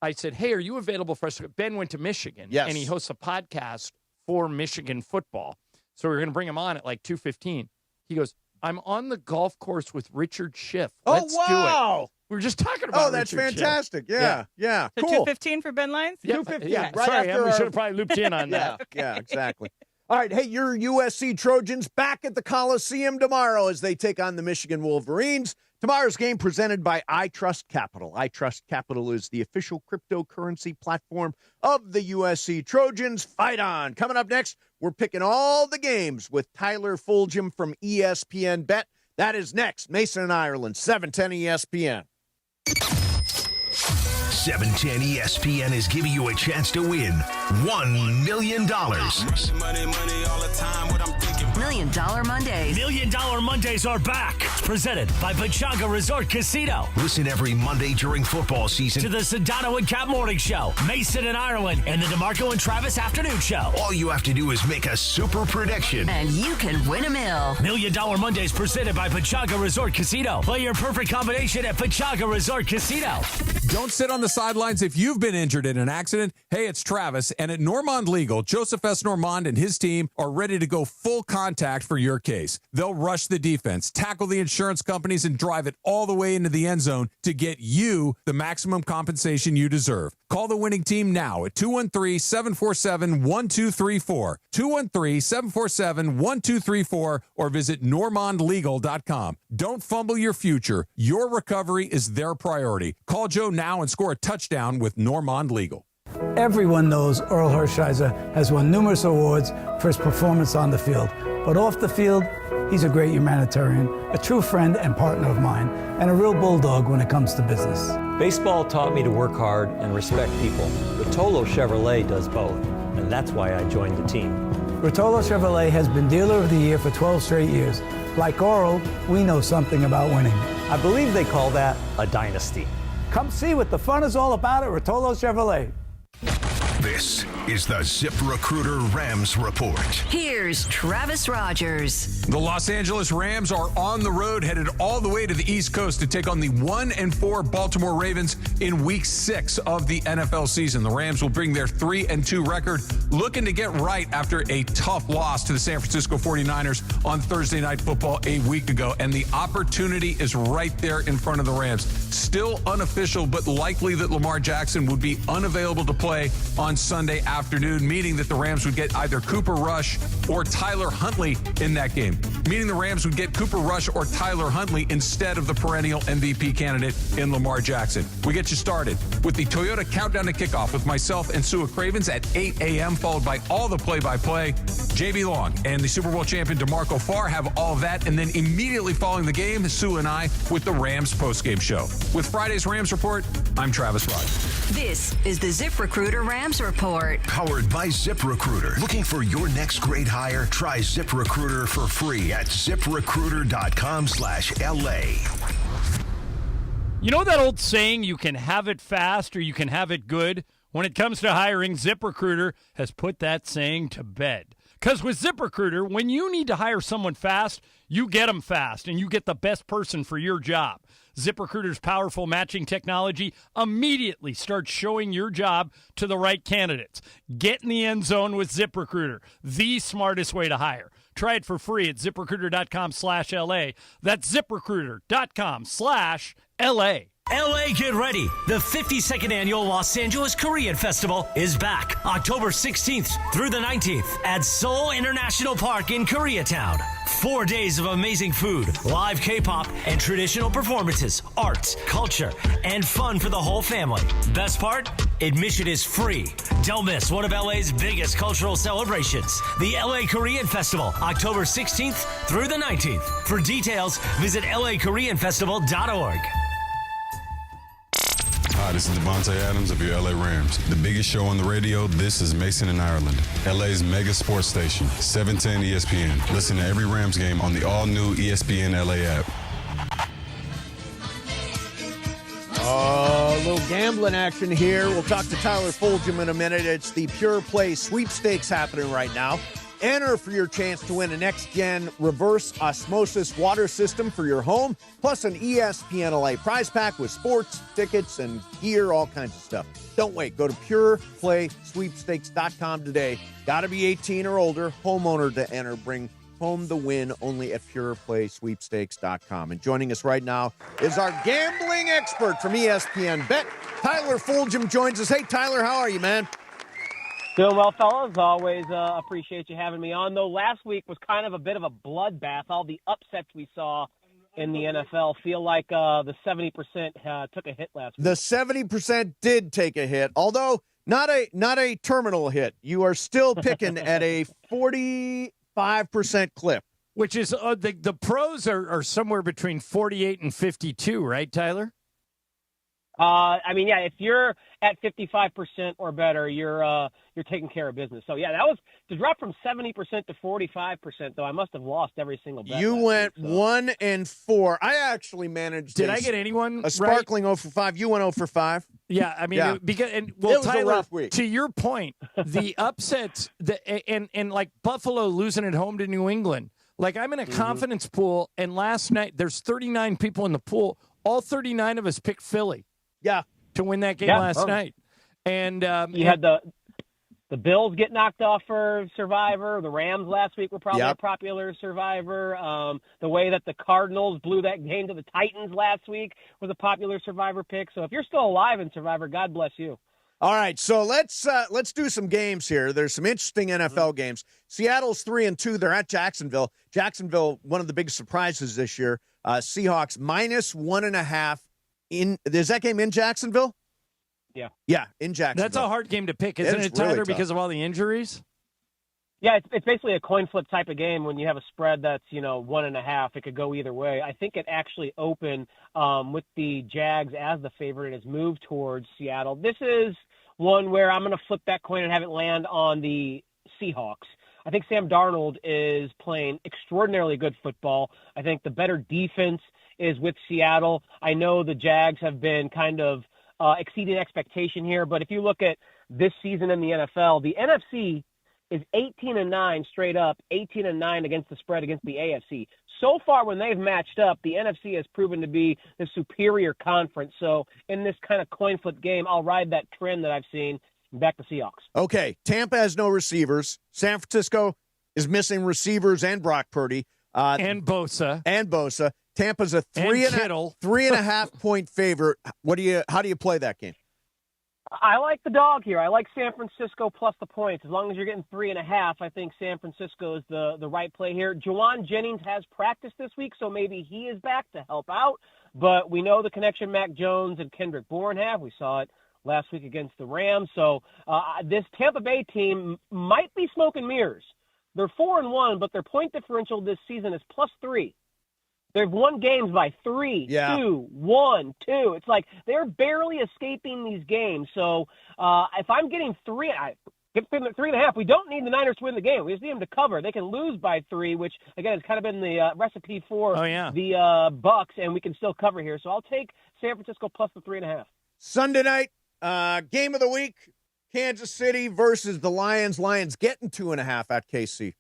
I said, "Hey, are you available for us?" Ben went to Michigan,
Yes.
and he hosts a podcast for Michigan football. So we're going to bring him on at like 2:15. He goes, I'm on the golf course with Richard Schiff.
Oh,
Let's do it. We were just talking about
Oh, that's
Richard
fantastic.
Schiff.
Yeah.
So
Cool.
2:15 for Ben Lyons?
Yeah,
2:15.
yeah.
Right
Sorry,
after
we should have probably looped in on that.
Yeah, exactly. All right, hey, your USC Trojans back at the Coliseum tomorrow as they take on the Michigan Wolverines. Tomorrow's game presented by iTrust Capital. iTrust Capital is the official cryptocurrency platform of the USC Trojans. Fight on. Coming up next, we're picking all the games with Tyler Fulgham from ESPN Bet. That is next. Mason and Ireland, 710 ESPN.
710 ESPN is giving you a chance to win $1 million.
$1 Million Mondays.
$1 Million Mondays are back. Presented by Pechanga Resort Casino.
Listen every Monday during football season
To the Sedano and Cap Morning Show, Mason and Ireland, and the DeMarco and Travis Afternoon Show.
All you have to do is make a super prediction.
And you can win $1 million.
$1 Million Mondays presented by Pechanga Resort Casino. Play your perfect combination at Pechanga Resort Casino.
Don't sit on the sidelines if you've been injured in an accident. Hey, it's Travis, and at Normand Legal, Joseph S. Normand and his team are ready to go full contact for your case. They'll rush the defense, tackle the insurance companies, and drive it all the way into the end zone to get you the maximum compensation you deserve. Call the winning team now at 213-747-1234, 213-747-1234, or visit normandlegal.com. Don't fumble your future. Your recovery is their priority. Call Joe now and score a touchdown with Normand Legal.
Everyone knows Earl Hershiser has won numerous awards for his performance on the field. But off the field, he's a great humanitarian, a true friend and partner of mine, and a real bulldog when it comes to business.
Baseball taught me to work hard and respect people. Rotolo Chevrolet does both, and that's why I joined the team.
Rotolo Chevrolet has been Dealer of the Year for 12 straight years. Like Earl, we know something about winning.
I believe they call that a dynasty.
Come see what the fun is all about at Rotolo Chevrolet.
This is the ZipRecruiter Rams Report.
Here's Travis Rogers.
The Los Angeles Rams are on the road, headed all the way to the East Coast to take on the 1-4 Baltimore Ravens in Week 6 of the NFL season. The Rams will bring their 3-2 record, looking to get right after a tough loss to the San Francisco 49ers on Thursday Night Football a week ago. And the opportunity is right there in front of the Rams. Still unofficial, but likely that Lamar Jackson would be unavailable to play on Sunday afternoon, meaning that the Rams would get either Cooper Rush or Tyler Huntley in that game, meaning the Rams would get Cooper Rush or Tyler Huntley instead of the perennial MVP candidate in Lamar Jackson. We get you started with the Toyota Countdown to Kickoff with myself and Sua Cravens at 8 a.m., followed by all the play-by-play. JB Long and the Super Bowl champion DeMarco Farr have all of that, and then immediately following the game, Sue and I with the Rams postgame show. With Friday's Rams Report, I'm Travis Rogers.
This is the ZipRecruiter Rams Report.
Powered by ZipRecruiter. Looking for your next great hire? Try ZipRecruiter for free at ZipRecruiter.com/LA.
You know that old saying, you can have it fast or you can have it good? When it comes to hiring, ZipRecruiter has put that saying to bed. Because with ZipRecruiter, when you need to hire someone fast, you get them fast and you get the best person for your job. ZipRecruiter's powerful matching technology immediately starts showing your job to the right candidates. Get in the end zone with ZipRecruiter, the smartest way to hire. Try it for free at ZipRecruiter.com/LA. That's ZipRecruiter.com/LA.
LA, get ready. The 52nd annual Los Angeles Korean Festival is back October 16th through the 19th at Seoul International Park in Koreatown. 4 days of amazing food, live K-pop, and traditional performances, arts, culture, and fun for the whole family. Best part? Admission is free. Don't miss one of LA's biggest cultural celebrations, the LA Korean Festival, October 16th through the 19th. For details, visit lakoreanfestival.org.
Hi, this is Devontae Adams of your LA Rams. The biggest show on the radio, this is Mason in Ireland. LA's mega sports station, 710 ESPN. Listen to every Rams game on the all-new ESPN LA app.
A little gambling action here. We'll talk to Tyler Fulgham in a minute. It's the Pure Play sweepstakes happening right now. Enter for your chance to win a next-gen reverse osmosis water system for your home, plus an ESPN LA prize pack with sports, tickets, and gear, all kinds of stuff. Don't wait. Go to pureplaysweepstakes.com today. Got to be 18 or older, homeowner to enter. Bring home the win only at pureplaysweepstakes.com. And joining us right now is our gambling expert from ESPN Bet. Tyler Fulgham joins us. Hey, Tyler, how are you, man?
Doing well, fellas. Always appreciate you having me on. Though last week was kind of a bit of a bloodbath. All the upsets we saw in the NFL feel like the 70% took a hit last week.
The 70% did take a hit, although not a terminal hit. You are still picking at a 45% clip.
Which is the pros are somewhere between 48 and 52, right, Tyler?
If you're at 55% or better, you're taking care of business. So, yeah, that was to drop from 70% to 45%, though. I must have lost every single bet.
You went 1-4. I actually managed
Did I get anyone
a sparkling 0 for 5. You went 0 for 5.
Yeah, I mean,
Yeah.
It was Tyler,
a rough week.
To your point, the upsets, and like Buffalo losing at home to New England. Like, I'm in a confidence pool, and last night there's 39 people in the pool. All 39 of us picked Philly.
Yeah,
to win that game last night. And
you had the Bills get knocked off for Survivor. The Rams last week were probably a popular Survivor. The way that the Cardinals blew that game to the Titans last week was a popular Survivor pick. So if you're still alive in Survivor, God bless you.
All right, so let's do some games here. There's some interesting NFL games. Seattle's 3-2. They're at Jacksonville. Jacksonville, one of the big surprises this year. Seahawks -1.5. Is that game in Jacksonville? Yeah, in Jacksonville.
That's a hard game to pick, isn't it, Tyler, really because of all the injuries?
Yeah, it's basically a coin flip type of game when you have a spread that's, 1.5. It could go either way. I think it actually opened with the Jags as the favorite and has moved towards Seattle. This is one where I'm going to flip that coin and have it land on the Seahawks. I think Sam Darnold is playing extraordinarily good football. I think the better defense is with Seattle. I know the Jags have been kind of exceeding expectation here, but if you look at this season in the NFL, the NFC is 18-9 straight up, 18-9 against the spread against the AFC. So far, when they've matched up, the NFC has proven to be the superior conference. So in this kind of coin flip game, I'll ride that trend that I've seen. Back to Seahawks.
Okay, Tampa has no receivers. San Francisco is missing receivers and Brock Purdy.
And Bosa.
Tampa's a 3.5 point favorite. How do you play that game?
I like the dog here. I like San Francisco plus the points. As long as you're getting 3.5, I think San Francisco is the right play here. Juwan Jennings has practiced this week, so maybe he is back to help out. But we know the connection Mac Jones and Kendrick Bourne have. We saw it last week against the Rams. So this Tampa Bay team might be smoke and mirrors. They're 4-1, but their point differential this season is +3. They've won games by 3, 2, 1, 2. It's like they're barely escaping these games. So if I'm getting 3, get 3.5. We don't need the Niners to win the game. We just need them to cover. They can lose by 3, which, again, has kind of been the recipe for the Bucks, and we can still cover here. So I'll take San Francisco plus the 3.5.
Sunday night, game of the week, Kansas City versus the Lions. Lions getting 2.5 at KC.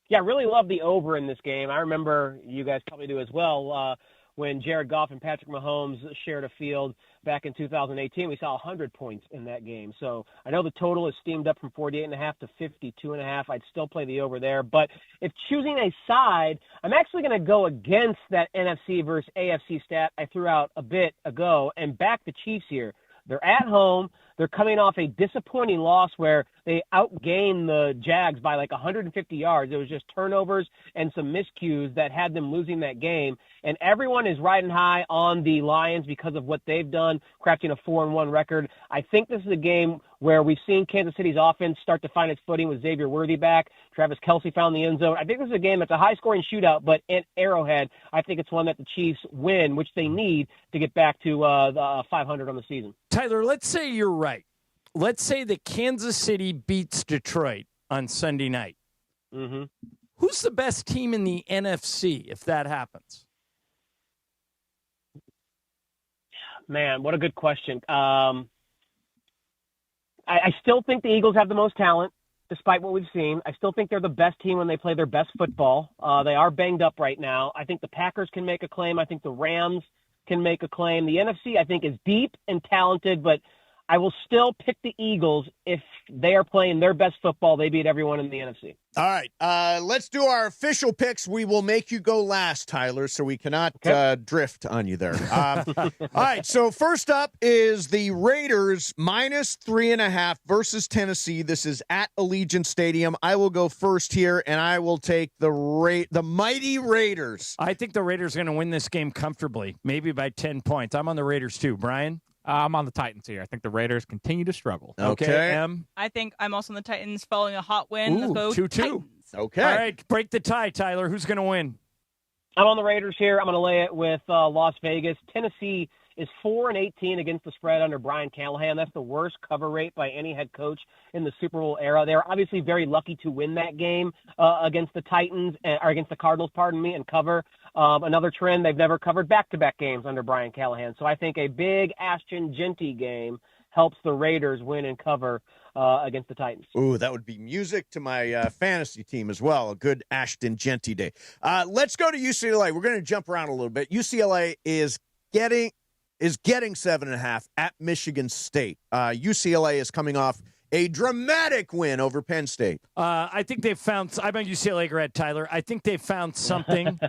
Yeah, I really love the over in this game. I remember, you guys probably do as well, when Jared Goff and Patrick Mahomes shared a field back in 2018. We saw 100 points in that game. So I know the total is steamed up from 48.5 to 52.5. I'd still play the over there. But if choosing a side, I'm actually going to go against that NFC versus AFC stat I threw out a bit ago and back the Chiefs here. They're at home. They're coming off a disappointing loss where they outgained the Jags by like 150 yards. It was just turnovers and some miscues that had them losing that game. And everyone is riding high on the Lions because of what they've done, crafting a 4-1 record. I think this is a game where we've seen Kansas City's offense start to find its footing with Xavier Worthy back. Travis Kelce found the end zone. I think this is a game that's a high-scoring shootout, but at Arrowhead, I think it's one that the Chiefs win, which they need to get back to the 500 on the season.
Tyler, let's say you're right. Let's say that Kansas City beats Detroit on Sunday night.
Mm-hmm.
Who's the best team in the NFC if that happens?
Man, what a good question. I still think the Eagles have the most talent, despite what we've seen. I still think they're the best team when they play their best football. They are banged up right now. I think the Packers can make a claim. I think the Rams can make a claim. The NFC, I think, is deep and talented, but I will still pick the Eagles if they are playing their best football. They beat everyone in the NFC.
All right, let's do our official picks. We will make you go last, Tyler, so we cannot drift on you there. All right, so first up is the Raiders -3.5 versus Tennessee. This is at Allegiant Stadium. I will go first here, and I will take the mighty Raiders.
I think the Raiders are going to win this game comfortably, maybe by 10 points. I'm on the Raiders too. Brian?
I'm on the Titans here. I think the Raiders continue to struggle.
Okay.
I think I'm also on the Titans following a hot win.
Ooh,
Let's go
2-2.
Titans.
Okay.
All right, break the tie, Tyler. Who's going to win?
I'm on the Raiders here. I'm going to lay it with Las Vegas. Tennessee is 4-18 against the spread under Brian Callahan. That's the worst cover rate by any head coach in the Super Bowl era. They were obviously very lucky to win that game against the Titans, or against the Cardinals, and cover. Another trend, they've never covered back-to-back games under Brian Callahan. So I think a big Ashton Genty game helps the Raiders win and cover against the Titans.
Ooh, that would be music to my fantasy team as well. A good Ashton Genty day. Let's go to UCLA. We're going to jump around a little bit. UCLA is getting 7.5 at Michigan State. UCLA is coming off a dramatic win over Penn State.
I think they've found – I'm a UCLA grad, Tyler. I think they've found something.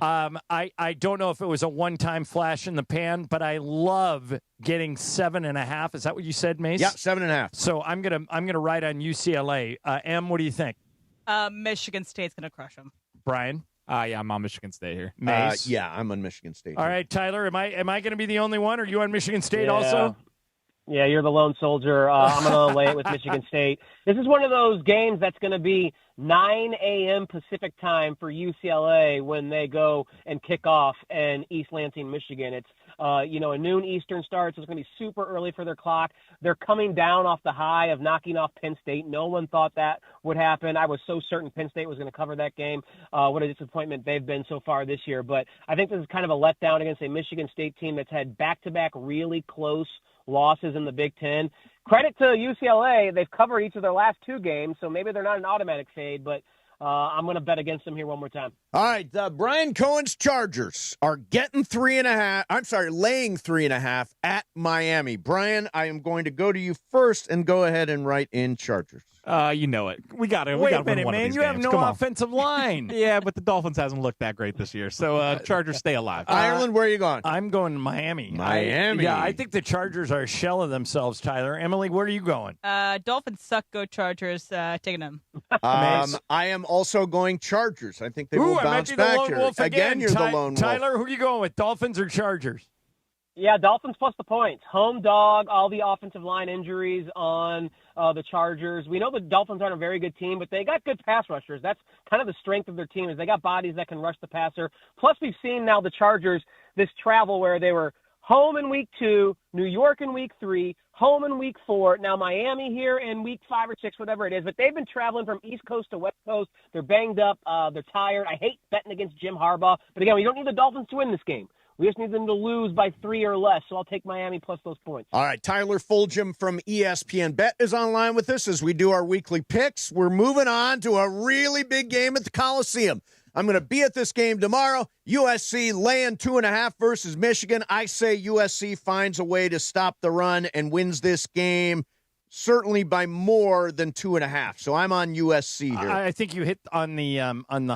I don't know if it was a one-time flash in the pan, but I love getting 7.5. Is that what you said, Mace?
Yeah, 7.5.
So I'm gonna ride on UCLA. Em, what do you think?
Michigan State's going to crush them.
Brian?
Yeah, I'm on Michigan State here.
Mace?
Yeah, I'm on Michigan State.
All right, Tyler, am I going to be the only one? Are you on Michigan State also?
Yeah, you're the lone soldier. I'm going to lay it with Michigan State. This is one of those games that's going to be 9 a.m. Pacific time for UCLA when they go and kick off in East Lansing, Michigan. It's a noon Eastern start, so it's going to be super early for their clock. They're coming down off the high of knocking off Penn State. No one thought that would happen. I was so certain Penn State was going to cover that game. What a disappointment they've been so far this year. But I think this is kind of a letdown against a Michigan State team that's had back-to-back really close losses in the Big Ten. Credit to UCLA. They've covered each of their last 2 games, so maybe they're not an automatic fade, but I'm going to bet against them here one more time.
All right, Brian Cohen's Chargers are getting 3.5. I'm sorry, laying 3.5 at Miami. Brian, I am going to go to you first and go ahead and write in Chargers.
You know it. We got it.
Wait a
win
minute,
one of
man.
these
You have
games.
no
Come on.
offensive line.
Yeah, but the Dolphins hasn't looked that great this year. So Chargers stay alive.
Ireland, where are you going?
I'm going to Miami.
Miami.
I think the Chargers are a shell of themselves, Tyler. Emily, where are you going?
Dolphins suck. Go Chargers. Taking them.
I am also going Chargers. I think they will bounce back here. Again, you're the lone wolf.
Tyler, who are you going with, Dolphins or Chargers?
Yeah, Dolphins plus the points. Home dog, all the offensive line injuries on the Chargers. We know the Dolphins aren't a very good team, but they got good pass rushers. That's kind of the strength of their team is they got bodies that can rush the passer. Plus, we've seen now the Chargers, this travel where they were home in week 2, New York in week 3, home in week 4, now Miami here in week 5 or 6, whatever it is. But they've been traveling from East Coast to West Coast. They're banged up. They're tired. I hate betting against Jim Harbaugh. But again, we don't need the Dolphins to win this game. We just need them to lose by 3 or less, so I'll take Miami plus those points.
All right, Tyler Fulgham from ESPN Bet is online with us as we do our weekly picks. We're moving on to a really big game at the Coliseum. I'm going to be at this game tomorrow. USC laying 2.5 versus Michigan. I say USC finds a way to stop the run and wins this game, certainly by more than 2.5. So I'm on USC here.
I think you hit on the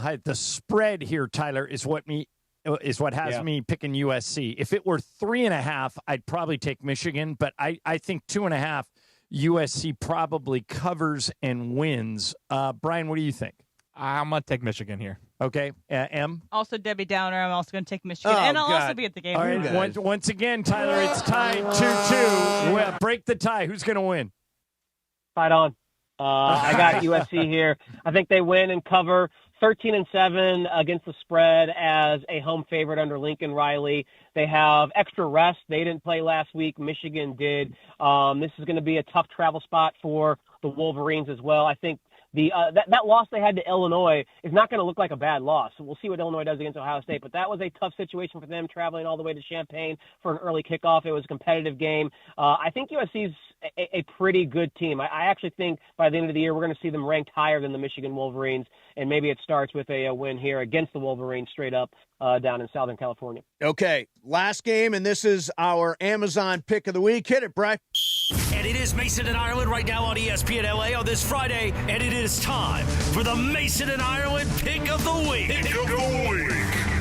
high. The spread here, Tyler, is what has me picking USC. If it were 3.5, I'd probably take Michigan, but I think 2.5, USC probably covers and wins. Brian, what do you think?
I'm going to take Michigan here.
Okay. M?
Also, Debbie Downer. I'm also going to take Michigan. And I'll also be at the game.
All right. Once again, Tyler, it's tied 2-2. Well, break the tie. Who's going to win?
Fight on. I got USC here. I think they win and cover 13-7 against the spread as a home favorite under Lincoln Riley. They have extra rest. They didn't play last week. Michigan did. This is going to be a tough travel spot for the Wolverines as well. I think that loss they had to Illinois is not going to look like a bad loss. So we'll see what Illinois does against Ohio State. But that was a tough situation for them, traveling all the way to Champaign for an early kickoff. It was a competitive game. I think USC's a pretty good team. I actually think by the end of the year we're going to see them ranked higher than the Michigan Wolverines, and maybe it starts with a win here against the Wolverines straight up down in Southern California.
Okay, last game, and this is our Amazon pick of the week. Hit it, Bry.
And it is Mason and Ireland right now on ESPN LA on this Friday, and it is time for the Mason and Ireland Pick of the Week. Pick of the Week.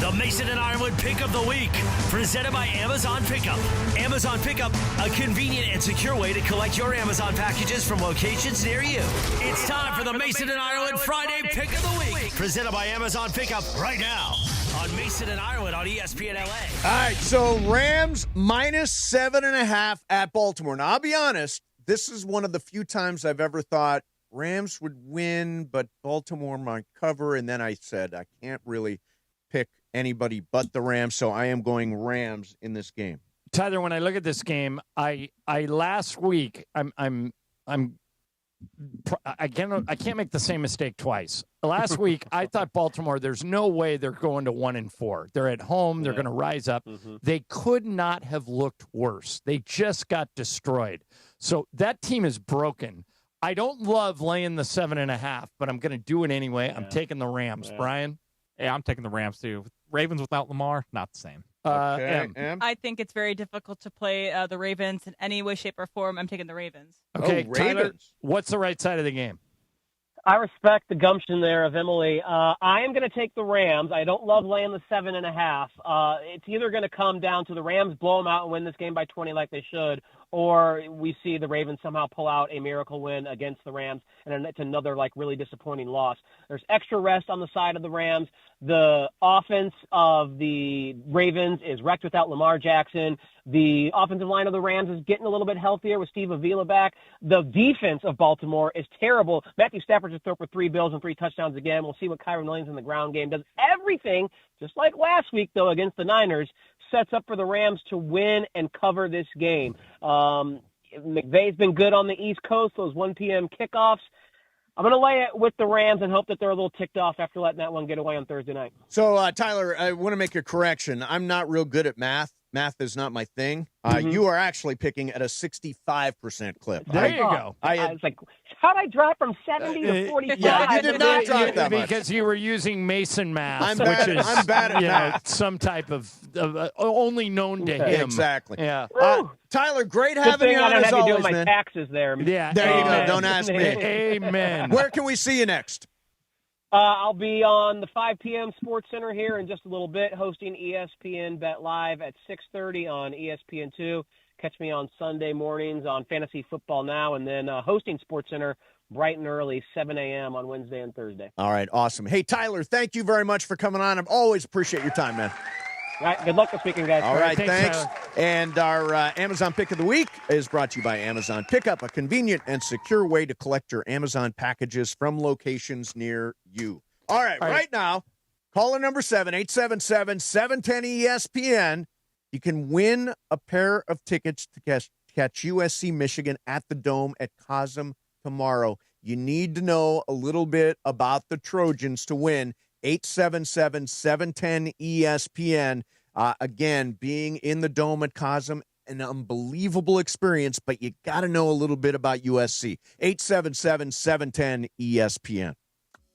The Mason and Ireland Pick of the Week, presented by Amazon Pickup. Amazon Pickup, a convenient and secure way to collect your Amazon packages from locations near you. It's time for the Mason and Ireland Friday Pick of the Week, presented by Amazon Pickup right now on Mason and Ireland on ESPN LA.
All right, so Rams minus 7.5 at Baltimore. Now, I'll be honest, this is one of the few times I've ever thought Rams would win, but Baltimore might cover, and then I said I can't really pick anybody but the Rams, so I am going Rams in this game.
Tyler, when I look at this game, I last week I can't make the same mistake twice. Last week, I thought Baltimore, there's no way they're going to 1-4. They're at home. They're going to rise up. Mm-hmm. They could not have looked worse. They just got destroyed. So that team is broken. I don't love laying the 7.5, but I'm going to do it anyway. I'm taking the Rams. Brian?
Yeah, I'm taking the Rams, too. Ravens without Lamar, not the same.
I think it's very difficult to play the Ravens in any way, shape, or form. I'm taking the Ravens.
Okay, Tyler, what's the right side of the game?
I respect the gumption there of Emily. I am going to take the Rams. I don't love laying the 7.5. It's either going to come down to the Rams blow them out and win this game by 20 like they should, or we see the Ravens somehow pull out a miracle win against the Rams, and it's another really disappointing loss. There's extra rest on the side of the Rams. The offense of the Ravens is wrecked without Lamar Jackson. The offensive line of the Rams is getting a little bit healthier with Steve Avila back. The defense of Baltimore is terrible. Matthew Stafford just threw for 3 bills and 3 touchdowns again. We'll see what Kyron Williams in the ground game does. Everything, just like last week, though, against the Niners, sets up for the Rams to win and cover this game. McVay's been good on the East Coast, those 1 p.m. kickoffs. I'm going to lay it with the Rams and hope that they're a little ticked off after letting that one get away on Thursday night.
So, Tyler, I want to make a correction. I'm not real good at math. Math is not my thing. You are actually picking at a 65% clip.
There you go.
I was like, how'd I drop from 70 to 45?
Yeah, you did not drop that much.
Because you were using Mason math,
I'm bad at math.
Some type of only known to him.
Exactly.
Yeah.
Tyler, great having you on as always,
doing my taxes there.
Yeah.
There you go. Don't ask me.
Amen.
Where can we see you next?
I'll be on the 5 p.m. Sports Center here in just a little bit, hosting ESPN Bet Live at 6:30 on ESPN2. Catch me on Sunday mornings on Fantasy Football Now, and then hosting Sports Center bright and early, 7 a.m. on Wednesday and Thursday.
All right, awesome. Hey, Tyler, thank you very much for coming on. I always appreciate your time, man.
All right, good luck this weekend, guys.
All right, thanks. And our Amazon Pick of the Week is brought to you by Amazon Pickup, a convenient and secure way to collect your Amazon packages from locations near you. All right, now, caller number 7, 877-710-ESPN. You can win a pair of tickets to catch USC Michigan at the Dome at Cosm tomorrow. You need to know a little bit about the Trojans to win. 877-710-ESPN. Again, being in the Dome at Cosm, an unbelievable experience, but you got to know a little bit about USC. 877-710-ESPN.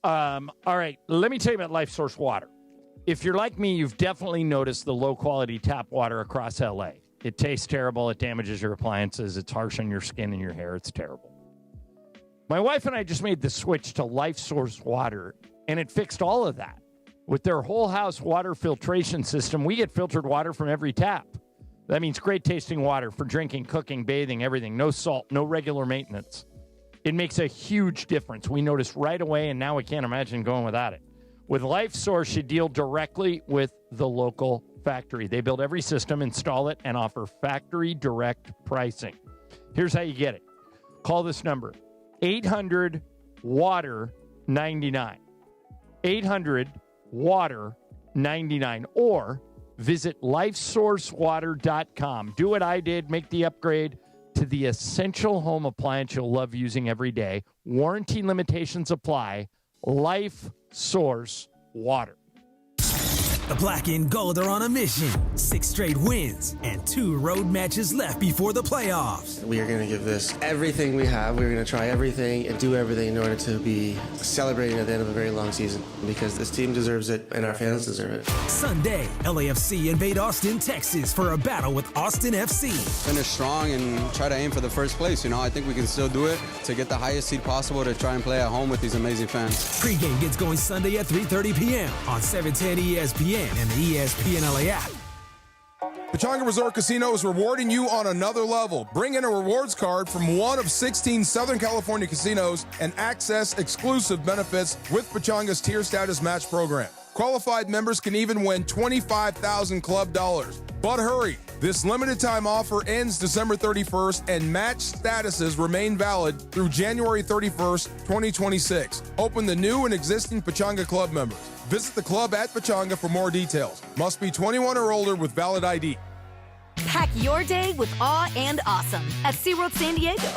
All right, let me tell you about Life Source Water. If you're like me, you've definitely noticed the low-quality tap water across L.A. It tastes terrible. It damages your appliances. It's harsh on your skin and your hair. It's terrible. My wife and I just made the switch to Life Source Water, and it fixed all of that. With their whole house water filtration system, we get filtered water from every tap. That means great tasting water for drinking, cooking, bathing, everything. No salt, no regular maintenance. It makes a huge difference. We noticed right away, and now we can't imagine going without it. With Life Source, you deal directly with the local factory. They build every system, install it, and offer factory direct pricing. Here's how you get it. Call this number, 800-WATER-99. 800-WATER-99. Or visit lifesourcewater.com. Do what I did. Make the upgrade to the essential home appliance you'll love using every day. Warranty limitations apply. Life Source Water.
The black and gold are on a mission. 6 straight wins and 2 road matches left before the playoffs.
We are going to give this everything we have. We're going to try everything and do everything in order to be celebrating at the end of a very long season because this team deserves it and our fans deserve it.
Sunday, LAFC invade Austin, Texas for a battle with Austin FC.
Finish strong and try to aim for the first place. I think we can still do it to get the highest seed possible to try and play at home with these amazing fans.
Pre-game gets going Sunday at 3:30 p.m. on 710 ESPN and the ESPN LA app.
Pechanga Resort Casino is rewarding you on another level. Bring in a rewards card from one of 16 Southern California casinos and access exclusive benefits with Pechanga's tier status match program. Qualified members can even win $25,000 club dollars. But hurry, this limited time offer ends December 31st and match statuses remain valid through January 31st, 2026. Open to new and existing Pechanga club members. Visit the club at Pechanga for more details. Must be 21 or older with valid ID.
Pack your day with awe and awesome at SeaWorld San Diego.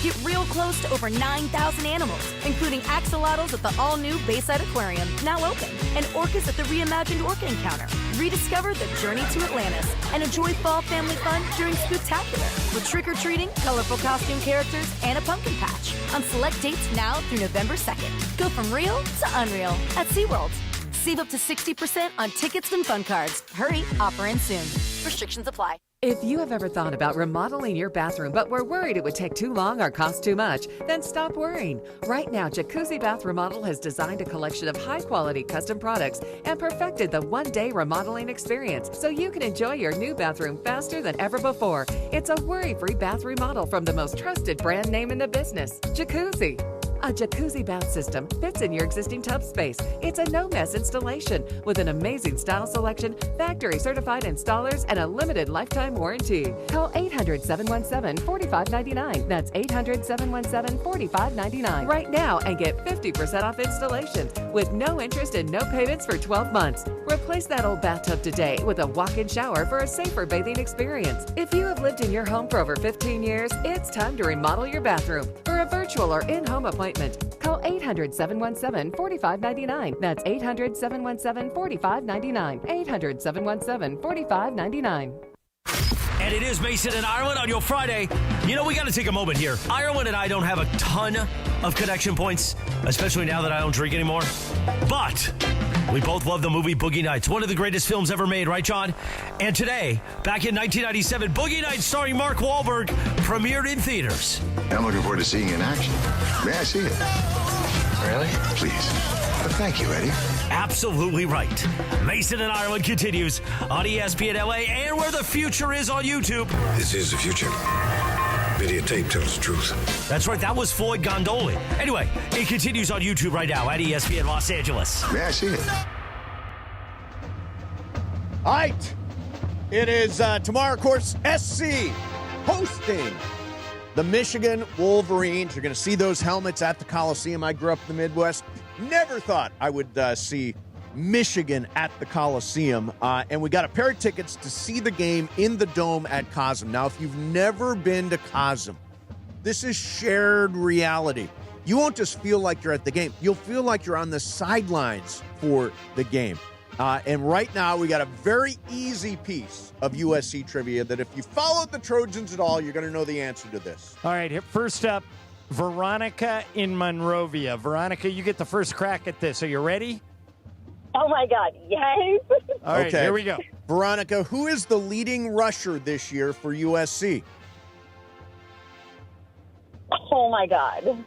Get real close to over 9,000 animals, including axolotls at the all-new Bayside Aquarium, now open, and orcas at the reimagined Orca Encounter. Rediscover the journey to Atlantis and enjoy fall family fun during Spooktacular with trick-or-treating, colorful costume characters, and a pumpkin patch on select dates now through November 2nd. Go from real to unreal at SeaWorld. Save up to 60% on tickets and fun cards. Hurry, offer ends soon. Restrictions apply.
If you have ever thought about remodeling your bathroom but were worried it would take too long or cost too much, then stop worrying. Right now, Jacuzzi Bath Remodel has designed a collection of high-quality custom products and perfected the one-day remodeling experience so you can enjoy your new bathroom faster than ever before. It's a worry-free bath remodel from the most trusted brand name in the business, Jacuzzi. A jacuzzi bath system fits in your existing tub space. It's a no-mess installation with an amazing style selection, factory-certified installers, and a limited lifetime warranty. Call 800-717-4599. That's 800-717-4599 right now and get 50% off installation with no interest and no payments for 12 months. Replace that old bathtub today with a walk-in shower for a safer bathing experience. If you have lived in your home for over 15 years, it's time to remodel your bathroom. For a virtual or in-home appointment, call 800-717-4599. That's 800-717-4599. 800-717-4599.
And it is Mason and Ireland on your Friday. We got to take a moment here. Ireland and I don't have a ton of connection points, especially now that I don't drink anymore. But we both love the movie Boogie Nights, one of the greatest films ever made, right, John? And today, back in 1997, Boogie Nights starring Mark Wahlberg premiered in theaters.
I'm looking forward to seeing it in action. May I see it?
Really?
Please. But thank you, Eddie.
Absolutely right. Mason and Ireland continues on ESPN LA and where the future is on YouTube.
This is the future. Videotape tells the truth.
That's right. That was Floyd Gondoli. Anyway, it continues on YouTube right now at ESPN Los Angeles.
May I see it?
All right. It is tomorrow, of course, SC hosting the Michigan Wolverines. You're going to see those helmets at the Coliseum. I grew up in the Midwest. Never thought I would see Michigan at the Coliseum. And we got a pair of tickets to see the game in the Dome at Cosm. Now, if you've never been to Cosm, this is shared reality. You won't just feel like you're at the game. You'll feel like you're on the sidelines for the game. And right now, we got a very easy piece of USC trivia that if you followed the Trojans at all, you're going to know the answer to this.
All right, first up, Veronica in Monrovia. Veronica, you get the first crack at this. Are you ready?
Oh, my God. Yes.
All right, here we go.
Veronica, who is the leading rusher this year for USC?
Oh, my God.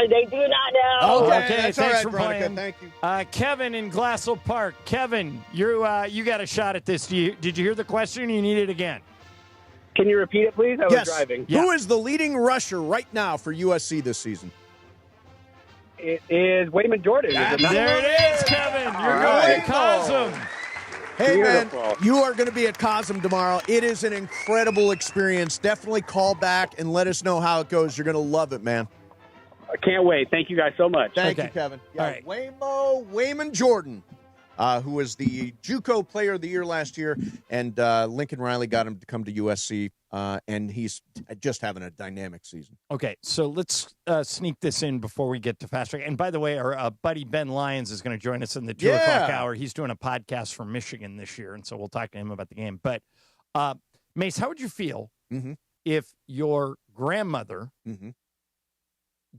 They do not know.
Okay,
that's all
thanks
right,
for
Veronica.
playing.
Thank you.
Kevin in Glassell Park. Kevin, you got a shot at this. Did you hear the question? Or you need it again?
Can you repeat it, please? I was driving.
Who is the leading rusher right now for USC this season?
It is Wayman Jordan.
There it is, Kevin. You're going to Cosm.
Hey,
Beautiful.
man, you are going to be at Cosm tomorrow. It is an incredible experience. Definitely call back and let us know how it goes. You're going to love it, man.
I can't wait. Thank you guys so much.
Thank you, Kevin. Yeah,
All right.
Wayman Jordan. who was the JUCO Player of the Year last year, and Lincoln Riley got him to come to USC, and he's just having a dynamic season.
Okay, so let's sneak this in before we get to Fast Track. And by the way, our buddy Ben Lyons is going to join us in the 2 o'clock hour. He's doing a podcast from Michigan this year, and so we'll talk to him about the game. But, Mace, how would you feel if your grandmother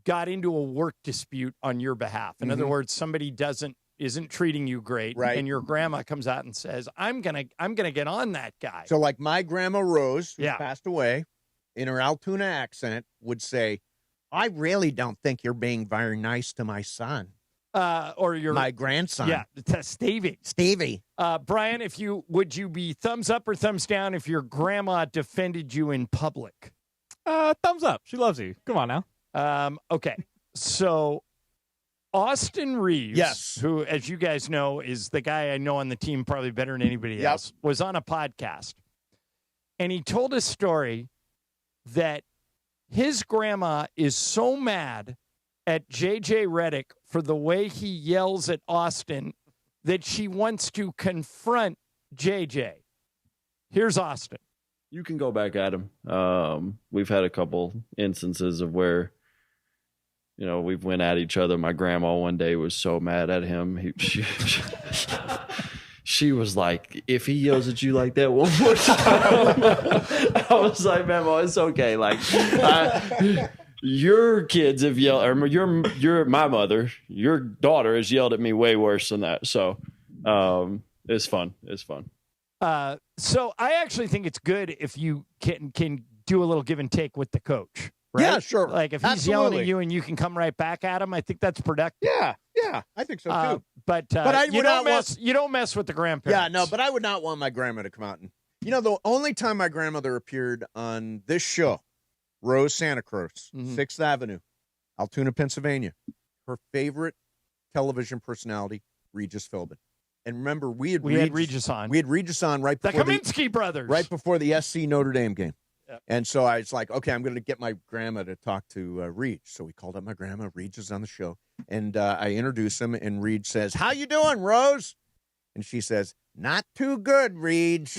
got into a work dispute on your behalf? In other words, somebody isn't treating you great,
right?
And your grandma comes out and says, "I'm gonna get on that guy."
So, like my grandma Rose, who passed away, in her Altoona accent, would say, "I really don't think you're being very nice to my son."
Or
my grandson.
Yeah, Stevie. Brian, would you be thumbs up or thumbs down if your grandma defended you in public?
Thumbs up. She loves you. Come on now.
Okay. So Austin Reeves,
yes,
who, as you guys know, is the guy I know on the team probably better than anybody else, was on a podcast. And he told a story that his grandma is so mad at J.J. Redick for the way he yells at Austin that she wants to confront J.J. Here's Austin.
You can go back at him. We've had a couple instances of where, we've went at each other. My grandma one day was so mad at him. She was like, if he yells at you like that one more time. I was like, Mama, it's okay. Like, your kids have yelled, or my mother, your daughter has yelled at me way worse than that. So it's fun. It's fun.
So I actually think it's good if you can do a little give and take with the coach. Right?
Yeah, sure.
Like if he's yelling at you and you can come right back at him, I think that's productive.
Yeah, I think so too.
But you don't mess with the grandparents.
Yeah, no, but I would not want my grandma to come out and the only time my grandmother appeared on this show, Rose Santa Cruz, 6th Avenue, Altoona, Pennsylvania. Her favorite television personality, Regis Philbin. And remember, we had Regis on. We had Regis on right before
the Kaminsky brothers,
right before the SC Notre Dame game. And so I was like, okay, I'm going to get my grandma to talk to Reed. So we called up my grandma. Reed's is on the show. And I introduce him, and Reed says, "How you doing, Rose?" And she says, "Not too good, Reed."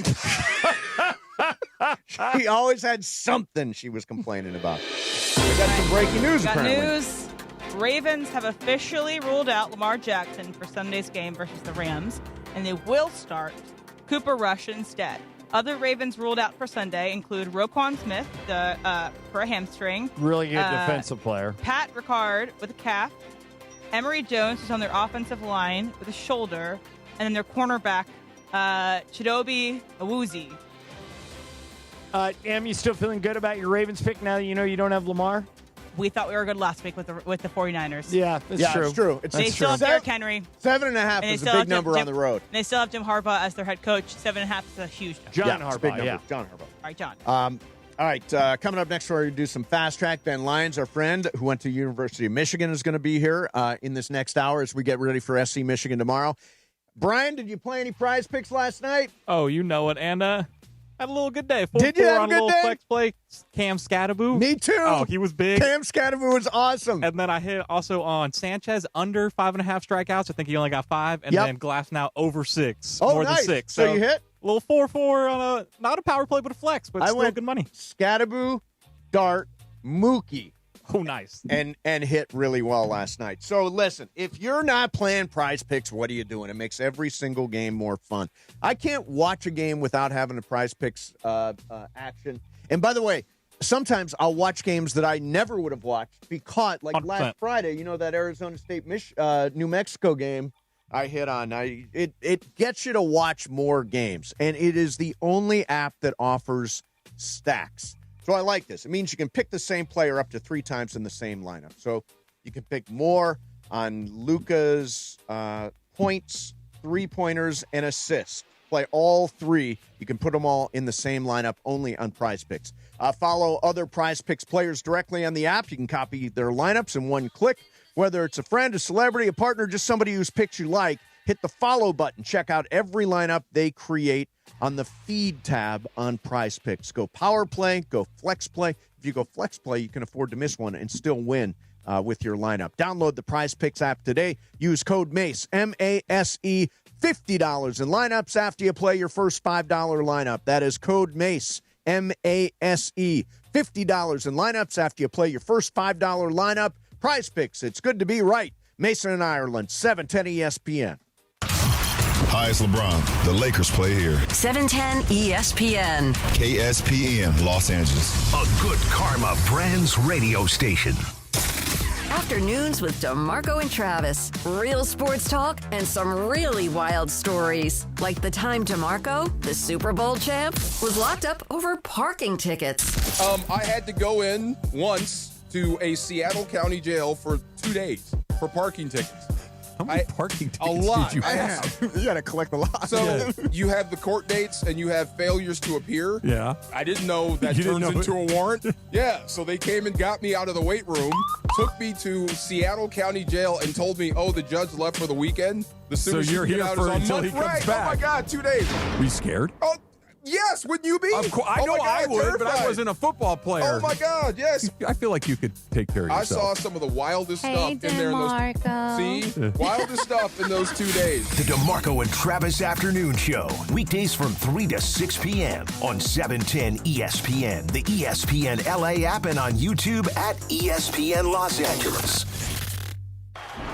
She always had something she was complaining about. We got some breaking news, apparently.
Ravens have officially ruled out Lamar Jackson for Sunday's game versus the Rams, and they will start Cooper Rush instead. Other Ravens ruled out for Sunday include Roquan Smith for a hamstring.
Really good defensive player.
Pat Ricard with a calf. Emory Jones, who's on their offensive line with a shoulder. And then their cornerback, Chidobe Awuzie.
Am you still feeling good about your Ravens pick now that you know you don't have Lamar?
We thought we were good last week with the 49ers.
Yeah, that's true.
It's true.
They still have Derrick Henry.
7.5 is a big number on the road.
And they still have Jim Harbaugh as their head coach. 7.5 is a huge number.
John Harbaugh.
John Harbaugh.
All right, John.
All right, coming up next, we're going to do some fast track. Ben Lyons, our friend who went to University of Michigan, is going to be here in this next hour as we get ready for SC Michigan tomorrow. Brian, did you play any prize picks last night?
Oh, you know it, and had a little good day.
Did you have
on
a good
little
day?
Flex play. Cam Scatteraboo.
Me too.
Oh, he was big.
Cam Scatteraboo was awesome.
And then I hit also on Sanchez under 5.5 strikeouts. I think he only got 5. And then Glass now over 6.
Oh,
more
nice.
than 6.
So you hit?
A little 4-4 on not a power play, but a flex. But still good money.
Scatteraboo, Dart, Mookie.
Oh, nice.
And hit really well last night. So listen, if you're not playing prize picks, what are you doing? It makes every single game more fun. I can't watch a game without having a prize picks action. And by the way, sometimes I'll watch games that I never would have watched because, like 100%. Last Friday, that Arizona State New Mexico game I hit on. It gets you to watch more games, and it is the only app that offers stacks. So I like this. It means you can pick the same player up to 3 times in the same lineup. So you can pick more on Luka's points, 3-pointers, and assists. Play all 3. You can put them all in the same lineup only on Prize Picks. Follow other Prize Picks players directly on the app. You can copy their lineups in one click. Whether it's a friend, a celebrity, a partner, just somebody whose picks you like, hit the follow button. Check out every lineup they create on the feed tab on Prize Picks. Go power play, go flex play. If you go flex play, you can afford to miss one and still win with your lineup. Download the Prize Picks app today. Use code MACE, M-A-S-E, $50 in lineups after you play your first $5 lineup. That is code MACE, M-A-S-E. $50 in lineups after you play your first $5 lineup. Prize Picks, it's good to be right. Mason and Ireland, 710 ESPN.
Hi, it's LeBron. The Lakers play here.
710 ESPN.
KSPN, Los Angeles.
A good karma brands radio station.
Afternoons with DeMarco and Travis. Real sports talk and some really wild stories. Like the time DeMarco, the Super Bowl champ, was locked up over parking tickets.
I had to go in once to a Seattle County jail for 2 days for parking tickets.
How many parking tickets
a lot.
did you
have?
You got to collect a lot.
So you have the court dates and you have failures to appear.
Yeah.
I didn't know that turns into a warrant. Yeah. So they came and got me out of the weight room, took me to Seattle County Jail and told me, oh, the judge left for the weekend. The soonest
you're
you
here
get out
for
is
until
on
he
Monday.
comes
Right.
back.
Oh, my God, 2 days.
Were you scared?
Oh, yes, wouldn't you be?
Of course, I know I would, but I wasn't a football player.
Oh, my God, yes.
I feel like you could take care of
I
yourself.
saw some of the wildest
Hey,
stuff in there.
DeMarco.
Wildest stuff in those 2 days.
The DeMarco and Travis Afternoon Show. Weekdays from 3 to 6 p.m. on 710 ESPN, the ESPN LA app, and on YouTube at ESPN Los Angeles.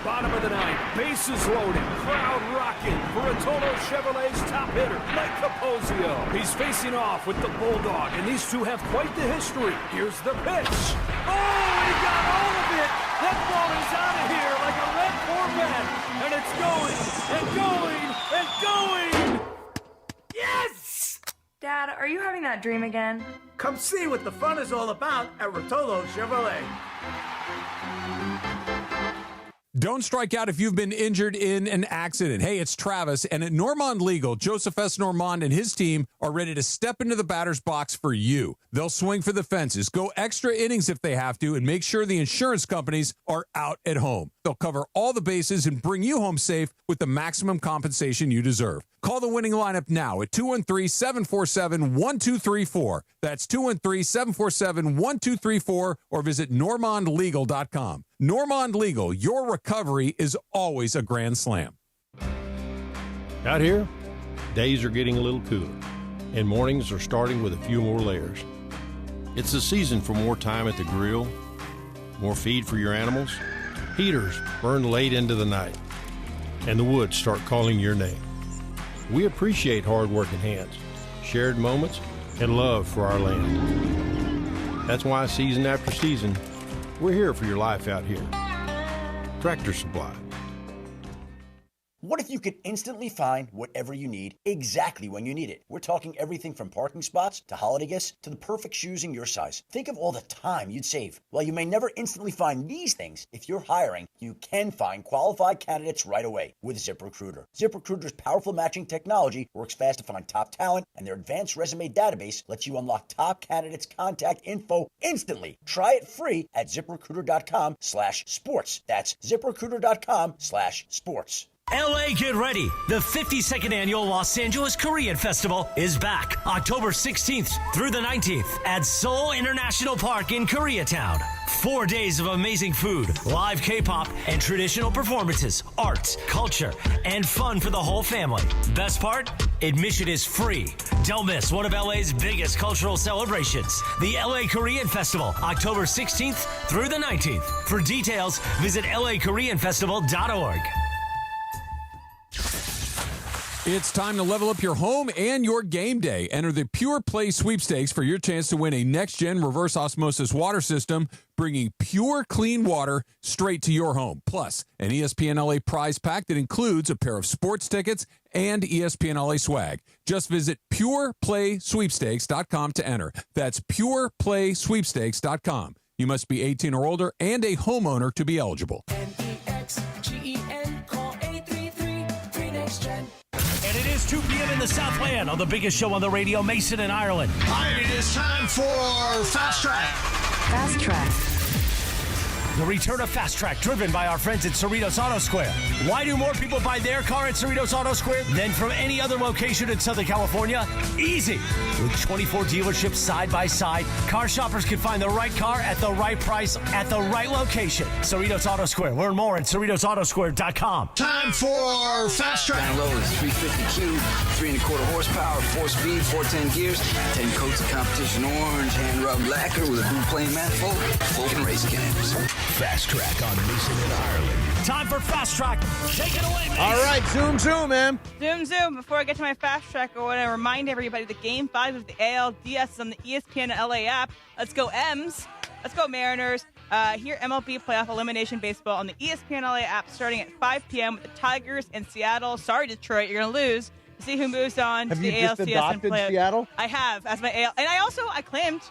Bottom of the ninth, bases loaded, crowd rocking for Rotolo Chevrolet's top hitter, Mike Capozio. He's facing off with the Bulldog, and these two have quite the history. Here's the pitch. Oh, he got all of it. That ball is out of here like a red Corvette, and it's going and going and going.
Yes! Dad, are you having that dream again?
Come see what the fun is all about at Rotolo Chevrolet.
Don't strike out if you've been injured in an accident. Hey, it's Travis, and at Normand Legal, Joseph S. Normand and his team are ready to step into the batter's box for you. They'll swing for the fences, go extra innings if they have to, and make sure the insurance companies are out at home. They'll cover all the bases and bring you home safe with the maximum compensation you deserve. Call the winning lineup now at 213-747-1234. That's 213-747-1234, or visit normandlegal.com. Normand Legal, your recovery is always a grand slam.
Out here, days are getting a little cooler, and mornings are starting with a few more layers. It's the season for more time at the grill, more feed for your animals. Heaters burn late into the night, and the woods start calling your name. We appreciate hard-working hands, shared moments, and love for our land. That's why season after season, we're here for your life out here. Tractor Supply.
What if you could instantly find whatever you need exactly when you need it? We're talking everything from parking spots to holiday gifts to the perfect shoes in your size. Think of all the time you'd save. While you may never instantly find these things, if you're hiring, you can find qualified candidates right away with ZipRecruiter. ZipRecruiter's powerful matching technology works fast to find top talent, and their advanced resume database lets you unlock top candidates' contact info instantly. Try it free at ZipRecruiter.com/sports. That's ZipRecruiter.com/sports.
LA, get ready. The 52nd annual Los Angeles Korean Festival is back October 16th through the 19th at Seoul International Park in Koreatown. 4 days of amazing food, live K-pop, and traditional performances, arts, culture, and fun for the whole family. Best part? Admission is free. Don't miss one of LA's biggest cultural celebrations, the LA Korean Festival, October 16th through the 19th. For details, visit lakoreanfestival.org.
It's time to level up your home and your game day. Enter the Pure Play Sweepstakes for your chance to win a next-gen reverse osmosis water system, bringing pure, clean water straight to your home. Plus, an ESPN LA prize pack that includes a pair of sports tickets and ESPN LA swag. Just visit pureplaysweepstakes.com to enter. That's pureplaysweepstakes.com. You must be 18 or older and a homeowner to be eligible.
NEXGEN, call 833-3NEXTGEN.
And it is 2 p.m. in the Southland on the biggest show on the radio, Mason and Ireland.
It is time for Fast Track.
Fast Track.
The return of Fast Track, driven by our friends at Cerritos Auto Square. Why do more people buy their car at Cerritos Auto Square than from any other location in Southern California? Easy. With 24 dealerships side by side, car shoppers can find the right car at the right price at the right location. Cerritos Auto Square. Learn more at CerritosAutosquare.com.
Time for Fast Track.
Down low is 350Q, 3 1/4 horsepower, 4-speed, 410 gears, 10 coats of competition orange, hand rubbed lacquer with a blue plane manifold, full race cams.
Fast Track on Mason and Ireland.
Time for Fast Track. Take it away, Mace.
All right, zoom, man.
Zoom. Before I get to my Fast Track, I want to remind everybody that Game 5 of the ALDS is on the ESPN LA app. Let's go, M's. Let's go, Mariners. Here, MLB Playoff Elimination Baseball on the ESPN LA app starting at 5 p.m. with the Tigers and Seattle. Sorry, Detroit, you're going to lose. See who moves on to the ALCS.
Have you just adopted Seattle?
I have, as my AL. And I claimed,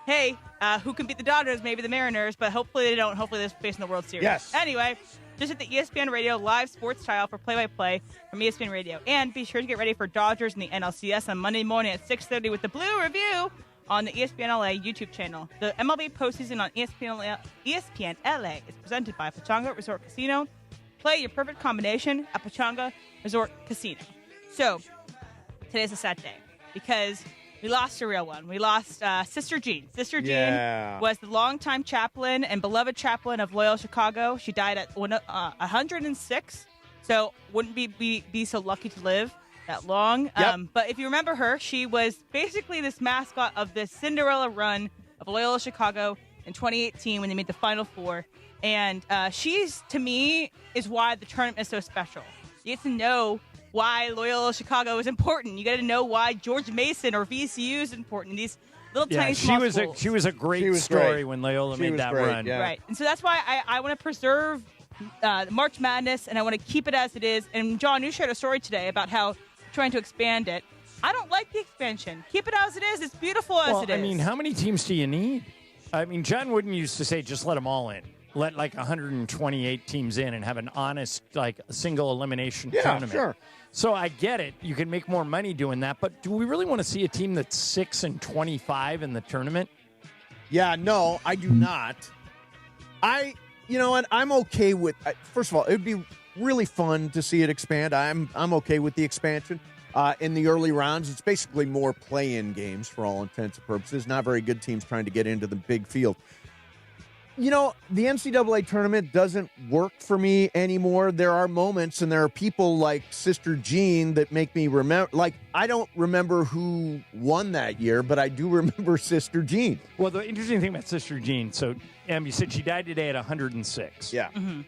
hey, who can beat the Dodgers? Maybe the Mariners, but hopefully they don't. Hopefully they're facing the World Series.
Yes.
Anyway, just hit the ESPN Radio live sports tile for play-by-play from ESPN Radio. And be sure to get ready for Dodgers and the NLCS on Monday morning at 6:30 with the Blue Review on the ESPN LA YouTube channel. The MLB postseason on ESPN LA is presented by Pechanga Resort Casino. Play your perfect combination at Pechanga Resort Casino. So, today's a sad day because we lost a real one. We lost Sister Jean. Sister Jean was the longtime chaplain and beloved chaplain of Loyola Chicago. She died at 106, so wouldn't be so lucky to live that long.
Yep.
But if you remember her, she was basically this mascot of the Cinderella run of Loyola Chicago in 2018 when they made the Final Four. And she's, to me, is why the tournament is so special. You get to know why Loyola Chicago is important. You got to know why George Mason or VCU is important. These little tiny small schools.
She was a great story when Loyola made that run.
Yeah.
Right. And so that's why I want to preserve March Madness, and I want to keep it as it is. And, John, you shared a story today about how you're trying to expand it. I don't like the expansion. Keep it as it is. It's beautiful as it is.
I mean, how many teams do you need? I mean, John Wooden used to say, just let them all in. Let, 128 teams in and have an honest, single elimination tournament.
Sure.
So I get it. You can make more money doing that. But do we really want to see a team that's 6-25 in the tournament?
Yeah, no, I do not. You know what? I'm okay with. First of all, it would be really fun to see it expand. I'm okay with the expansion. In the early rounds, it's basically more play-in games for all intents and purposes. Not very good teams trying to get into the big field. You know, the NCAA tournament doesn't work for me anymore. There are moments and there are people like Sister Jean that make me remember. I don't remember who won that year, but I do remember Sister Jean.
Well, the interesting thing about Sister Jean, so, you said she died today at 106.
Yeah.
Mm-hmm.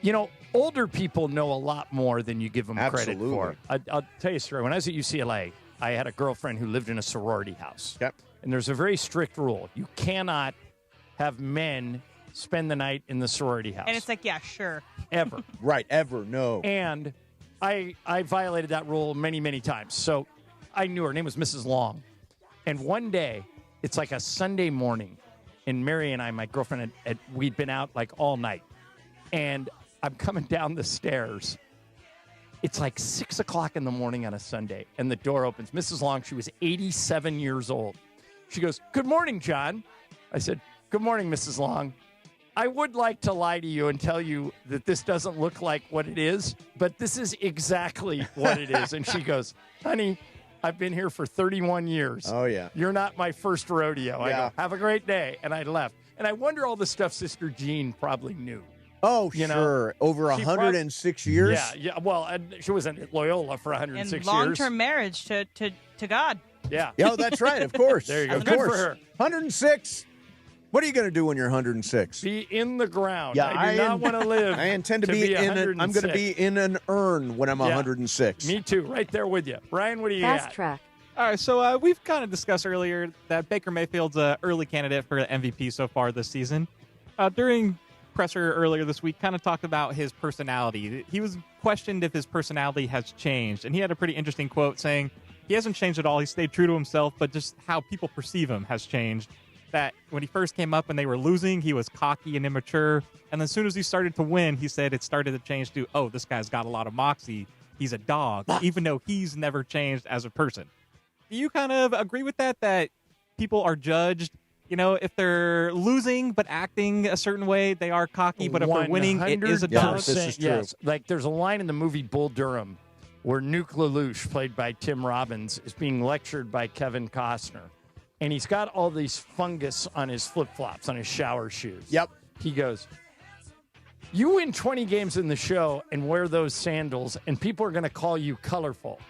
You know, older people know a lot more than you give them credit for. I'll tell you a story. When I was at UCLA, I had a girlfriend who lived in a sorority house.
Yep.
And there's a very strict rule. You cannot have men spend the night in the sorority house.
And it's like, yeah, sure.
Ever.
Right, ever, no.
And I violated that rule many, many times. So I knew her name was Mrs. Long. And one day, it's like a Sunday morning, and Mary and I, my girlfriend, we'd been out all night. And I'm coming down the stairs. It's like 6 o'clock in the morning on a Sunday, and the door opens. Mrs. Long, she was 87 years old. She goes, "Good morning, John." I said, "Good morning, Mrs. Long. I would like to lie to you and tell you that this doesn't look like what it is, but this is exactly what it is." And she goes, "Honey, I've been here for 31 years.
Oh, yeah.
You're not my first rodeo." I go, "Have a great day." And I left. And I wonder all the stuff Sister Jean probably knew.
Oh, sure. Over 106 years?
Yeah. Well, she was at Loyola for 106 years.
And long-term marriage to God.
Yeah.
Yeah, that's right. Of course.
There you go.
Of
Good
course.
for her.
106. What are you going to do when you're 106?
Be in the ground.
Yeah,
I do not want to live.
I intend to be in I'm going to be in an urn when I'm 106.
Me too. Right there with you. Brian, what do you got?
Fast Track.
All right, so we've kind of discussed earlier that Baker Mayfield's an early candidate for MVP so far this season. During presser earlier this week, kind of talked about his personality. He was questioned if his personality has changed, and he had a pretty interesting quote saying he hasn't changed at all. He stayed true to himself, but just how people perceive him has changed. That when he first came up and they were losing, he was cocky and immature. And as soon as he started to win, he said it started to change to, oh, this guy's got a lot of moxie. He's a dog, even though he's never changed as a person. Do you kind of agree with that people are judged if they're losing but acting a certain way, they are cocky. But if they're winning, it is a dog.
This is true. Yes. Like there's a line in the movie Bull Durham where Nuke LaLoosh, played by Tim Robbins, is being lectured by Kevin Costner. And he's got all these fungus on his flip-flops, on his shower shoes.
Yep.
He goes, you win 20 games in the show and wear those sandals, and people are going to call you colorful.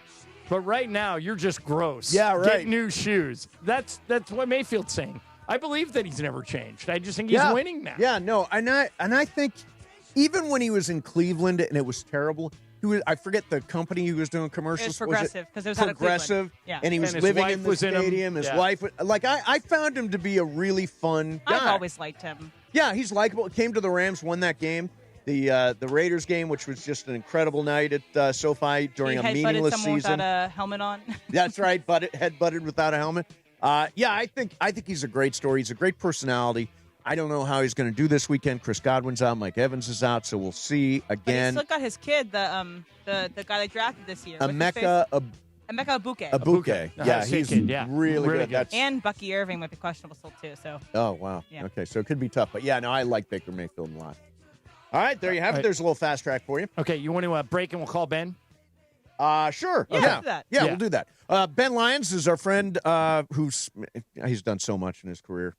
But right now, you're just gross.
Yeah, right.
Get new shoes. That's what Mayfield's saying. I believe that he's never changed. I just think he's winning now.
Yeah, no, and I think even when he was in Cleveland and it was terrible, I forget the company he was doing commercials.
It was Progressive, because it was out of
Progressive.
Yeah.
And he was
his
living
wife
in the
was in him.
stadium. His
Yeah.
wife, I found him to be a really fun guy.
I've always liked him.
Yeah, he's likable. Came to the Rams, won that game. The Raiders game, which was just an incredible night at SoFi during a meaningless
someone
season.
without a helmet on.
That's right, head-butted without a helmet. I think he's a great story. He's a great personality. I don't know how he's going to do this weekend. Chris Godwin's out, Mike Evans is out, so we'll see
But
again.
he's still got his kid, the guy they drafted this year.
Emeka
Abuke.
Abuke. Yeah, he's really good. That's,
and Bucky Irving might be questionable still too. So.
Oh wow.
Yeah.
Okay, so it could be tough, but yeah, no, I like Baker Mayfield a lot. All right, there you have it. There's a little fast track for you.
Okay, you want to break and we'll call Ben?
Sure.
Yeah, let's do that.
Yeah, we'll do that. Ben Lyons is our friend he's done so much in his career.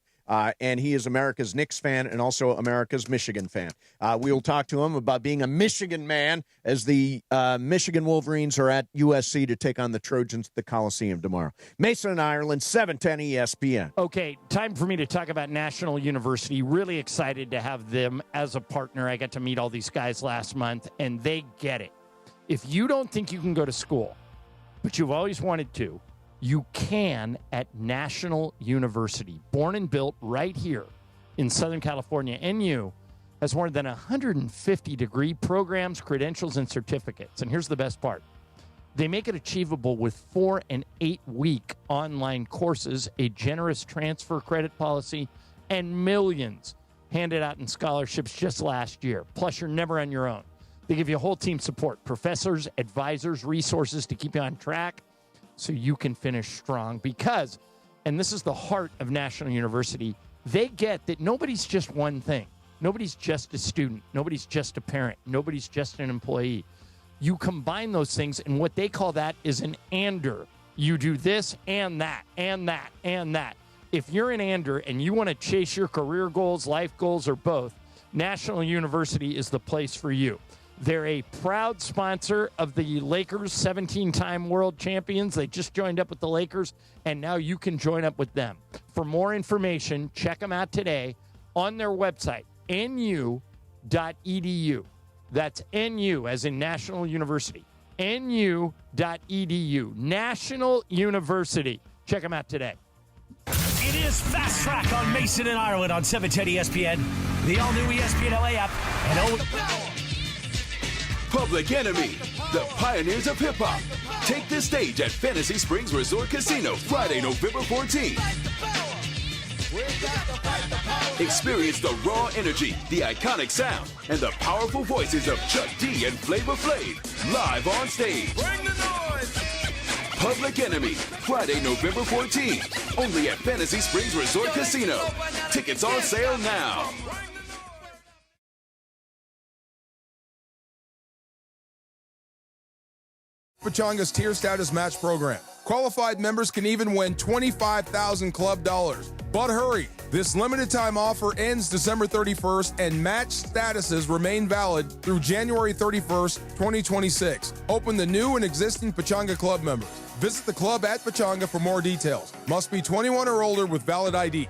And he is America's Knicks fan and also America's Michigan fan. We will talk to him about being a Michigan man as the Michigan Wolverines are at USC to take on the Trojans at the Coliseum tomorrow. Mason and Ireland, 710 ESPN.
Okay, time for me to talk about National University. Really excited to have them as a partner. I got to meet all these guys last month, and they get it. If you don't think you can go to school, but you've always wanted to, you can at National University. Born and built right here in Southern California, NU has more than 150 degree programs, credentials, and certificates. And here's the best part. They make it achievable with 4 and 8 week online courses, a generous transfer credit policy, and millions handed out in scholarships just last year. Plus, you're never on your own. They give you whole team support, professors, advisors, resources to keep you on track, so you can finish strong because, and this is the heart of National University, they get that nobody's just one thing. Nobody's just a student. Nobody's just a parent. Nobody's just an employee. You combine those things, and what they call that is an ander. You do this and that and that and that. If you're an ander and you want to chase your career goals, life goals, or both, National University is the place for you. They're a proud sponsor of the Lakers, 17-time world champions. They just joined up with the Lakers, and now you can join up with them. For more information, check them out today on their website, nu.edu. That's NU, as in National University. nu.edu. National University. Check them out today.
It is Fast Track on Mason and Ireland on 710 ESPN, the all-new ESPN LA app, and
Public Enemy, the pioneers of hip-hop. Take the stage at Fantasy Springs Resort Casino Friday, November 14th. Experience the raw energy, the iconic sound, and the powerful voices of Chuck D and Flavor Flav live on stage. Bring the noise! Public Enemy, Friday, November 14th, only at Fantasy Springs Resort Casino. Tickets on sale now.
Pachanga's tier status match program. Qualified members can even win $25,000 club dollars. But hurry, this limited time offer ends December 31st and match statuses remain valid through January 31st, 2026. Open to new and existing Pachanga club members. Visit the club at Pachanga for more details. Must be 21 or older with valid ID.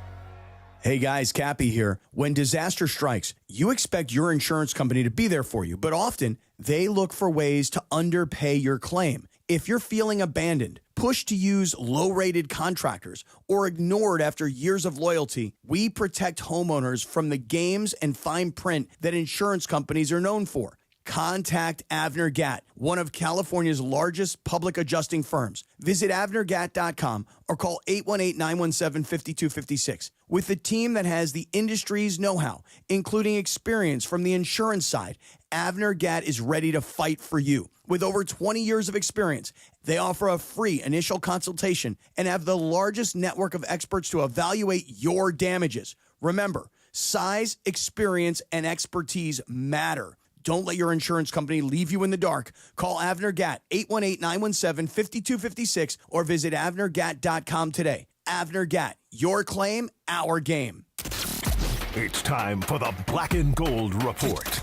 Hey guys, Cappy here. When disaster strikes, you expect your insurance company to be there for you, but often they look for ways to underpay your claim. If you're feeling abandoned, pushed to use low-rated contractors, or ignored after years of loyalty, we protect homeowners from the games and fine print that insurance companies are known for. contact Avner Gatt, one of California's largest public adjusting firms. Visit avnergatt.com or call 818-917-5256. With a team that has the industry's know-how, including experience from the insurance side, Avner Gatt is ready to fight for you. With over 20 years of experience, they offer a free initial consultation and have the largest network of experts to evaluate your damages. Remember, size, experience, and expertise matter. Don't let your insurance company leave you in the dark. Call Avner Gatt, 818-917-5256, or visit avnergatt.com today. Avner Gatt, your claim, our game.
It's time for the Black and Gold Report.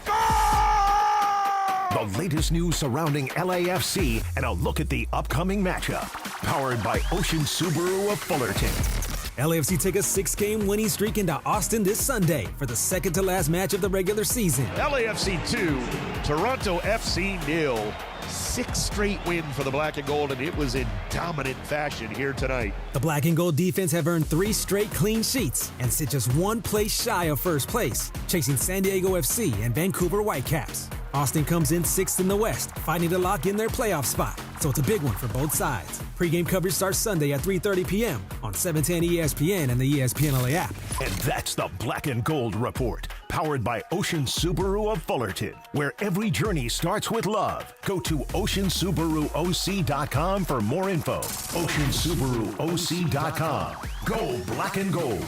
The latest news surrounding LAFC and a look at the upcoming matchup. Powered by Ocean Subaru of Fullerton.
LAFC take a 6-game winning streak into Austin this Sunday for the second-to-last match of the regular season.
LAFC 2, Toronto FC 0. 6th straight win for the Black and Gold, and it was in dominant fashion here tonight.
The Black and Gold defense have earned 3 straight clean sheets and sit just 1 place shy of first place, chasing San Diego FC and Vancouver Whitecaps. Austin comes in 6th in the West, fighting to lock in their playoff spot, so it's a big one for both sides. Pre-game coverage starts Sunday at 3:30 p.m. on 710 ESPN and the ESPN LA app.
And that's the Black and Gold Report, powered by Ocean Subaru of Fullerton, where every journey starts with love. Go to OceanSubaruOC.com for more info. OceanSubaruOC.com. Go Black and Gold.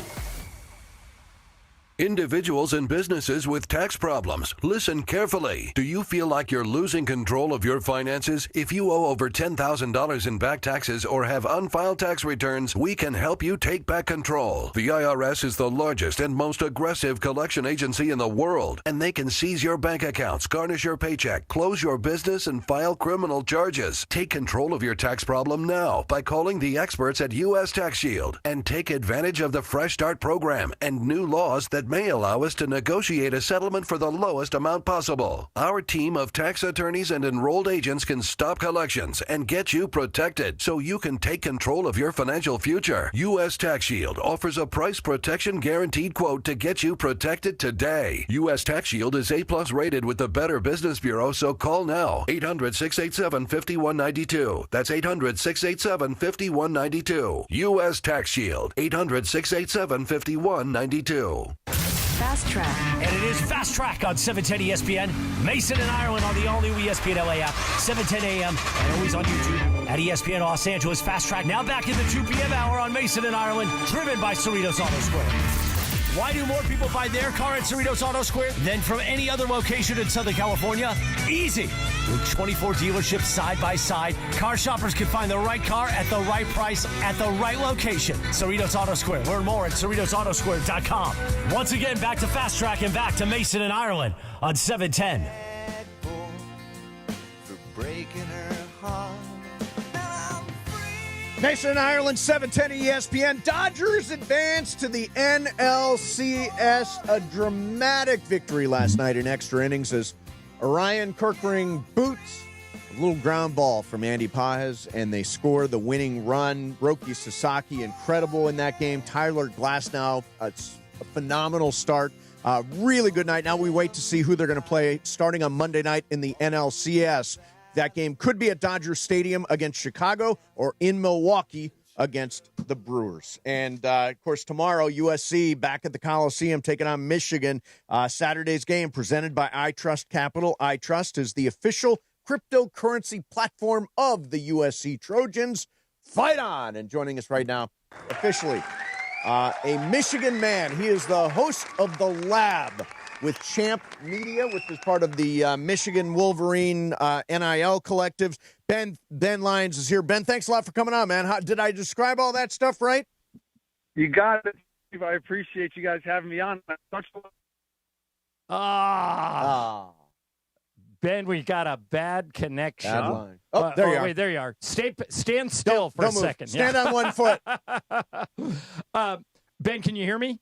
Individuals and businesses with tax problems, listen carefully. Do you feel like you're losing control of your finances? If you owe over $10,000 in back taxes or have unfiled tax returns, we can help you take back control. The IRS is the largest and most aggressive collection agency in the world, and they can seize your bank accounts, garnish your paycheck, close your business, and file criminal charges. Take control of your tax problem now by calling the experts at U.S. Tax Shield and take advantage of the Fresh Start program and new laws that may allow us to negotiate a settlement for the lowest amount possible. Our team of tax attorneys and enrolled agents can stop collections and get you protected so you can take control of your financial future. U.S. Tax Shield offers a price protection guaranteed quote to get you protected today. U.S. Tax Shield is A+ rated with the Better Business Bureau, so call now. 800-687-5192. That's 800-687-5192. U.S. Tax Shield. 800-687-5192.
Fast Track.
And it is Fast Track on 710 ESPN. Mason and Ireland on the all-new ESPN LA app, 7:10 a.m. and always on YouTube at ESPN Los Angeles. Fast Track now back in the 2 p.m. hour on Mason and Ireland, driven by Cerritos Auto Square. Why do more people buy their car at Cerritos Auto Square than from any other location in Southern California? Easy. With 24 dealerships side by side, car shoppers can find the right car at the right price at the right location. Cerritos Auto Square. Learn more at CerritosAutoSquare.com. Once again, back to Fast Track and back to Mason and Ireland on 710.
Mason and Ireland, 710 ESPN. Dodgers advance to the NLCS. A dramatic victory last night in extra innings as Orion Kirkring boots a little ground ball from Andy Pages, and they score the winning run. Roki Sasaki, incredible in that game. Tyler Glasnow, it's a phenomenal start. Really good night. Now we wait to see who they're going to play starting on Monday night in the NLCS. That game could be at Dodger Stadium against Chicago or in Milwaukee against the Brewers. And, of course, tomorrow, USC back at the Coliseum taking on Michigan. Saturday's game presented by iTrust Capital. iTrust is the official cryptocurrency platform of the USC Trojans. Fight on! And joining us right now, officially, a Michigan man. He is the host of The Lab with Champ Media, which is part of the Michigan Wolverine NIL collectives. Ben Lyons is here. Ben, thanks a lot for coming on, man. Did I describe all that stuff right?
You got it, Steve. I appreciate you guys having me on.
Ben, we got a bad connection.
Bad line. Oh, there you are.
Wait, there you are. Stand still for a second.
Stand on one foot.
Ben, can you hear me?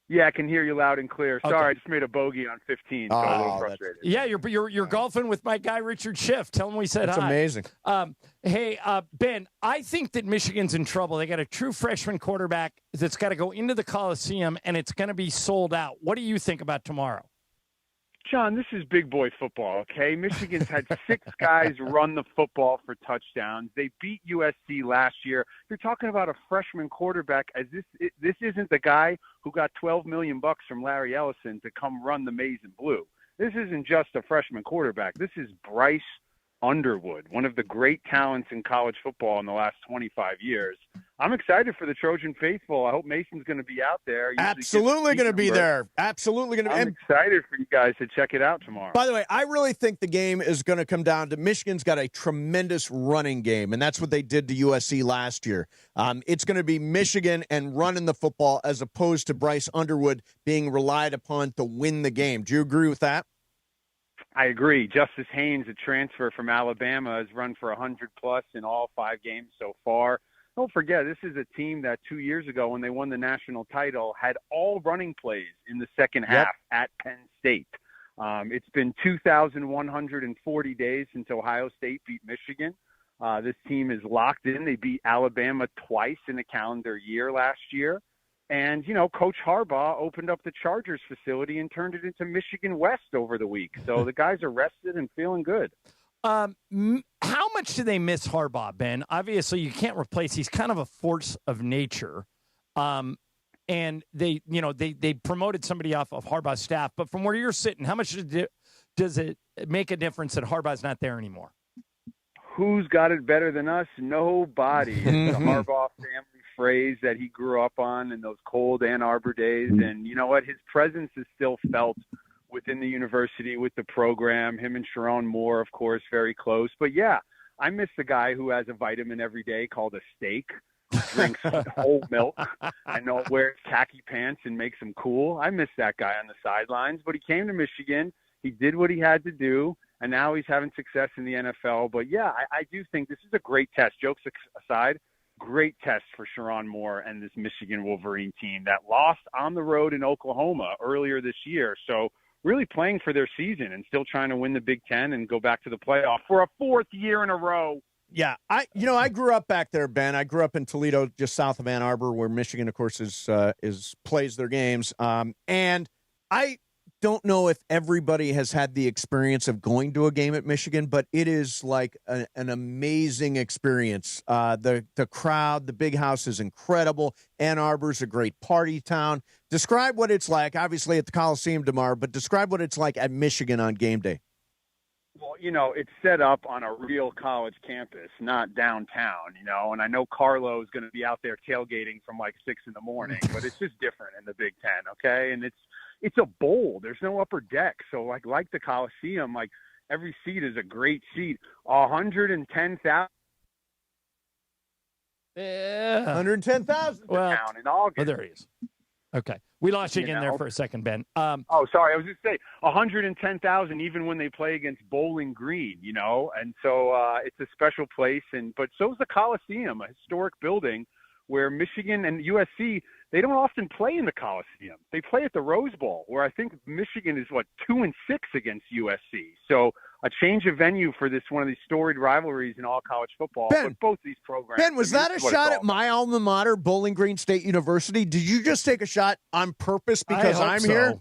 Yeah, I can hear you loud and clear.
Okay.
Sorry, I just made a bogey on 15, so I'm a little frustrated.
Yeah, you're golfing with my guy Richard Schiff. Tell him we said
That's
hi.
amazing.
Hey, Ben, I think that Michigan's in trouble. They got a true freshman quarterback that's got to go into the Coliseum, and it's going to be sold out. What do you think about tomorrow?
John, this is big boy football, okay? Michigan's had 6 guys run the football for touchdowns. They beat USC last year. You're talking about a freshman quarterback. As this isn't the guy who got $12 million from Larry Ellison to come run the maize and blue. This isn't just a freshman quarterback. This is Bryce Underwood, one of the great talents in college football in the last 25 years. I'm excited for the Trojan faithful. I hope Mason's going to be out there.
Absolutely going to be there. Absolutely going to be.
I'm excited for you guys to check it out tomorrow.
By the way, I really think the game is going to come down to Michigan's got a tremendous running game, and that's what they did to USC last year. It's going to be Michigan and running the football as opposed to Bryce Underwood being relied upon to win the game. Do you agree with that?
I agree. Justice Haynes, a transfer from Alabama, has run for 100-plus in all 5 games so far. Don't forget, this is a team that 2 years ago, when they won the national title, had all running plays in the second half at Penn State. It's been 2,140 days since Ohio State beat Michigan. This team is locked in. They beat Alabama twice in a calendar year last year. And, Coach Harbaugh opened up the Chargers facility and turned it into Michigan West over the week. So the guys are rested and feeling good.
How much do they miss Harbaugh, Ben? Obviously, you can't replace. He's kind of a force of nature. And they promoted somebody off of Harbaugh's staff. But from where you're sitting, how much does it make a difference that Harbaugh's not there anymore?
Who's got it better than us? Nobody. It's the Harbaugh family phrase that he grew up on in those cold Ann Arbor days. And you know what? His presence is still felt within the university with the program. Him and Sharon Moore, of course, very close. But, yeah, I miss the guy who has a vitamin every day called a steak, drinks whole milk, and wears khaki pants and makes them cool. I miss that guy on the sidelines. But he came to Michigan. He did what he had to do. And now he's having success in the NFL. But, yeah, I do think this is a great test. Jokes aside, great test for Sharon Moore and this Michigan Wolverine team that lost on the road in Oklahoma earlier this year. So really playing for their season and still trying to win the Big Ten and go back to the playoff for a 4th year in a row.
Yeah, I grew up back there, Ben. I grew up in Toledo, just south of Ann Arbor, where Michigan, of course, plays their games. And I don't know if everybody has had the experience of going to a game at Michigan, but it is like an amazing experience. The crowd, the big house is incredible. Ann Arbor's a great party town. Describe what it's like, obviously at the Coliseum tomorrow, but describe what it's like at Michigan on game day.
Well, it's set up on a real college campus, not downtown, and I know Carlo is going to be out there tailgating from like 6 in the morning, but it's just different in the Big Ten, okay? And it's a bowl. There's no upper deck. So like the Coliseum, like every seat is a great seat. 110,000.
Yeah.
110,000
town in August.
Oh, there he is. Okay. We lost you again there for a second, Ben.
Sorry. I was just saying 110,000 even when they play against Bowling Green, and so it's a special place. But so is the Coliseum, a historic building where Michigan and USC, they don't often play in the Coliseum. They play at the Rose Bowl, where I think Michigan is 2-6 against USC. So a change of venue for this one of these storied rivalries in all college football.
Ben,
but both these programs.
Ben, was that a shot at my alma mater, Bowling Green State University? Did you just take a shot on purpose because I'm here?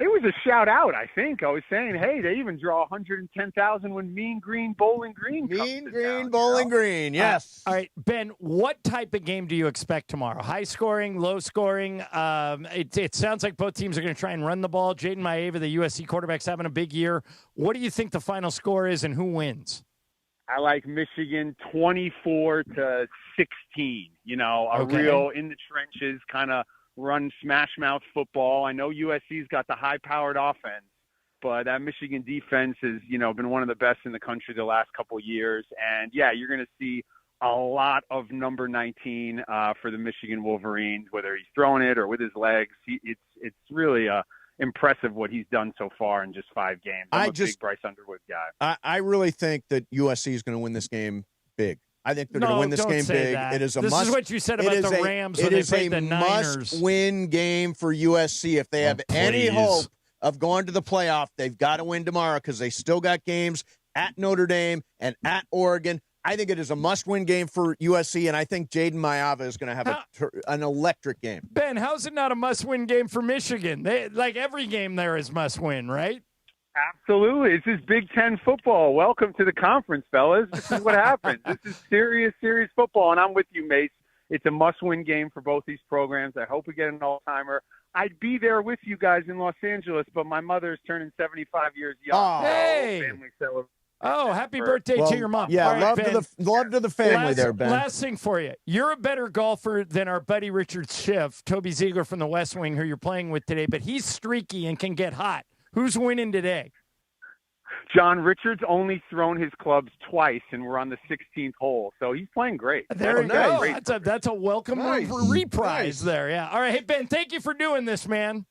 It was a shout out, I think. I was saying, hey, they even draw 110,000 when Mean Green Bowling Green comes
Mean
to
Green
town,
Bowling Green, yes.
All right, Ben, what type of game do you expect tomorrow? High scoring, low scoring? It sounds like both teams are going to try and run the ball. Jaden Maeva, the USC quarterback's having a big year. What do you think the final score is and who wins?
I like Michigan 24-16, real in the trenches kind of run smash mouth football. I know USC's got the high-powered offense, but that Michigan defense has, been one of the best in the country the last couple of years. And, yeah, you're going to see a lot of number 19 for the Michigan Wolverines, whether he's throwing it or with his legs. It's really impressive what he's done so far in just 5 games. I'm a big Bryce Underwood guy.
I really think that USC is going to win this game big. I think they're going to win this game big.
That.
It is
this is what you said about the Rams when they played the Niners.
It is a must-win game for USC. If they have any hope of going to the playoff, they've got to win tomorrow because they still got games at Notre Dame and at Oregon. I think it is a must-win game for USC, and I think Jaden Mayava is going to have an electric game.
Ben, how's it not a must-win game for Michigan? Like every game there is must-win, right?
Absolutely. This is Big Ten football. Welcome to the conference, fellas. This is what happens. This is serious football, and I'm with you, Mace. It's a must-win game for both these programs. I hope we get an all-timer. I'd be there with you guys in Los Angeles, but my mother's turning 75 years young.
Oh. Hey!
Family celebration.
Oh, happy birthday to your mom.
Yeah,
right,
love to the family there, Ben.
Last thing for you. You're a better golfer than our buddy Richard Schiff, Toby Ziegler from the West Wing, who you're playing with today, but he's streaky and can get hot. Who's winning today?
John Richards only thrown his clubs twice, and we're on the 16th hole, so he's playing great.
There you go. That's a welcome reprise there. Yeah. All right. Hey, Ben, thank you for doing this, man.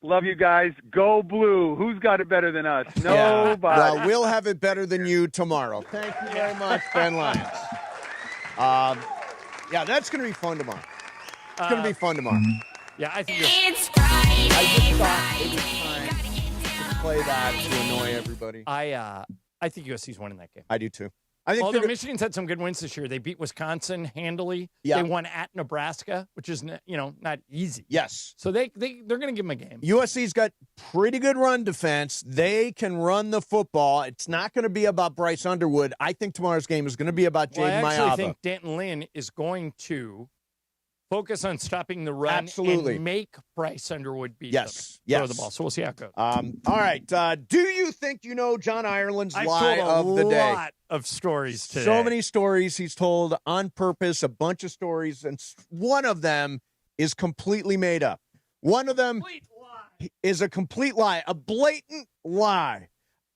Love you guys. Go Blue. Who's got it better than us? Nobody.
Well, we'll have it better than you tomorrow. Thank you very much, Ben Lyons. Yeah, that's going to be fun tomorrow. It's going to be fun tomorrow.
Yeah, I think
it's Friday. I just thought it was time to play that to annoy everybody.
I think USC's winning that game.
I do too. I think
although Michigan's had some good wins this year. They beat Wisconsin handily.
Yeah.
They won at Nebraska, which is not easy.
Yes.
So they're going to give them a game.
USC's got pretty good run defense. They can run the football. It's not going to be about Bryce Underwood. I think tomorrow's game is going to be about Jaden Mayava.
I actually think Danton Lynn is going to focus on stopping the run and make Bryce Underwood beat them. Throw the ball. So we'll see how it goes.
All right. Do you think you know John Ireland's lie
of
the day?
A lot of stories today.
So many stories he's told on purpose, a bunch of stories, and one of them is completely made up. One of them is a complete lie, a blatant lie.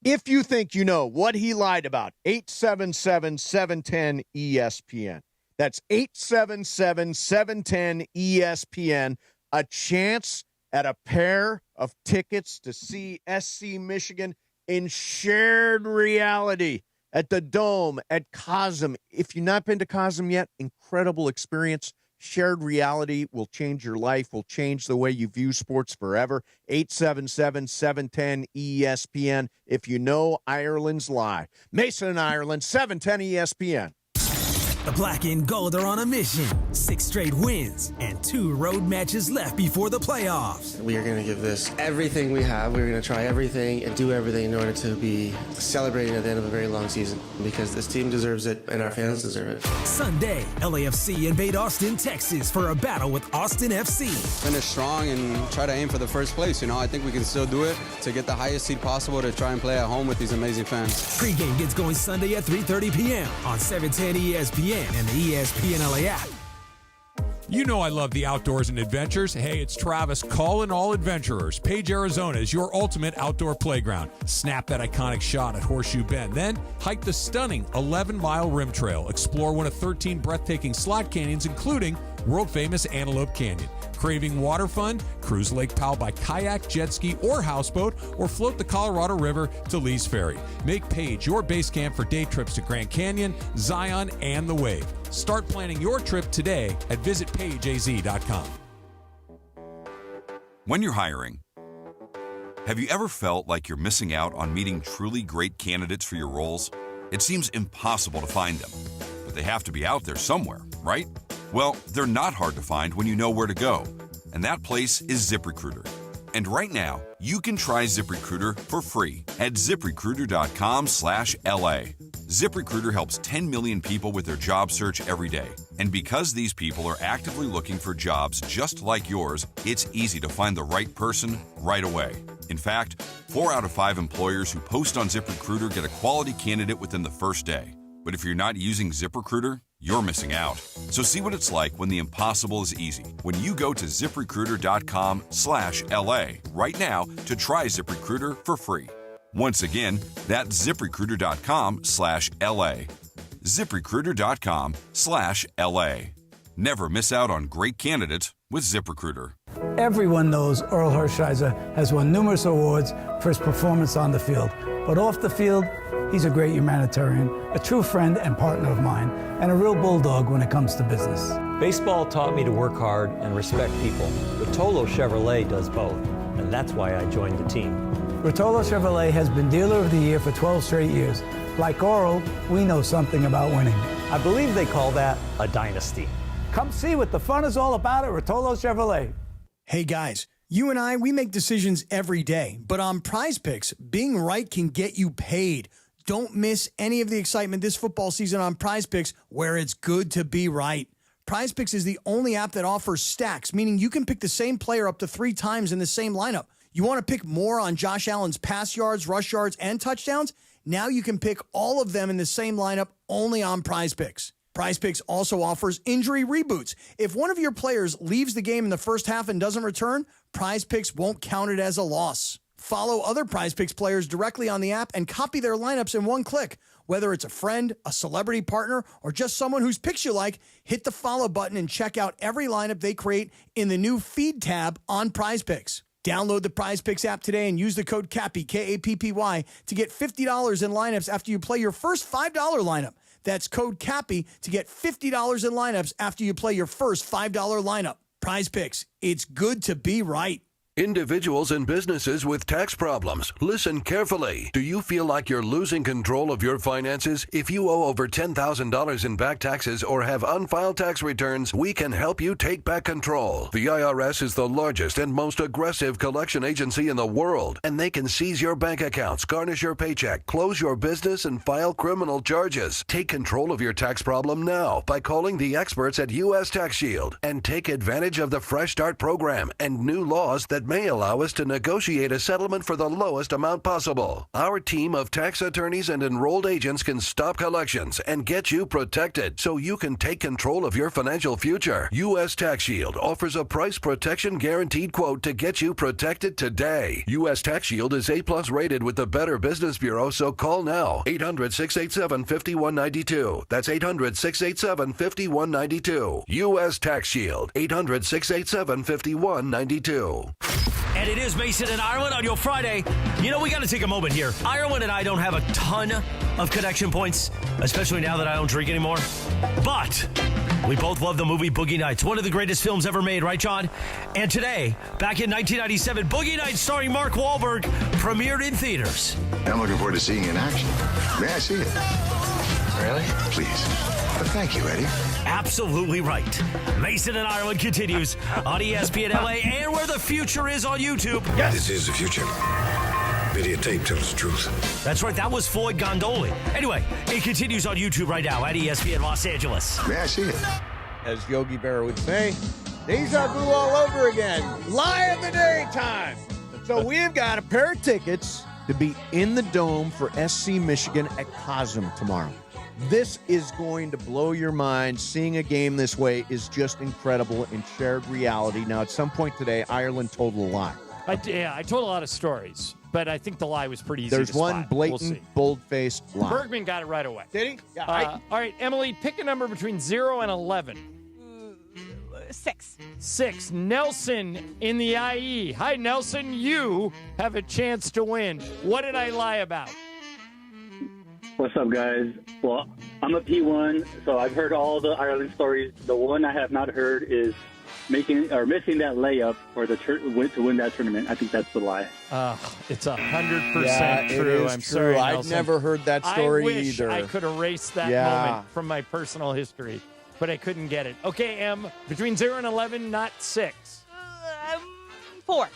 If you think you know what he lied about, 877-710-ESPN. That's 877-710-ESPN. A chance at a pair of tickets to see SC Michigan in shared reality at the Dome at Cosm. If you've not been to Cosm yet, incredible experience. Shared reality will change your life, will change the way you view sports forever. 877-710-ESPN. If you know Ireland's lie. Mason and Ireland, 710 ESPN.
The black and gold are on a mission. 6 straight wins and 2 road matches left before the playoffs.
We are going to give this everything we have. We're going to try everything and do everything in order to be celebrating at the end of a very long season because this team deserves it and our fans deserve it.
Sunday, LAFC invade Austin, Texas for a battle with Austin FC.
Finish strong and try to aim for the first place. I think we can still do it to get the highest seed possible to try and play at home with these amazing fans.
Pre-game gets going Sunday at 3:30 p.m. on 710 ESPN. And the ESPN LA app.
You know I love the outdoors and adventures. Hey, it's Travis calling all adventurers. Page, Arizona is your ultimate outdoor playground. Snap that iconic shot at Horseshoe Bend. Then hike the stunning 11-mile rim trail. Explore one of 13 breathtaking slot canyons, including world-famous Antelope Canyon. Craving water fun? Cruise Lake Powell by kayak, jet ski, or houseboat, or float the Colorado River to Lee's Ferry. Make Page your base camp for day trips to Grand Canyon, Zion, and the Wave. Start planning your trip today at visitpageaz.com.
When you're hiring, have you ever felt like you're missing out on meeting truly great candidates for your roles? It seems impossible to find them, but they have to be out there somewhere, right? Well, they're not hard to find when you know where to go, and that place is ZipRecruiter. And right now, you can try ZipRecruiter for free at ZipRecruiter.com/LA. ZipRecruiter helps 10 million people with their job search every day. And because these people are actively looking for jobs just like yours, it's easy to find the right person right away. In fact, 4 out of 5 employers who post on ZipRecruiter get a quality candidate within the first day. But if you're not using ZipRecruiter, you're missing out. So see what it's like when the impossible is easy. When you go to ZipRecruiter.com/LA right now to try ZipRecruiter for free. Once again, that's ZipRecruiter.com/LA. ZipRecruiter.com/LA. Never miss out on great candidates with ZipRecruiter.
Everyone knows Earl Hershiser has won numerous awards for his performance on the field. But off the field, he's a great humanitarian, a true friend and partner of mine, and a real bulldog when it comes to business.
Baseball taught me to work hard and respect people. Rotolo Chevrolet does both, and that's why I joined the team.
Rotolo Chevrolet has been Dealer of the Year for 12 straight years, Like Oral, we know something about winning.
I believe they call that a dynasty.
Come see what the fun is all about at Rotolo Chevrolet.
Hey guys, you and I, we make decisions every day, but on Prize Picks, being right can get you paid. Don't miss any of the excitement this football season on Prize Picks, where it's good to be right. Prize Picks is the only app that offers stacks, meaning you can pick the same player up to 3 times in the same lineup. You want to pick more on Josh Allen's pass yards, rush yards, and touchdowns? Now you can pick all of them in the same lineup only on Prize Picks. Prize Picks also offers injury reboots. If one of your players leaves the game in the first half and doesn't return, Prize Picks won't count it as a loss. Follow other Prize Picks players directly on the app and copy their lineups in one click. Whether it's a friend, a celebrity partner, or just someone whose picks you like, hit the follow button and check out every lineup they create in the new Feed tab on Prize Picks. Download the Prize Picks app today and use the code CAPPY, K-A-P-P-Y, to get $50 in lineups after you play your first $5 lineup. That's code CAPPY to get $50 in lineups after you play your first $5 lineup. Prize Picks. It's good to be right.
Individuals and businesses with tax problems, listen carefully. Do you feel like you're losing control of your finances? If you owe over $10,000 in back taxes or have unfiled tax returns, we can help you take back control. The IRS is the largest and most aggressive collection agency in the world, and they can seize your bank accounts, garnish your paycheck, close your business, and file criminal charges. Take control of your tax problem now by calling the experts at U.S. Tax Shield and take advantage of the Fresh Start program and new laws that may allow us to negotiate a settlement for the lowest amount possible. Our team of tax attorneys and enrolled agents can stop collections and get you protected so you can take control of your financial future. U.S. Tax Shield offers a price protection guaranteed quote to get you protected today. U.S. Tax Shield is A+ rated with the Better Business Bureau, so call now. 800-687-5192. That's 800-687-5192. U.S. Tax Shield. 800-687-5192.
And it is Mason and Ireland on your Friday. You know, we got to take a moment here. Ireland and I don't have a ton of connection points, especially now that I don't drink anymore. But we both love the movie Boogie Nights, one of the greatest films ever made, right, John? And today, back in 1997, Boogie Nights starring Mark Wahlberg premiered in theaters.
I'm looking forward to seeing it in action. May I see it? Really? Please. But thank you, Eddie.
Absolutely right. Mason and Ireland continues on ESPN LA and where the future is on YouTube.
Yes. This is the future. Videotape tells the truth.
That's right. That was Floyd Gondoli. Anyway, it continues on YouTube right now at ESPN Los Angeles.
May I see it?
As Yogi Berra would say, deja vu all over again. Lie of the day time. So we've got a pair of tickets to be in the Dome for SC Michigan at Cosm tomorrow. This is going to blow your mind. Seeing a game this way is just incredible in shared reality. Now, at some point today, Ireland told a lie.
I told a lot of stories, but I think the lie was pretty easy
There's
to
one
spot.
blatant, bold-faced lie.
Bergman got it right away.
Did he? Yeah.
All right, Emily, pick a number between 0 and 11.
6.
6. Nelson in the IE. Hi, Nelson. You have a chance to win. What did I lie about?
What's up, guys? Well, I'm a P1, so I've heard all the Ireland stories. The one I have not heard is missing that layup for the to win that tournament. I think that's the lie.
It's 100% true. I'm sorry,
I've
Nelson.
never heard that story
I wish
either.
I could erase that moment from my personal history, but I couldn't get it. Okay, Em, between 0 and 11, not 6.
4.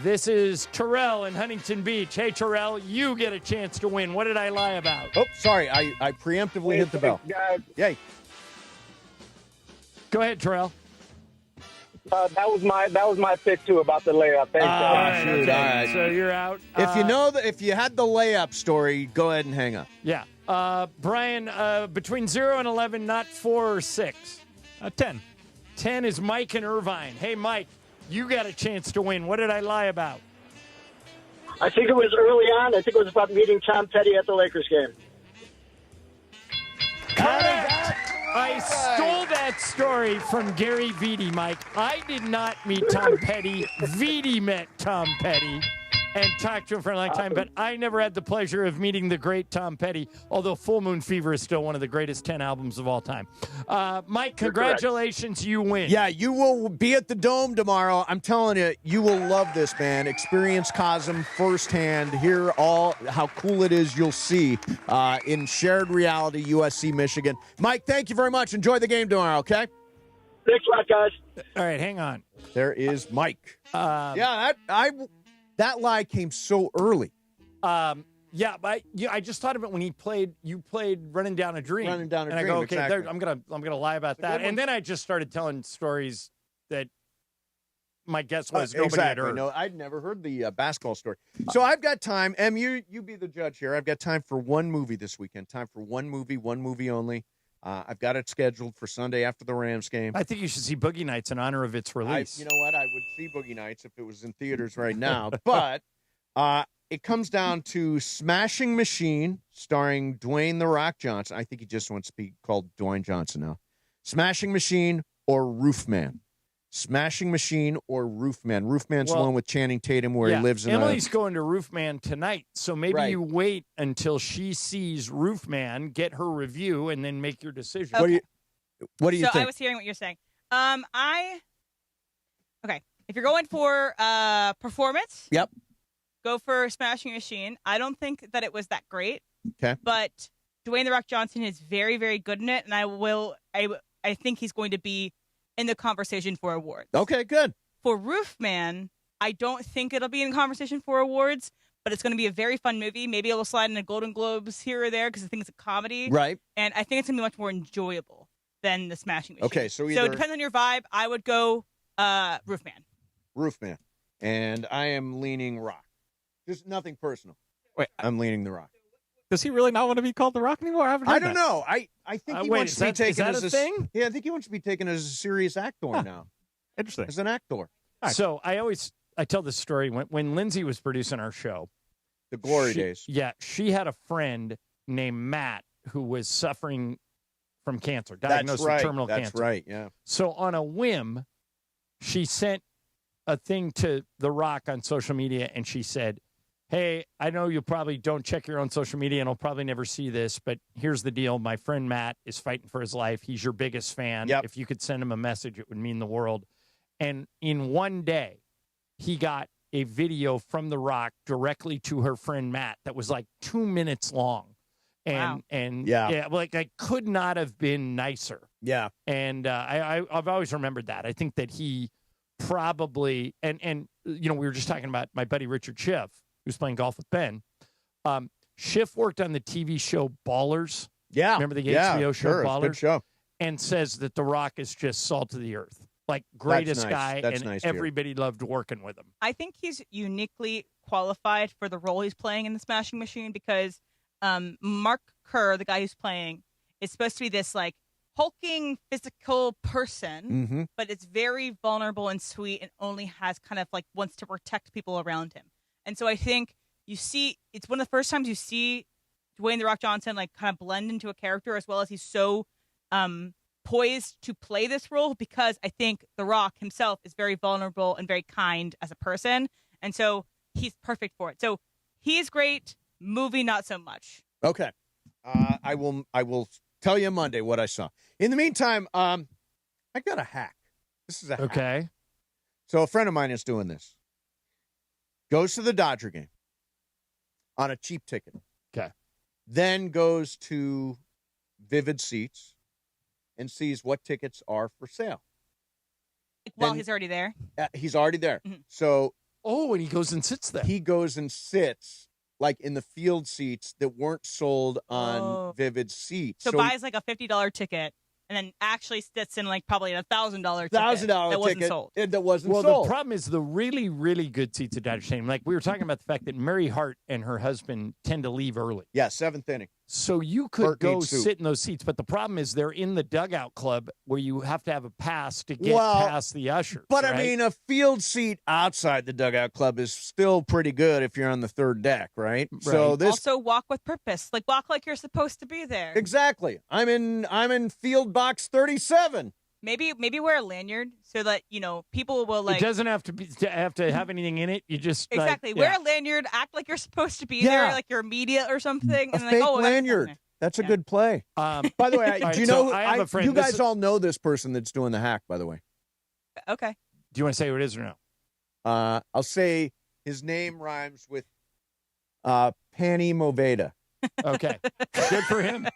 This is Terrell in Huntington Beach. Hey, Terrell, you get a chance to win. What did I lie about?
Oh, sorry. I preemptively hit the bell. Yay.
Go ahead, Terrell.
That was my pick too about the layup. Thanks,
All right. So you're out.
If you had the layup story, go ahead and hang up.
Yeah. Brian, between 0 and 11, not 4 or 6.
10.
10 is Mike and Irvine. Hey, Mike, you got a chance to win. What did I lie about?
I think it was early on. I think it was about meeting Tom Petty at the Lakers game.
Correct. I stole that story from Gary Vitti, Mike. I did not meet Tom Petty. Vitti met Tom Petty. and talked to him for a long time, but I never had the pleasure of meeting the great Tom Petty, although Full Moon Fever is still one of the greatest 10 albums of all time. Mike, congratulations, you win.
Yeah, you will be at the Dome tomorrow. I'm telling you, you will love this, man. Experience Cosm firsthand. Hear all how cool it is you'll see in shared reality, USC, Michigan. Mike, thank you very much. Enjoy the game tomorrow, okay?
Thanks a lot, guys.
All right, hang on.
There is Mike. That lie came so early.
Yeah, but I just thought of it when you played Running Down a Dream.
Running Down a
and
Dream,
I go, okay,
exactly.
I'm gonna lie about that. And then I just started telling stories that my guess was nobody had heard.
No, I'd never heard the basketball story. So I've got time. Em, you be the judge here. I've got time for one movie this weekend. Time for one movie only. I've got it scheduled for Sunday after the Rams game.
I think you should see Boogie Nights in honor of its release.
You know what? I would see Boogie Nights if it was in theaters right now. But it comes down to Smashing Machine, starring Dwayne "The Rock" Johnson. I think he just wants to be called Dwayne Johnson now. Smashing Machine or Roofman? Smashing Machine or Roofman? Roofman's the one with Channing Tatum where he lives in
Emily's going to Roofman tonight, so maybe you wait until she sees Roofman, get her review, and then make your decision.
Okay.
What do you think?
So I was hearing what you're saying. Okay. If you're going for performance, go for Smashing Machine. I don't think that it was that great.
Okay.
But Dwayne "The Rock" Johnson is very, very good in it, and I think he's going to be in the conversation for awards.
Okay, good.
For Roofman, I don't think it'll be in conversation for awards, but it's going to be a very fun movie. Maybe it'll slide into Golden Globes here or there because I think it's a comedy.
Right.
And I think it's going to be much more enjoyable than the Smashing Machine.
Okay, so
it depends on your vibe. I would go Roofman.
Roofman. And I am leaning Rock. Just nothing personal.
Wait,
I'm leaning The Rock.
Does he really not want to be called The Rock anymore?
I don't know. I think he wants to be taken as
a thing.
Yeah, I think he wants to be taken as a serious actor now.
Interesting.
As an actor.
So I tell this story when Lindsay was producing our show.
The glory days.
Yeah, she had a friend named Matt who was suffering from cancer, diagnosed with terminal cancer.
That's right, yeah.
So on a whim, she sent a thing to The Rock on social media, and she said, hey, I know you probably don't check your own social media and I'll probably never see this, but here's the deal. My friend Matt is fighting for his life. He's your biggest fan.
Yep.
If you could send him a message, it would mean the world. And in one day, he got a video from The Rock directly to her friend Matt that was like 2 minutes long. And like I could not have been nicer.
Yeah.
And I've always remembered that. I think that he probably, and we were just talking about my buddy Richard Schiff, who's playing golf with Ben. Schiff worked on the TV show Ballers.
Yeah.
Remember the HBO show Ballers?
Good show.
And says that The Rock is just salt of the earth. Like, greatest guy, and everybody loved working with him.
I think he's uniquely qualified for the role he's playing in the Smashing Machine because Mark Kerr, the guy who's playing, is supposed to be this, like, hulking physical person, but it's very vulnerable and sweet and only has kind of, like, wants to protect people around him. And so I think it's one of the first times you see Dwayne "The Rock" Johnson like kind of blend into a character as well as he's so poised to play this role because I think The Rock himself is very vulnerable and very kind as a person. And so he's perfect for it. So he's great. Movie, not so much.
Okay. I will tell you Monday what I saw. In the meantime, I got a hack. This is a hack.
Okay.
So a friend of mine is doing this. Goes to the Dodger game on a cheap ticket.
Okay.
Then goes to Vivid Seats and sees what tickets are for sale.
While he's already there?
He's already there.
Mm-hmm.
So.
Oh, and he goes and sits there.
He goes and sits like in the field seats that weren't sold on Vivid Seats.
So buys like a $50 ticket. And then actually sits in like probably a $1,000 ticket that wasn't sold.
That wasn't sold.
Well, the problem is the really, really good seats at Dodger Stadium. Like we were talking about the fact that Mary Hart and her husband tend to leave early.
Yeah, 7th inning.
So you could go sit in those seats, but the problem is they're in the dugout club where you have to have a pass to get past the ushers.
But
right?
I mean, a field seat outside the dugout club is still pretty good if you're on the third deck, right? So this
also walk with purpose, like walk like you're supposed to be there.
Exactly. I'm in field box 37.
Maybe wear a lanyard so that people will like.
It doesn't have to have anything in it. You just
exactly wear a lanyard, act like you're supposed to be there, like you're media or something.
A fake lanyard. That's a good play. By the way, do you know?
I have a friend.
You guys all know this person that's doing the hack. By the way.
Okay.
Do you want to say who it is or no?
I'll say his name rhymes with Pani Moveda.
Okay, good for him.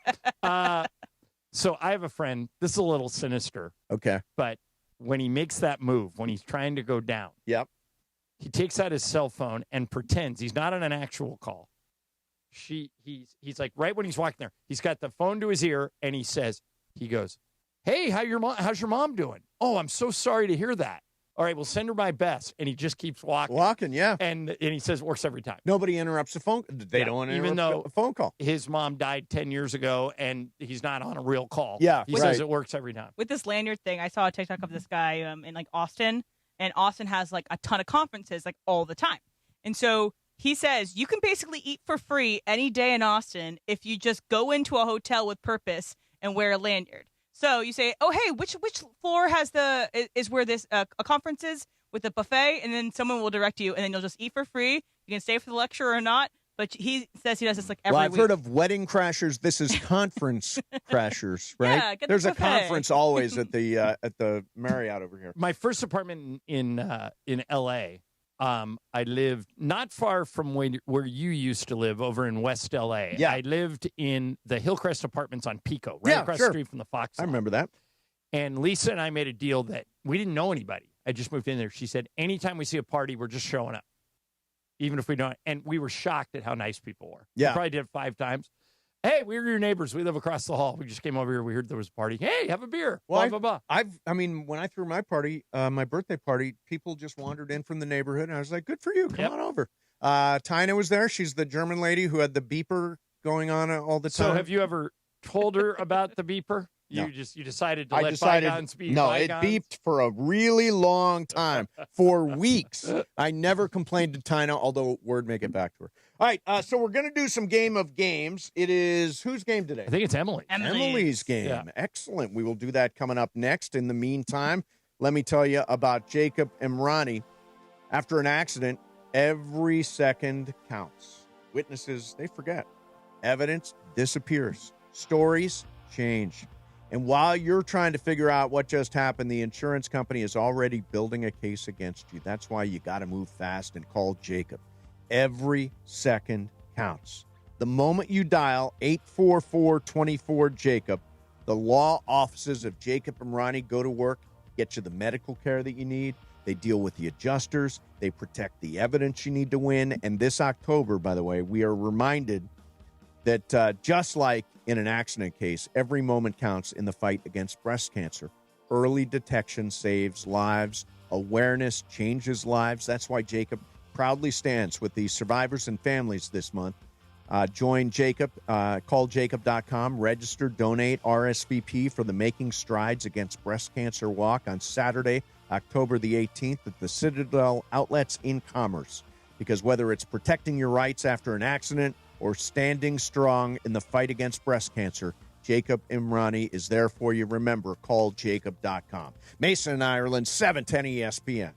So I have a friend. This is a little sinister.
Okay.
But when he makes that move, when he's trying to go down, he takes out his cell phone and pretends he's not on an actual call. He's like right when he's walking there, he's got the phone to his ear and he goes, "Hey, how's your mom doing? Oh, I'm so sorry to hear that. All right, we'll send her my best." And he just keeps walking.
Yeah.
And he says it works every time.
Nobody interrupts the phone. They don't interrupt a phone call.
His mom died 10 years ago, and he's not on a real call.
Yeah,
he says it works every time.
With this lanyard thing, I saw a TikTok of this guy in like Austin, and Austin has like a ton of conferences like all the time. And so he says you can basically eat for free any day in Austin if you just go into a hotel with purpose and wear a lanyard. So you say, "Oh, hey, which floor is where this a conference is with the buffet?" And then someone will direct you, and then you'll just eat for free. You can stay for the lecture or not. But he says he does this like every week.
I've heard of wedding crashers. This is conference crashers, right?
Yeah, get the
There's a
buffet.
conference always at the Marriott over here.
My first apartment in L.A., I lived not far from where you used to live over in West L.A.
Yeah.
I lived in the Hillcrest Apartments on Pico, right across the street from the Fox.
I remember that.
And Lisa and I made a deal that we didn't know anybody. I just moved in there. She said, anytime we see a party, we're just showing up, even if we don't. And we were shocked at how nice people were.
Yeah.
We probably did it 5 times. Hey, we're your neighbors. We live across the hall. We just came over here. We heard there was a party. Hey, have a beer.
Well,
blah, blah, blah.
When I threw my party, my birthday party, people just wandered in from the neighborhood, and I was like, good for you. Come on over. Tina was there. She's the German lady who had the beeper going on all the time.
So have you ever told her about the beeper?
No.
You decided to let bygones be bygones?
It beeped for a really long time, for weeks. I never complained to Tina, although word may get back to her. All right, so we're going to do some game of games. It is whose game today?
I think it's Emily.
Emily's game.
Yeah.
Excellent. We will do that coming up next. In the meantime, let me tell you about Jacob Imrani. After an accident, every second counts. Witnesses, they forget. Evidence disappears. Stories change. And while you're trying to figure out what just happened, the insurance company is already building a case against you. That's why you got to move fast and call Jacob. Every second counts. The moment you dial 844-24-JACOB, the law offices of Jacob Imrani go to work, get you the medical care that you need. They deal with the adjusters. They protect the evidence you need to win. And this October, by the way, we are reminded that just like in an accident case, every moment counts in the fight against breast cancer. Early detection saves lives. Awareness changes lives. That's why Jacob proudly stands with the survivors and families this month. Join Jacob. Call jacob.com. Register, donate, RSVP for the Making Strides Against Breast Cancer Walk on Saturday, October the 18th at the Citadel Outlets in Commerce. Because whether it's protecting your rights after an accident or standing strong in the fight against breast cancer, Jacob Imrani is there for you. Remember, call jacob.com. Mason in Ireland, 710 ESPN.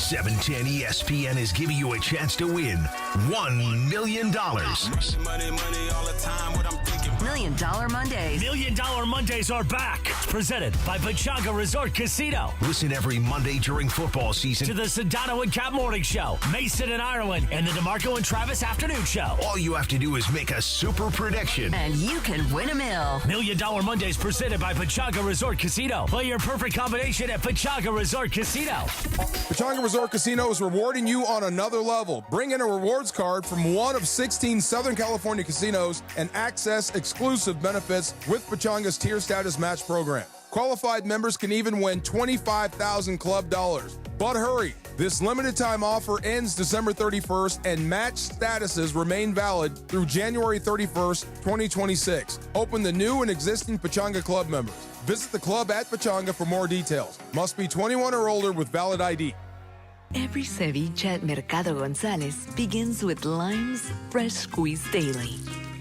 710 ESPN is giving you a chance to win $1 million.
$1 Million Mondays.
$1 Million Mondays are back. Presented by Pechanga Resort Casino.
Listen every Monday during football season
To the Sedano and Cap Morning Show, Mason and Ireland, and the DeMarco and Travis Afternoon Show.
All you have to do is make a super prediction.
And you can win $1 million.
$1 Million Mondays presented by Pechanga Resort Casino. Play your perfect combination at Pechanga Resort Casino.
Pechanga Resort Casino is rewarding you on another level. Bring in a rewards card from one of 16 Southern California casinos and access exclusive benefits with Pechanga's tier status match program. Qualified members can even win $25,000 club dollars. But hurry, this limited time offer ends December 31st and match statuses remain valid through January 31st, 2026. Open to new and existing Pechanga club members. Visit the club at Pechanga for more details. Must be 21 or older with valid ID.
Every ceviche at Mercado Gonzalez begins with limes fresh squeezed daily.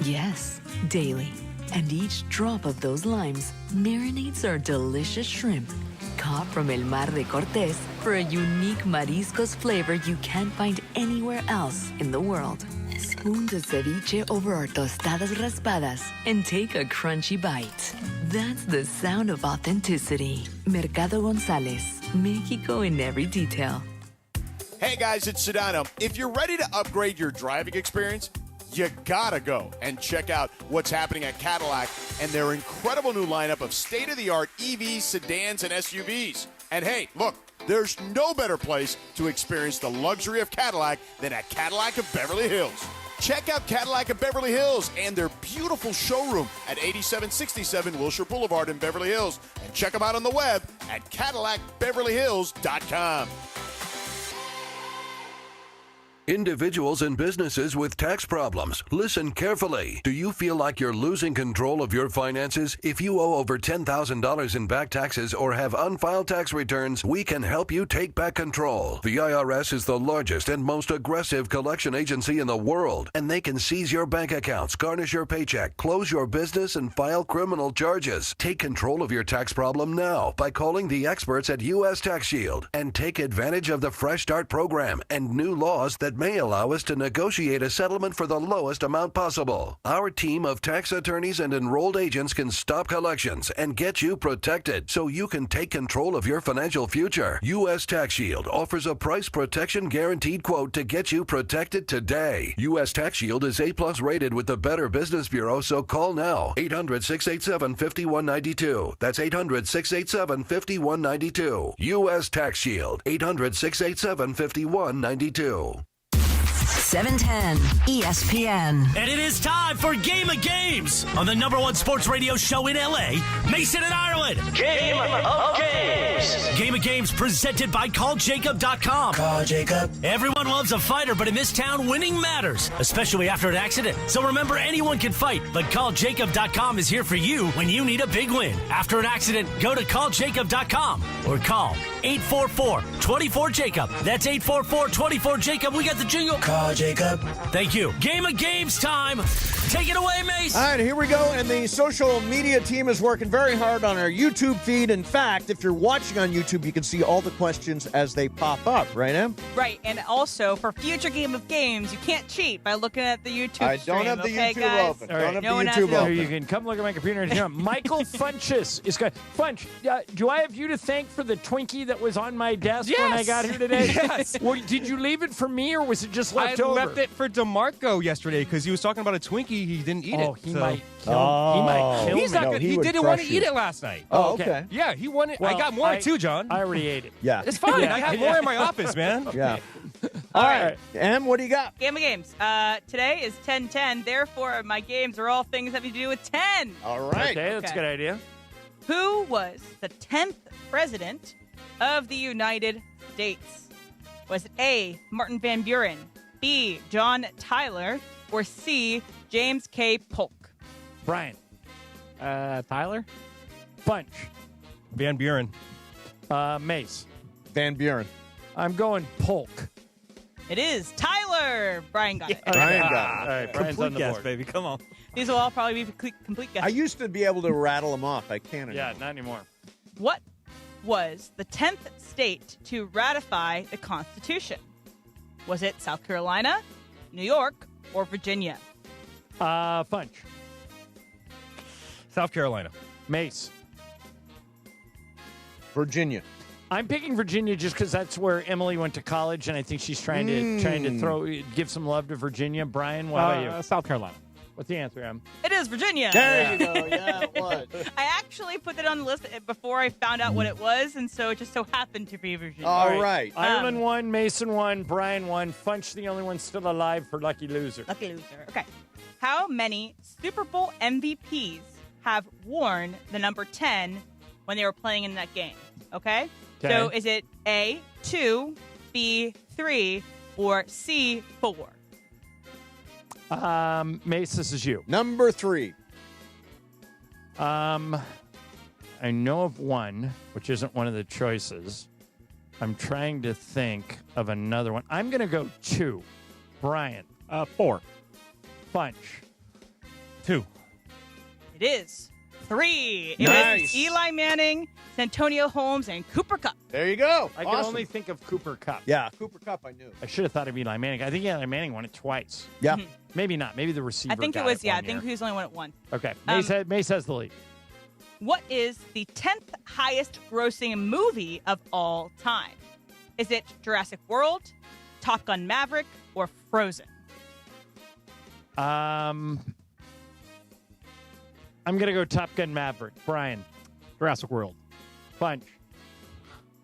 Yes, daily. And each drop of those limes marinates our delicious shrimp, caught from El Mar de Cortés for a unique mariscos flavor you can't find anywhere else in the world. Spoon the ceviche over our tostadas raspadas and take a crunchy bite. That's the sound of authenticity. Mercado González, Mexico in every detail.
Hey guys, it's Sedano. If you're ready to upgrade your driving experience, you gotta go and check out what's happening at Cadillac and their incredible new lineup of state-of-the-art EVs, sedans, and SUVs. And hey, look, there's no better place to experience the luxury of Cadillac than at Cadillac of Beverly Hills. Check out Cadillac of Beverly Hills and their beautiful showroom at 8767 Wilshire Boulevard in Beverly Hills. And check them out on the web at CadillacBeverlyHills.com.
Individuals and businesses with tax problems, listen carefully. Do you feel like you're losing control of your finances? If you owe over $10,000 in back taxes or have unfiled tax returns, we can help you take back control. The IRS is the largest and most aggressive collection agency in the world, and they can seize your bank accounts, garnish your paycheck, close your business, and file criminal charges. Take control of your tax problem now by calling the experts at U.S. Tax Shield and take advantage of the Fresh Start program and new laws that may allow us to negotiate a settlement for the lowest amount possible. Our team of tax attorneys and enrolled agents can stop collections and get you protected so you can take control of your financial future. U.S. Tax Shield offers a price protection guaranteed quote to get you protected today. U.S. Tax Shield is A+ rated with the Better Business Bureau, so call now. 800-687-5192. That's 800-687-5192. U.S. Tax Shield. 800-687-5192.
710 ESPN.
And it is time for Game of Games on the #1 sports radio show in LA, Mason and Ireland.
Game of Games.
Game of Games presented by CallJacob.com.
Call Jacob.
Everyone loves a fighter, but in this town, winning matters, especially after an accident. So remember, anyone can fight, but CallJacob.com is here for you when you need a big win. After an accident, go to CallJacob.com or call 844-24-JACOB. That's 844-24-JACOB. We got the jingle.
Call Jacob.
Thank you. Game of Games time. Take it away, Mace.
All right, here we go. And the social media team is working very hard on our YouTube feed. In fact, if you're watching on YouTube, you can see all the questions as they pop up, right, Em?
Right. And also, for future Game of Games, you can't cheat by looking at the YouTube
I
stream.
don't have the
okay,
YouTube
guys?
open.
All right.
Don't have
No one
the
has
YouTube
it
open.
You can come look at my computer and hear him. Michael Funches is good. Funch, do I have you to thank for the Twinkie that was on my desk when I got here today?
Yes.
Well, did you leave it for me or was it just left
I
over?
left it for DeMarco yesterday because he was talking about a Twinkie. He didn't eat it.
He
so.
might kill, he might kill
He's
me.
not gonna, he didn't want to eat it last night.
Oh, okay.
Yeah, he wanted.
Well,
I got more too, John.
I already ate it.
Yeah.
It's fine.
Yeah.
I have more in my office, man.
Yeah. All right. Em, what do you got?
Game of Games. Today is 10-10. Therefore, my games are all things having to do with 10.
All right.
Okay, that's a good idea.
Who was the 10th president of the United States? Was it A, Martin Van Buren, B, John Tyler, or C, James K. Polk?
Brian.
Tyler?
Bunch.
Van Buren.
Mace.
Van Buren.
I'm going Polk.
It is Tyler. Brian got it.
Brian got it.
All right, Brian's
Complete
on the
guess,
board.
baby. Come on.
These will all probably be complete
I
guesses.
used to be able to rattle them off. I can't anymore.
Yeah, not anymore.
What was the 10th state to ratify the Constitution? Was it South Carolina, New York, or Virginia?
Funch.
South Carolina.
Mace.
Virginia.
I'm picking Virginia just because that's where Emily went to college, and I think she's trying to give some love to Virginia. Brian, what about you?
South Carolina.
What's the answer, Em?
It is Virginia.
There you go. Yeah, it was.
I actually put it on the list before I found out what it was, and so it just so happened to be Virginia.
All right.
Ireland won, Mason won, Brian won. Funch the only one still alive for Lucky Loser.
Lucky loser. Okay. How many Super Bowl MVPs have worn the number 10 when they were playing in that game? Okay? So is it A, 2, B, 3, or C, 4?
Mace, this is you.
Number 3.
I know of one, which isn't one of the choices. I'm trying to think of another one. I'm going to go 2. Brian.
4.
Bunch.
2.
It It is 3. It
Nice.
is Eli Manning, Santonio Holmes, and Cooper Kupp.
There you go.
I can only think of Cooper Kupp.
Yeah, Cooper Kupp, I knew.
I should have thought of Eli Manning. I think Eli Manning won it twice.
Yeah.
Mhm.
Maybe not. Maybe the receiver
I think it
got
was, I
one
think
year.
he was only one at one.
Okay.
Um,
Mace has the lead.
What is the 10th highest grossing movie of all time? Is it Jurassic World, Top Gun Maverick, or Frozen?
I'm going to go Top Gun Maverick. Brian.
Jurassic World.
Punch.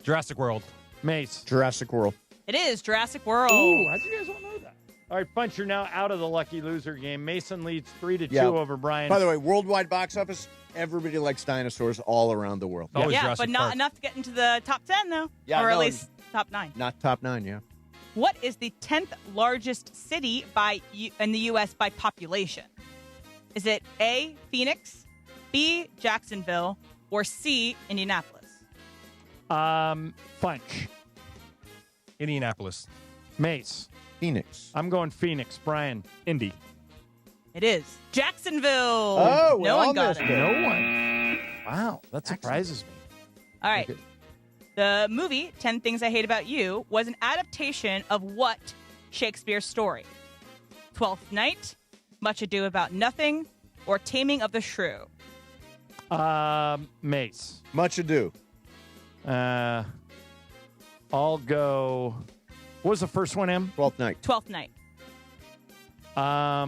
Jurassic World.
Mace.
Jurassic World.
It is Jurassic World.
Ooh, how'd you guys all know that? All right, Punch, you're now out of the lucky loser game. Mason leads 3-2 over Brian.
By the way, worldwide box office, everybody likes dinosaurs all around the world.
Yeah, but not enough to get into the top 10, though.
Yeah,
or at
no,
least top 9.
Not top 9, yeah.
What is the 10th largest city in the U.S. by population? Is it A, Phoenix, B, Jacksonville, or C, Indianapolis?
Punch.
Indianapolis.
Mace.
Phoenix.
I'm going Phoenix. Brian.
Indy.
It is Jacksonville.
Oh, we
no
all
one got
missed
it.
it.
No one. Wow, that surprises me.
All right. The movie 10 Things I Hate About You was an adaptation of what Shakespeare's story? Twelfth Night, Much Ado About Nothing, or Taming of the Shrew?
Mace.
Much ado.
I'll go. What was the first one, Em?
Twelfth Night.
Twelfth Night.
I'll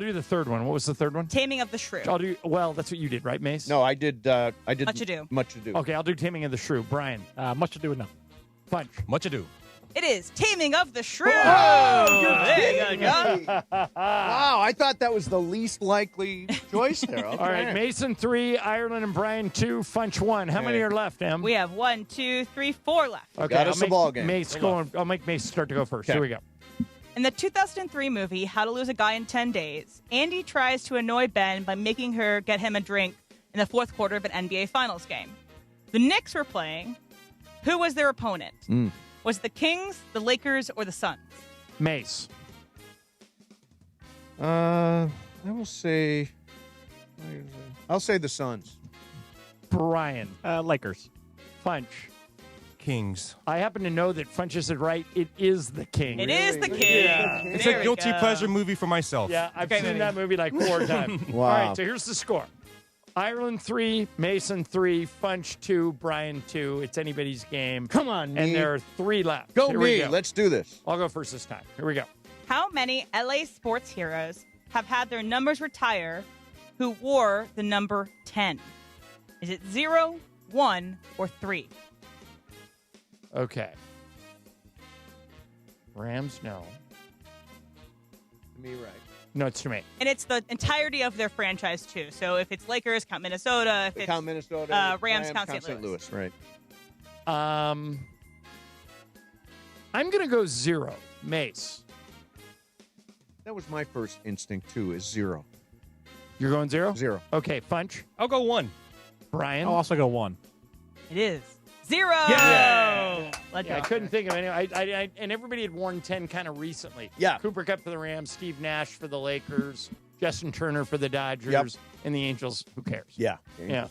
do the third one. What was the third one?
Taming of the Shrew.
I'll do. Well, that's what you did, right, Mace?
No, I did.
Much Ado.
Much ado.
Okay, I'll do Taming of the Shrew. Brian.
Much Ado with Nothing.
Punch.
Much ado.
It is Taming of the Shrew.
Oh,
there you go.
Wow, I thought that was the least likely choice there. Okay.
All right, Mason 3, Ireland and Brian 2, Funch 1. How many are left, Em?
We have 1, 2, 3, 4 left.
Okay,
Got us a ball game.
I'll make Mace start to go first.
Okay.
Here we go.
In the 2003 movie How to Lose a Guy in 10 Days, Andy tries to annoy Ben by making her get him a drink in the fourth quarter of an NBA Finals game. The Knicks were playing. Who was their opponent? Was it the Kings, the Lakers, or the Suns?
Mace.
I will say. I'll say the Suns.
Brian.
Lakers.
Funch.
Kings.
I happen to know that Funch is right. It is the King.
It is the Kings.
Yeah.
It's
There
a
we
guilty
go.
pleasure movie for myself.
Yeah, I've seen that movie like 4 times.
Wow.
All right, so here's the score. Ireland 3, Mason 3, Funch 2, Brian 2. It's anybody's game.
Come on,
And
me.
there are 3 left.
Go
Here we
me.
go.
Let's do this.
I'll go first this time. Here we go.
How many LA sports heroes have had their numbers retire who wore the number 10? Is it 0, 1, or 3?
Okay. Rams, no.
Me right.
No, it's to me.
And it's the entirety of their franchise, too. So if it's Lakers, count Minnesota. If
They
it's
count Minnesota.
Rams, count St.
St.
Louis.
Right.
I'm going to go 0. Mace.
That was my first instinct too. Is 0.
You're going 0?
0.
Okay, Funch.
I'll go 1.
Brian.
I'll also go 1.
It is 0.
Yeah.
Let's
I
go.
couldn't think of any. I and everybody had worn 10 kind of recently.
Yeah.
Cooper Kupp for the Rams, Steve Nash for the Lakers, Justin Turner for the Dodgers,
Yep.
and the Angels. Who cares?
Yeah.
Yeah.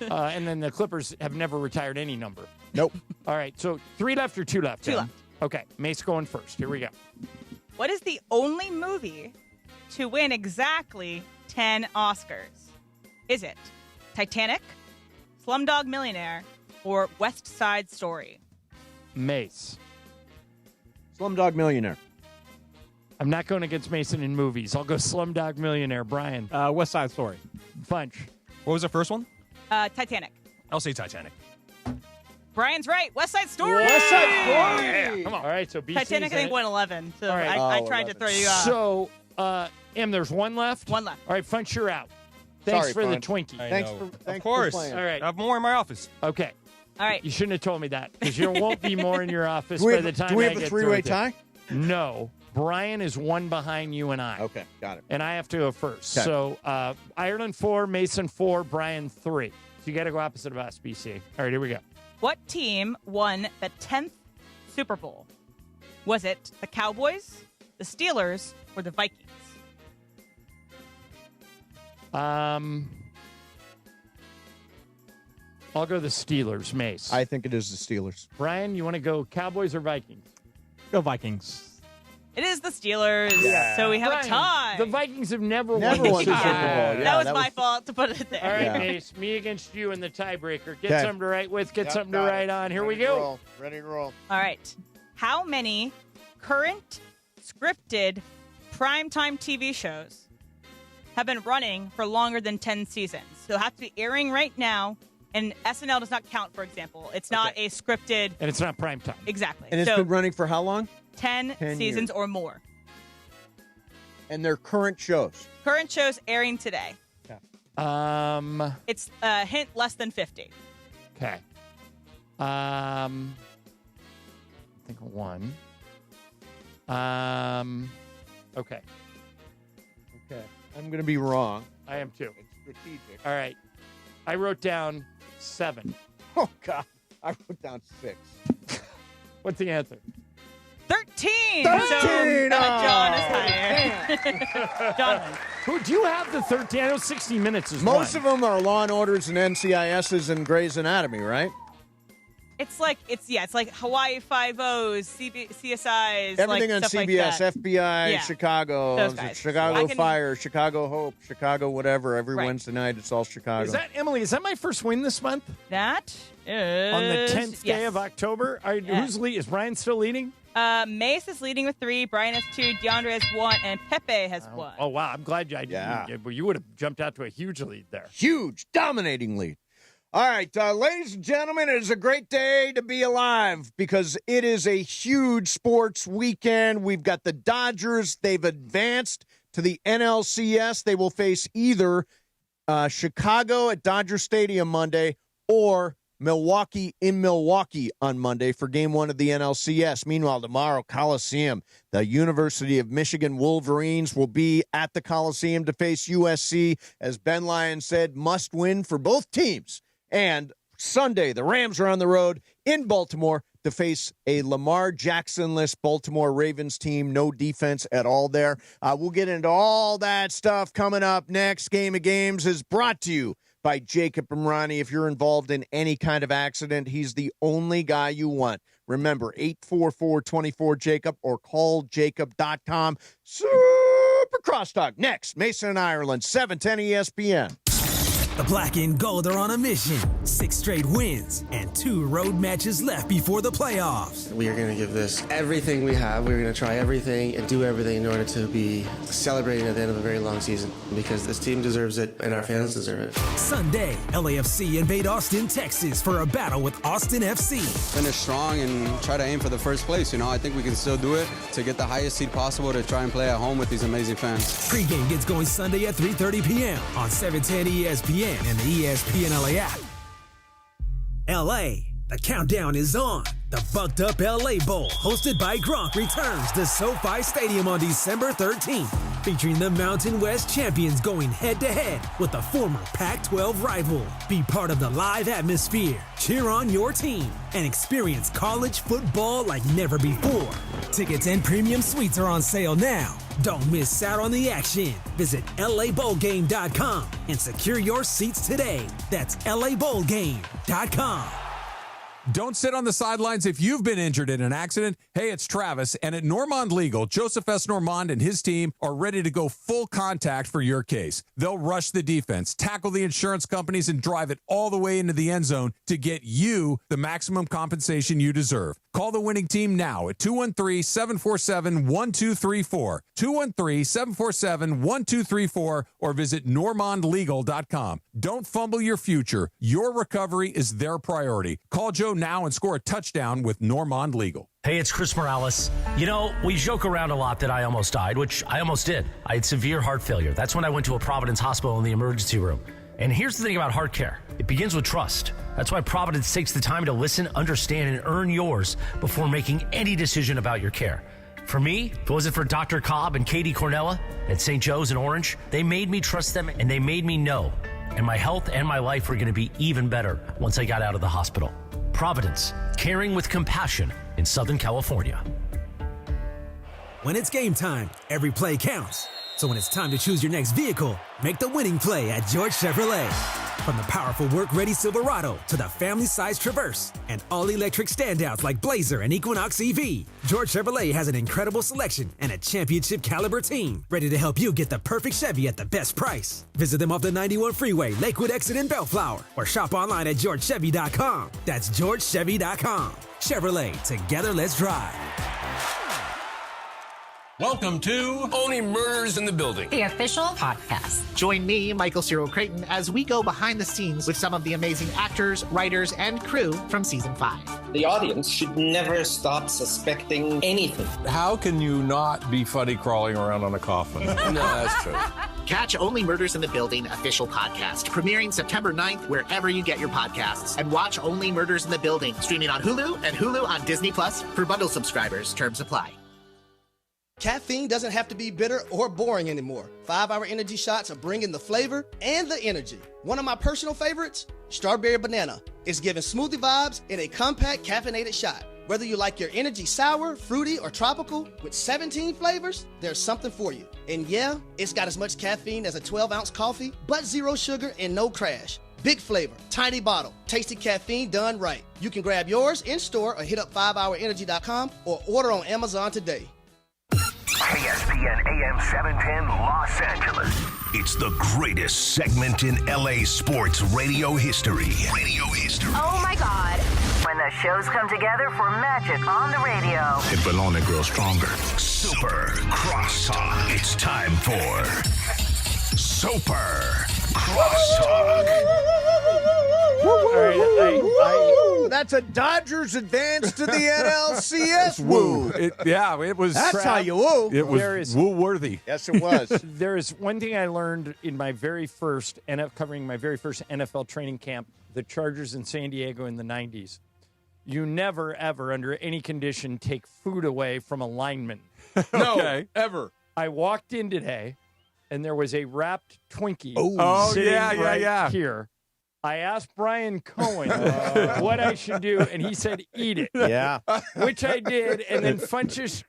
And then the Clippers have never retired any number.
Nope.
All right, so 3 left or 2 left?
2
Em?
left.
Okay, Mace going first. Here we go.
What is the only movie to win exactly 10 Oscars? Is it Titanic, Slumdog Millionaire, or West Side Story?
Mace.
Slumdog Millionaire.
I'm not going against Mason in movies. I'll go Slumdog Millionaire. Brian.
West Side Story.
Funch.
What was the first one?
Titanic.
I'll say Titanic.
Brian's right. West Side Story.
West Side Story.
Yeah, come on. All right, so BC's
Titanic, I
in
think,
it.
won 11. So
All right.
I
Oh,
tried to
11.
throw you off.
So, Em, there's 1 left?
1 left.
All right, Funch, you're out. Thanks
Sorry,
for the
Funch.
Twinkie.
I
Thanks
know.
for
Of course.
playing.
All right.
I have more in my office.
Okay.
All right.
You shouldn't have told me that because there won't be more in your office
Do we
by
have,
the time
do we
I
have a
get
three-way
through with it.
tie?
No. Brian is 1 behind you and I.
Okay, got it.
And I have to go first.
Okay.
So Ireland 4, Mason 4, Brian 3. So you got to go opposite of us, BC. All right, here we go.
What team won the 10th Super Bowl? Was it the Cowboys, the Steelers, or the Vikings?
I'll go the Steelers, Mace.
I think it is the Steelers.
Brian, you want to go Cowboys or Vikings?
Go Vikings.
It is the Steelers.
Yeah.
So we have
Brian,
a tie.
The Vikings have never
Never
won
won
the
the
Super
Super
Bowl.
Bowl. Yeah,
that was my fault to put it there.
All right,
Yeah.
Mace, me against you in the tiebreaker. Get
Okay.
something to write with, get
Yep,
something to
got it.
write on. Here we
Ready to
go.
roll. Ready to roll.
All right. How many current scripted primetime TV shows have been running for longer than 10 seasons? So have to be airing right now, and SNL does not count, for example. It's not a scripted.
And it's not prime time.
Exactly.
And it's
so
been running for how long?
10 seasons
years.
or more.
And they're current shows.
Current shows airing today. It's a hint less than 50.
Okay. I think one. Okay.
Okay. I'm going to be wrong.
I am too.
It's strategic.
All right. I wrote down 7.
Oh, God. I wrote down 6.
What's the answer?
13!
13!
So, John is higher. John wins.
Who do you have the 13? I know 60 Minutes is
Most
one.
of them are Law and Orders and NCISs and Grey's Anatomy, right?
It's like Hawaii Five-O's, CSIs,
Everything
like,
on
stuff like
CBS,
that.
FBI,
Yeah.
Chicago,
Those guys.
Chicago
I can-
Fire, Chicago Hope, Chicago whatever. Every
Right.
Wednesday night, it's all Chicago.
Is that, Emily, is that my first win this month?
That is...
On the 10th day
yes.
of October? Who's lead? Is Brian still leading?
Mace is leading with 3, Brian has 2, DeAndre has 1, and Pepe has 1.
Oh, wow. I'm glad you you would have jumped out to a huge lead there.
Huge, dominating lead. All right, ladies and gentlemen, it is a great day to be alive because it is a huge sports weekend. We've got the Dodgers. They've advanced to the NLCS. They will face either Chicago at Dodger Stadium Monday or Milwaukee in Milwaukee on Monday for Game 1 of the NLCS. Meanwhile, tomorrow, Coliseum, the University of Michigan Wolverines will be at the Coliseum to face USC. As Ben Lyons said, must win for both teams. And Sunday, the Rams are on the road in Baltimore to face a Lamar Jackson-less Baltimore Ravens team. No defense at all there. We'll get into all that stuff coming up next. Game of Games is brought to you by Jacob Imrani. If you're involved in any kind of accident, he's the only guy you want. Remember, 844-24-JACOB or call jacob.com. Super Crosstalk next. Mason and Ireland, 710 ESPN.
The black and gold are on a mission. 6 straight wins and 2 road matches left before the playoffs.
We are going to give this everything we have. We're going to try everything and do everything in order to be celebrating at the end of a very long season because this team deserves it and our fans deserve it.
Sunday, LAFC invade Austin, Texas for a battle with Austin FC.
Finish strong and try to aim for the first place. I think we can still do it to get the highest seed possible to try and play at home with these amazing fans.
Pre-game gets going Sunday at 3:30 p.m. on 710 ESPN and the ESPN LA app. LA, the countdown is on. The Bucked Up LA Bowl, hosted by Gronk, returns to SoFi Stadium on December 13th, featuring the Mountain West champions going head-to-head with the former Pac-12 rival. Be part of the live atmosphere, cheer on your team, and experience college football like never before. Tickets and premium suites are on sale now. Don't miss out on the action. Visit LABowlGame.com and secure your seats today. That's LABowlGame.com.
Don't sit on the sidelines if you've been injured in an accident. Hey, it's Travis, and at Normand Legal, Joseph S. Normand and his team are ready to go full contact for your case. They'll rush the defense, tackle the insurance companies, and drive it all the way into the end zone to get you the maximum compensation you deserve. Call the winning team now at 213-747-1234, 213-747-1234, or visit normandlegal.com. Don't fumble your future. Your recovery is their priority. Call Joe now and score a touchdown with Normand Legal.
Hey, it's Chris Morales. We joke around a lot that I almost died, which I almost did. I had severe heart failure. That's when I went to a Providence hospital in the emergency room. And here's the thing about heart care. It begins with trust. That's why Providence takes the time to listen, understand, and earn yours before making any decision about your care. For me, if it wasn't for Dr. Cobb and Katie Cornella at St. Joe's in Orange, they made me trust them and they made me know. And my health and my life were going to be even better once I got out of the hospital. Providence, caring with compassion in Southern California.
When it's game time, every play counts. So when it's time to choose your next vehicle, make the winning play at George Chevrolet. From the powerful work-ready Silverado to the family-sized Traverse and all-electric standouts like Blazer and Equinox EV, George Chevrolet has an incredible selection and a championship-caliber team ready to help you get the perfect Chevy at the best price. Visit them off the 91 Freeway, Lakewood Exit in Bellflower, or shop online at GeorgeChevy.com. That's GeorgeChevy.com. Chevrolet, together let's drive.
Welcome to Only Murders in the Building,
the official podcast.
Join me, Michael Cyril Creighton, as we go behind the scenes with some of the amazing actors, writers, and crew from season 5.
The audience should never stop suspecting anything.
How can you not be funny crawling around on a coffin? No, that's true.
Catch Only Murders in the Building official podcast, premiering September 9th wherever you get your podcasts. And watch Only Murders in the Building, streaming on Hulu and Hulu on Disney Plus for bundle subscribers. Terms apply.
Caffeine doesn't have to be bitter or boring anymore. 5-Hour Energy shots are bringing the flavor and the energy. One of my personal favorites, Strawberry Banana, is giving smoothie vibes in a compact caffeinated shot. Whether you like your energy sour, fruity, or tropical, with 17 flavors, there's something for you. And yeah, it's got as much caffeine as a 12-ounce coffee, but zero sugar and no crash. Big flavor, tiny bottle, tasty caffeine done right. You can grab yours in-store or hit up 5hourenergy.com or order on Amazon today.
ESPN AM 710 Los Angeles. It's the greatest segment in LA sports radio history.
Oh my God. When the shows come together for magic on the radio.
It will only grow stronger. Super Crosstalk. It's time for Super Crosstalk.
That's a Dodgers advance to the NLCS. Woo!
It was.
That's how you woo.
It was woo-worthy.
Yes, it was.
There is one thing I learned in my very first covering my very first NFL training camp, the Chargers in San Diego in the 90s. You never, ever, under any condition, take food away from a lineman.
No, ever.
I walked in today, and there was a wrapped Twinkie sitting here. I asked Brian Cohen what I should do, and he said, eat it.
Yeah.
Which I did, and then Funchess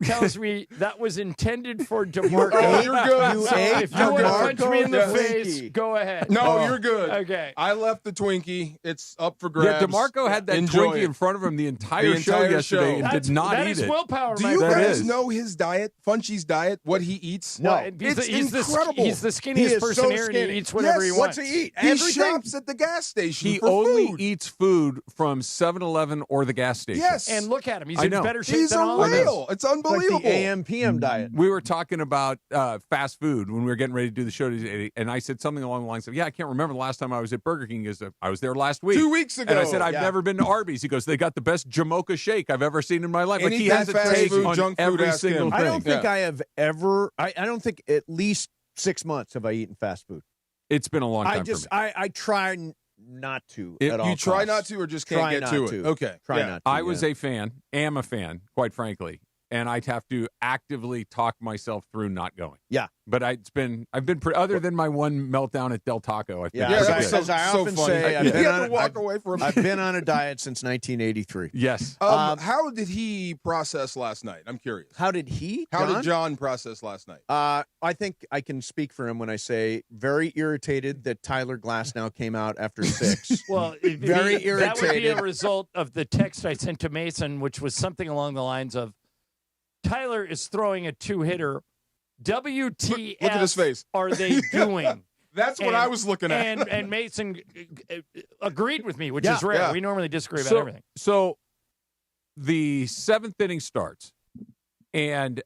tells me that was intended for DeMarco.
You're good.
So if you want to punch me in the face, go ahead.
No, you're good.
Okay.
I left the Twinkie. It's up for grabs.
Yeah, DeMarco had that Twinkie in front of him the entire show yesterday and did not eat it.
That is willpower,
Do you guys know his diet, Funchie's diet, what he eats?
No.
It's incredible.
He's the skinniest person here, and he eats whatever he wants.
What's he eat?
He
Everything?
shops at the gas station
He
for
only
food.
eats food from 7-Eleven or the gas station.
Yes.
And look at him. He's
I
in
know.
better shape
He's
than
a
all of us.
real. It's unbelievable.
Like the AM PM diet.
We were talking about fast food when we were getting ready to do the show today, and I said something along the lines of, I can't remember the last time I was at Burger King. I was there last week.
2 weeks ago.
And I said, I've never been to Arby's. He goes, they got the best Jamocha shake I've ever seen in my life. Like he
Anything
has a
fast
take
food,
on
junk food,
every
ask
single
him.
thing.
I don't think I have ever, I don't think at least 6 months have I eaten fast food.
It's been a long time for me.
I try not to at all
You try
costs.
not to or just can't get to it? Okay.
Try not to.
I was a fan, am a fan, quite frankly. And I'd have to actively talk myself through not going.
Yeah.
But I've been other than my one meltdown at Del Taco. I've been
as I often say, I've been on a diet since 1983.
Yes.
How did he process last night? I'm curious.
How did he?
How did John process last night?
I think I can speak for him when I say very irritated that Tyler Glasnow came out after 6.
Well,
very irritated.
That would be a result of the text I sent to Mason, which was something along the lines of, Tyler is throwing a 2-hitter. WTF
Look at his face.
Are they doing?
That's what I was looking at.
And Mason agreed with me, which is rare. Yeah. We normally disagree about everything.
So the 7th inning starts, and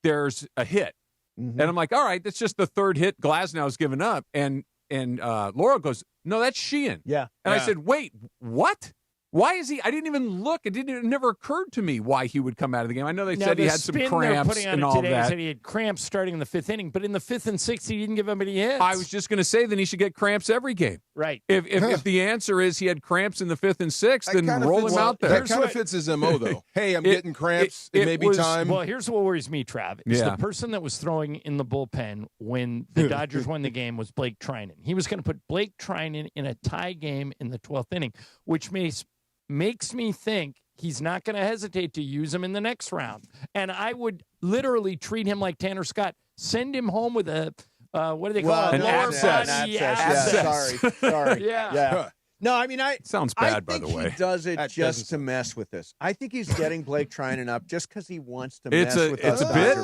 there's a hit. Mm-hmm. And I'm like, all right, that's just the 3rd hit Glasnow's given up. And Laura goes, no, that's Sheehan.
Yeah.
And I said, wait, what? Why is he? I didn't even look. It never occurred to me why he would come out of the game. I know they said he had some cramps and all that.
Said he had cramps starting in the 5th inning, but in the 5th and 6th, he didn't give him any hits.
I was just going to say, then he should get cramps every game.
Right.
If the answer is he had cramps in the 5th and 6th, then roll him out there.
That kind of fits his MO, though. Hey, I'm getting cramps. It may be time.
Well, here's what worries me, Trav. Is the person that was throwing in the bullpen when the Dodgers won the game was Blake Trinan. He was going to put Blake Trinan in a tie game in the 12th inning, which makes me think he's not going to hesitate to use him in the next round. And I would literally treat him like Tanner Scott. send him home with a what do they call it?
An abscess.
Yeah, sorry.
Yeah.
No, I mean,
sounds bad, by the way.
He does it just to mess with this. I think he's getting Blake Trinan up just because he wants to mess with us.
It's a bit.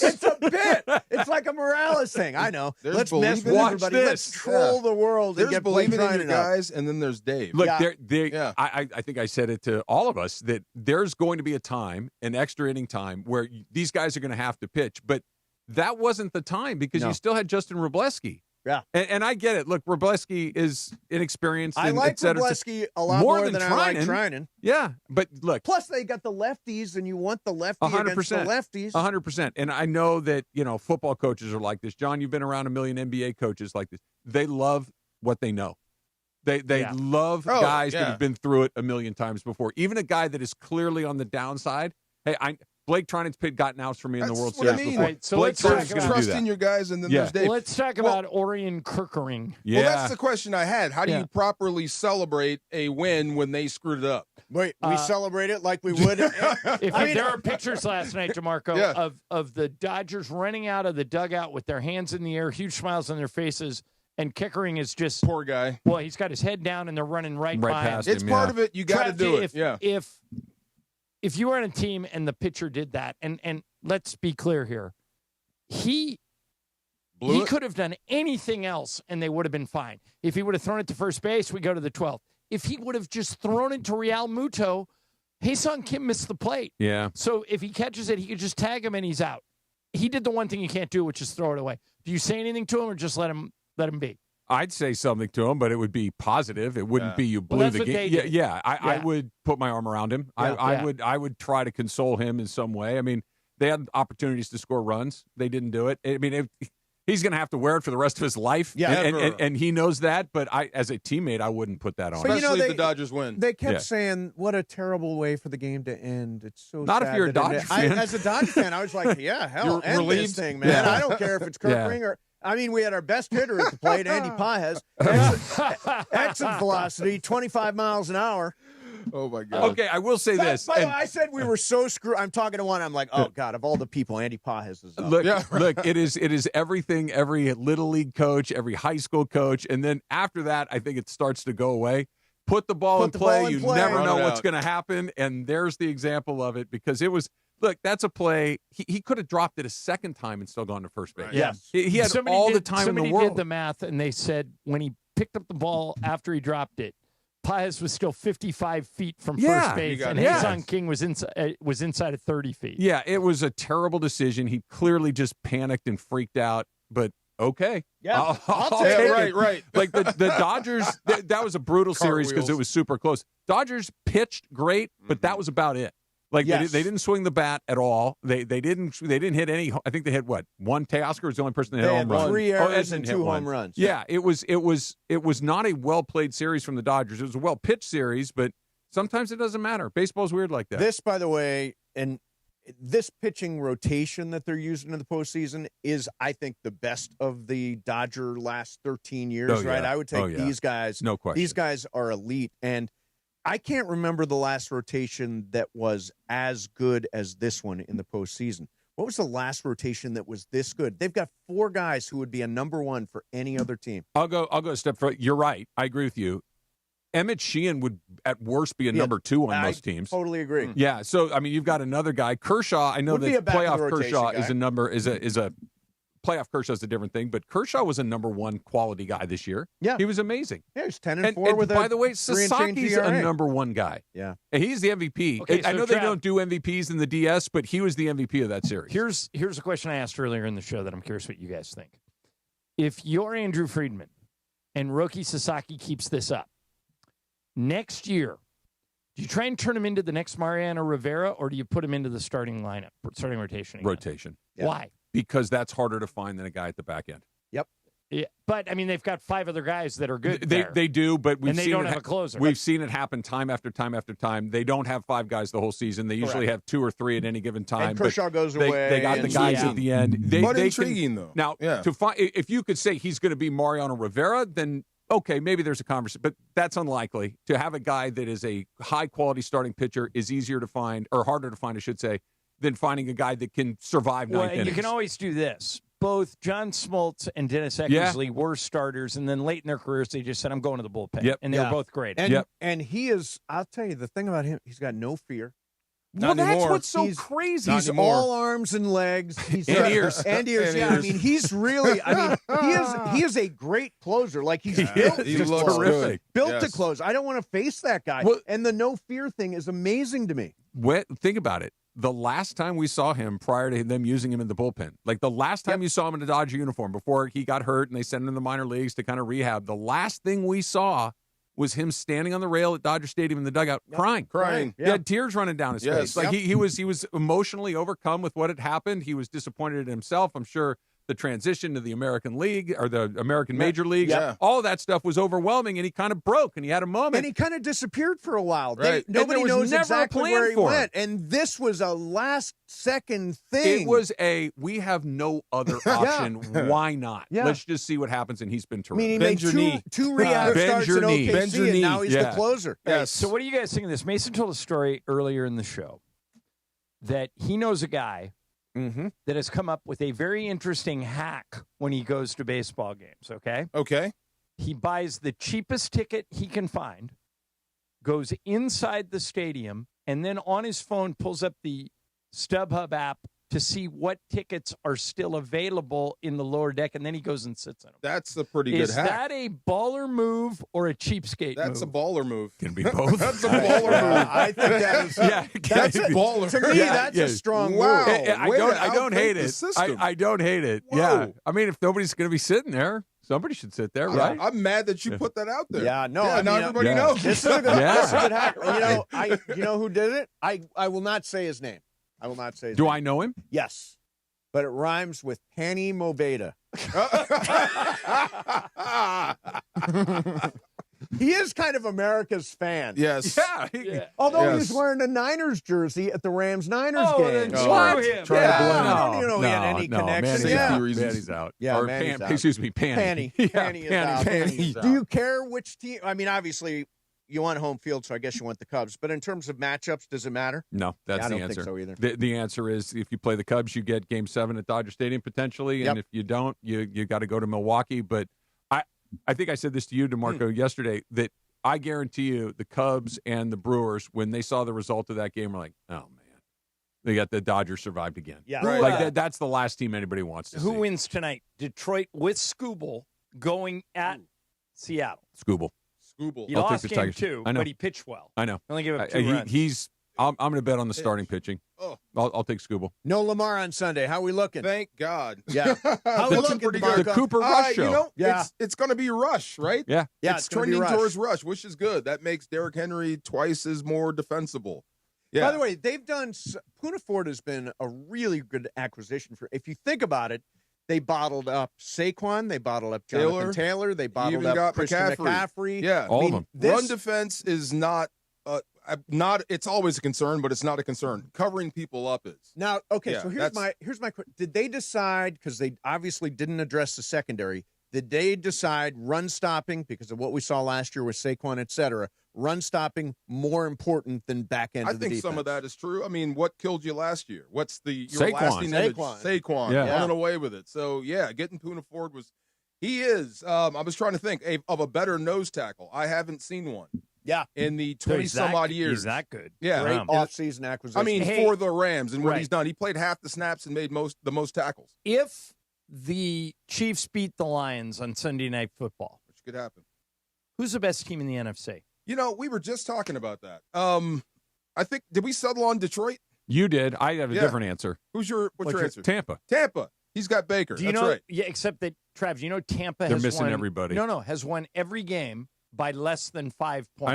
It's a bit. It's like a Morales thing. I know. Let's mess with
Watch
everybody.
this.
Let's troll the world
There's
and get Blake
believing in your
Trinan up.
guys, and then there's Dave.
Look, I think I said it to all of us that there's going to be a time, an extra inning time, where these guys are going to have to pitch. But that wasn't the time because you still had Justin Wrobleski.
Yeah.
And I get it. Look, Wrobleski is inexperienced.
I like Wrobleski a lot more than I like Trinan.
Yeah, but look.
Plus, they got the lefties, and you want the lefty
100%,
against the lefties.
100%. And I know that, football coaches are like this. John, you've been around a million NBA coaches like this. They love what they know. They love guys that have been through it a million times before. Even a guy that is clearly on the downside. Hey, Blake Trinan's gotten outs for me in the World Series before.
Right, so
Blake Trinan's
let's
going to do that.
In your guys, and then there's Dave.
Let's talk about Orion Kirkering.
Well, that's the question I had. How do you properly celebrate a win when they screwed it up?
Wait, we celebrate it like we would.
There are pictures last night, DeMarco, of the Dodgers running out of the dugout with their hands in the air, huge smiles on their faces, and Kickering is just
poor guy.
Well, he's got his head down, and they're running right by
past
him.
It's part of it. You got to do it.
If you were on a team and the pitcher did that, and let's be clear here, he could have done anything else and they would have been fine. If he would have thrown it to first base, we go to the 12th. If he would have just thrown it to Real Muto, Hae-Sung Kim missed the plate.
Yeah.
So if he catches it, he could just tag him and he's out. He did the one thing you can't do, which is throw it away. Do you say anything to him or just let him be?
I'd say something to him, but it would be positive. It wouldn't be you blew the game. I would put my arm around him. I would try to console him in some way. I mean, they had opportunities to score runs. They didn't do it. I mean, he's going to have to wear it for the rest of his life. Yeah, and he knows that. But as a teammate, I wouldn't put that on.
Especially if the Dodgers win.
They kept saying, "What a terrible way for the game to end." It's so
not
sad
if you're a Dodger fan.
As a Dodger fan, I was like, "Yeah, hell, end this thing, man. I don't care if it's Kirkering or." I mean, we had our best hitter at the plate, Andy Pajes. Exit velocity, 25 miles an hour.
Oh, my God.
Okay, I will say this.
By the way, I said we were so screwed. I'm talking to one. I'm like, oh, God, of all the people, Andy Pajes is up.
Look, it is everything, every Little League coach, every high school coach. And then after that, I think it starts to go away. Put the ball in play. You never know what's going to happen. And there's the example of it because it was. Look, that's a play. He could have dropped it a second time and still gone to first base.
Right. Yes.
He had all the time in the world.
Somebody did the math, and they said when he picked up the ball after he dropped it, Pajes was still 55 feet from first base, and Hae-Sung King was inside of 30 feet.
Yeah, it was a terrible decision. He clearly just panicked and freaked out, but okay.
Yeah,
I'll take it. Right. Like the Dodgers, that was a brutal series because it was super close. Dodgers pitched great, but that was about it. Like they didn't swing the bat at all. They didn't hit any. I think they hit one. Teoscar was the only person that hit a home run.
3 errors and 2 home runs.
Yeah, it was not a well played series from the Dodgers. It was a well pitched series, but sometimes it doesn't matter. Baseball's weird like that.
This, by the way, and this pitching rotation that they're using in the postseason is, I think, the best of the Dodger last 13 years. Right? I would take these guys.
No question.
These guys are elite, and I can't remember the last rotation that was as good as this one in the postseason. What was the last rotation that was this good? They've got 4 guys who would be a number 1 for any other team.
I'll go a step further. You're right. I agree with you. Emmett Sheehan would at worst be a number 2 on most teams.
Totally agree.
Yeah. So I mean, you've got another guy, Kershaw. I know
would
that playoff Kershaw
guy.
is a playoff Kershaw's a different thing, but Kershaw was a number 1 quality guy this year.
Yeah,
he was amazing.
Yeah, he was 10-4 with.
By the way, Sasaki's a number 1 guy.
Yeah,
and he's the MVP.
Okay,
I know they don't do MVPs in the DS, but he was the MVP of that series.
Here's a question I asked earlier in the show that I'm curious what you guys think. If you're Andrew Friedman and Roki Sasaki keeps this up next year, do you try and turn him into the next Mariano Rivera, or do you put him into the starting rotation again?
Rotation.
Yeah.
Why?
Because that's harder to find than a guy at the back end.
Yep.
Yeah, but I mean, they've got 5 other guys that are good.
They do, but
and they don't have a closer.
We've seen it happen time after time after time. They don't have 5 guys the whole season. They usually have 2 or 3 at any given time.
And Kershaw goes away.
They got the guys at the end.
But intriguing, though.
Now, to find if you could say he's going to be Mariano Rivera, then okay, maybe there's a conversation, but that's unlikely. To have a guy that is a high quality starting pitcher is easier to find, or harder to find, I should say, than finding a guy that can survive
Well,
ninth
and
innings.
you can always do this. Both John Smoltz and Dennis Eckersley were starters, and then late in their careers, they just said, I'm going to the bullpen.
Yep.
And they were both great.
And he is, I'll tell you, the thing about him, he's got no fear.
Well, that's what's so crazy.
He's all arms and legs. He's
And ears.
And ears.
And
Yeah, I
ears.
mean, he's really. I mean, he is a great closer. Like he's built
He
to
looks
close.
terrific.
Built to
Yes.
close. I don't want to face that guy.
Well-
and the no fear thing is amazing to me.
Think about it. The last time we saw him prior to them using him in the bullpen, like the last time you saw him in a Dodger uniform before he got hurt and they sent him to the minor leagues to kind of rehab, the last thing we saw was him standing on the rail at Dodger Stadium in the dugout crying. He had tears running down his face. Like he was emotionally overcome with what had happened. He was disappointed in himself. I'm sure the transition to the American League or the American Major Leagues, all of that stuff was overwhelming, and he kind of broke, and he had a moment.
And he kind of disappeared for a while.
Right.
Nobody
And there was
knows
never a
exactly
plan
where he
for him.
went. And this was a last-second thing.
It was we have no other option. Why not?
Yeah.
Let's just see what happens, and he's been
I mean,
terrific.
he made two rehab starts in OKC, and now he's the closer.
All right, so what do you guys think of this? Mason told a story earlier in the show that he knows a guy that has come up with a very interesting hack when he goes to baseball games, okay?
Okay.
He buys the cheapest ticket he can find, goes inside the stadium, and then on his phone pulls up the StubHub app to see what tickets are still available in the lower deck, and then he goes and sits in them.
That's a pretty good hack.
Is that a baller move or a cheapskate
That's
move?
a baller move.
Can be both.
That's a baller move.
I think that is.
That's a baller.
To me, that's a strong
Wow.
move.
I don't hate it. I don't hate it. Yeah.
Whoa.
I mean, if nobody's going to be sitting there, somebody should sit there,
Yeah,
right?
I'm mad that you put that out there.
Yeah, no,
Yeah,
I
now
mean,
everybody
yeah.
knows.
This is a good,
Yeah.
this is a good hack. You know who did it? I will not say his name. I will not say his
Do
name.
I know him?
Yes. But it rhymes with Panny Mobeda. He is kind of America's fan.
Yes.
Yeah.
Although
Yes.
he's wearing a Niners jersey at the Rams-Niners
Oh,
game.
then screw him.
Try to blame him.
I don't know he had any
no,
connection.
Manny's
Yeah.
out.
reasons.
Manny's out.
Yeah,
or
Manny's out.
Excuse me, Panny.
Panny.
Yeah,
Panny is out.
Panny's out.
Do you care which team? I mean, obviously, you want home field, so I guess you want the Cubs. But in terms of matchups, does it matter?
No, that's
I
the
don't
answer.
think so either.
The answer is if you play the Cubs, you get Game 7 at Dodger Stadium potentially, and
Yep.
if you don't, you got to go to Milwaukee. But I think I said this to you, DeMarco, yesterday, that I guarantee you the Cubs and the Brewers, when they saw the result of that game, were like, oh, man. They got the Dodgers survived again.
Yeah.
Who,
Like that's the last team anybody wants to
Who
see.
wins tonight? Detroit with Scooble going at Seattle.
Scooble.
Scooble.
He
I'll take
lost
the
game
Tigers.
2,
I know.
but he pitched well.
I know.
Only gave up 2 runs.
I'm going to bet on the starting pitching.
Oh.
I'll take Scooble.
No Lamar on Sunday. How we looking?
Thank God.
Yeah. How we looking,
pretty
DeMarco?
good.
The Cooper Rush show.
You know,
Yeah.
it's going to be Rush, right?
Yeah.
Yeah,
it's
gonna be
trending
Rush.
towards Rush, which is good. That makes Derrick Henry twice as more defensible. Yeah.
By the way, they've done Puna Ford has been a really good acquisition for. If you think about it, they bottled up Saquon, they bottled up Jonathan Taylor, they bottled
even
up
got
Christian McCaffrey.
Yeah,
All of them.
Run defense is not. It's always a concern, but it's not a concern. Covering people up is.
Now, okay,
Yeah,
so
that's-
here's my question. Did they decide, because they obviously didn't address the secondary, did they decide run stopping, because of what we saw last year with Saquon, et cetera, run stopping more important than back end
I
of the
think
defense?
some of that is true. I mean, what killed you last year? What's your
Saquon.
lasting image?
Saquon.
Saquon.
Yeah.
Running away with it. So, yeah, getting Puna Ford was – he is. I was trying to think of a better nose tackle. I haven't seen one.
Yeah.
In the
So he's
20-some-odd
that-
years.
He's that good.
Yeah.
Great
Wow.
off-season acquisition.
I mean,
Hey,
for the Rams and what
right.
he's done. He played half the snaps and made the most tackles,
If the Chiefs beat the Lions on Sunday Night Football,
which could happen.
who's the best team in the NFC?
You know, we were just talking about that. I think, did we settle on Detroit?
You did. I have a
Yeah.
different answer.
What's your answer?
Tampa.
Tampa. He's got Baker.
Do you
That's
know?
right.
Yeah, except that Trav, you know Tampa
They're
has
missing
won,
everybody.
No, has won every game by less than 5 points.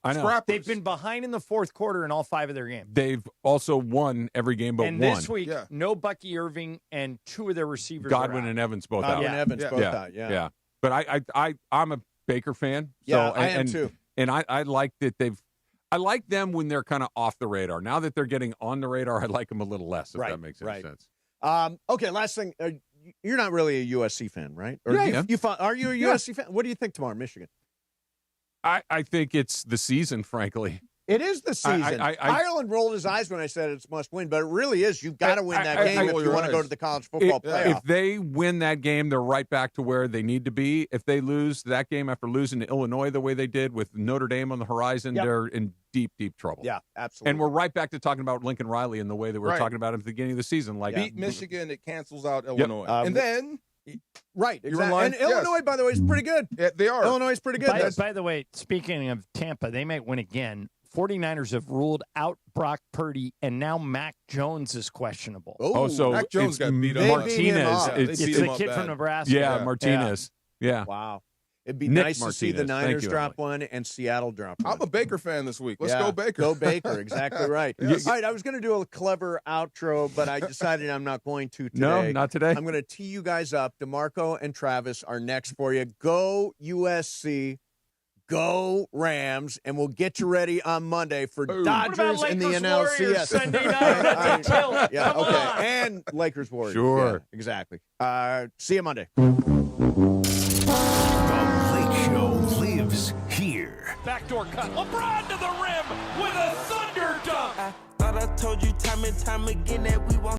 I know.
Scrappers.
They've been behind in the fourth quarter in all 5 of their games.
They've also won every game but
and
one.
this week,
Yeah.
no Bucky Irving and 2 of their receivers.
Godwin
are out.
and Evans both
Godwin
out.
and Evans
Yeah.
both
yeah.
out, yeah.
But I'm a Baker fan. So,
Yeah, I am
and,
too.
And I like that I like them when they're kind of off the radar. Now that they're getting on the radar, I like them a little less, if
Right,
that makes any
right.
sense.
Okay, last thing. You're not really a USC fan, right? Or
Yeah, I
you,
am.
are you a USC fan? What do you think tomorrow, Michigan?
I think it's the season, frankly.
It is the season. Ireland rolled his eyes when I said it's must win, but it really is. You've got to win that game if you want to go to the college football playoff.
If they win that game, they're right back to where they need to be. If they lose that game after losing to Illinois the way they did with Notre Dame on the horizon, they're in deep, deep trouble.
Yeah, absolutely.
And we're right back to talking about Lincoln Riley in the way that we were talking about him at the beginning of the season. Like
beat Michigan, it cancels out Illinois. And then...
Right, exactly. And Illinois, by the way, is pretty good.
Yeah, they are.
Illinois is pretty good.
By the way, speaking of Tampa, they might win again. 49ers have ruled out Brock Purdy, and now Mac Jones is questionable.
So
Mac Jones got beat up.
Martinez.
It's the kid from Nebraska.
Yeah, Martinez. Yeah.
Wow. It'd be
Nick
nice
Martinez.
to see the Niners drop one and Seattle drop one.
I'm a Baker fan this week. Let's go Baker.
Go Baker. Exactly right.
Yes.
All right, I was going to do a clever outro, but I decided I'm not going to today.
No, not today.
I'm going to tee you guys up. DeMarco and Travis are next for you. Go USC. Go Rams, and we'll get you ready on Monday for Dodgers in the NLCS.
Sunday night? That's a kill.
Yeah,
Come
okay.
on.
And Lakers Warriors.
Sure.
Yeah, exactly. See you Monday.
The Lake Show lives here.
Backdoor cut. LeBron to the rim with a thunder dunk.
I thought I told you time and time again that we won't.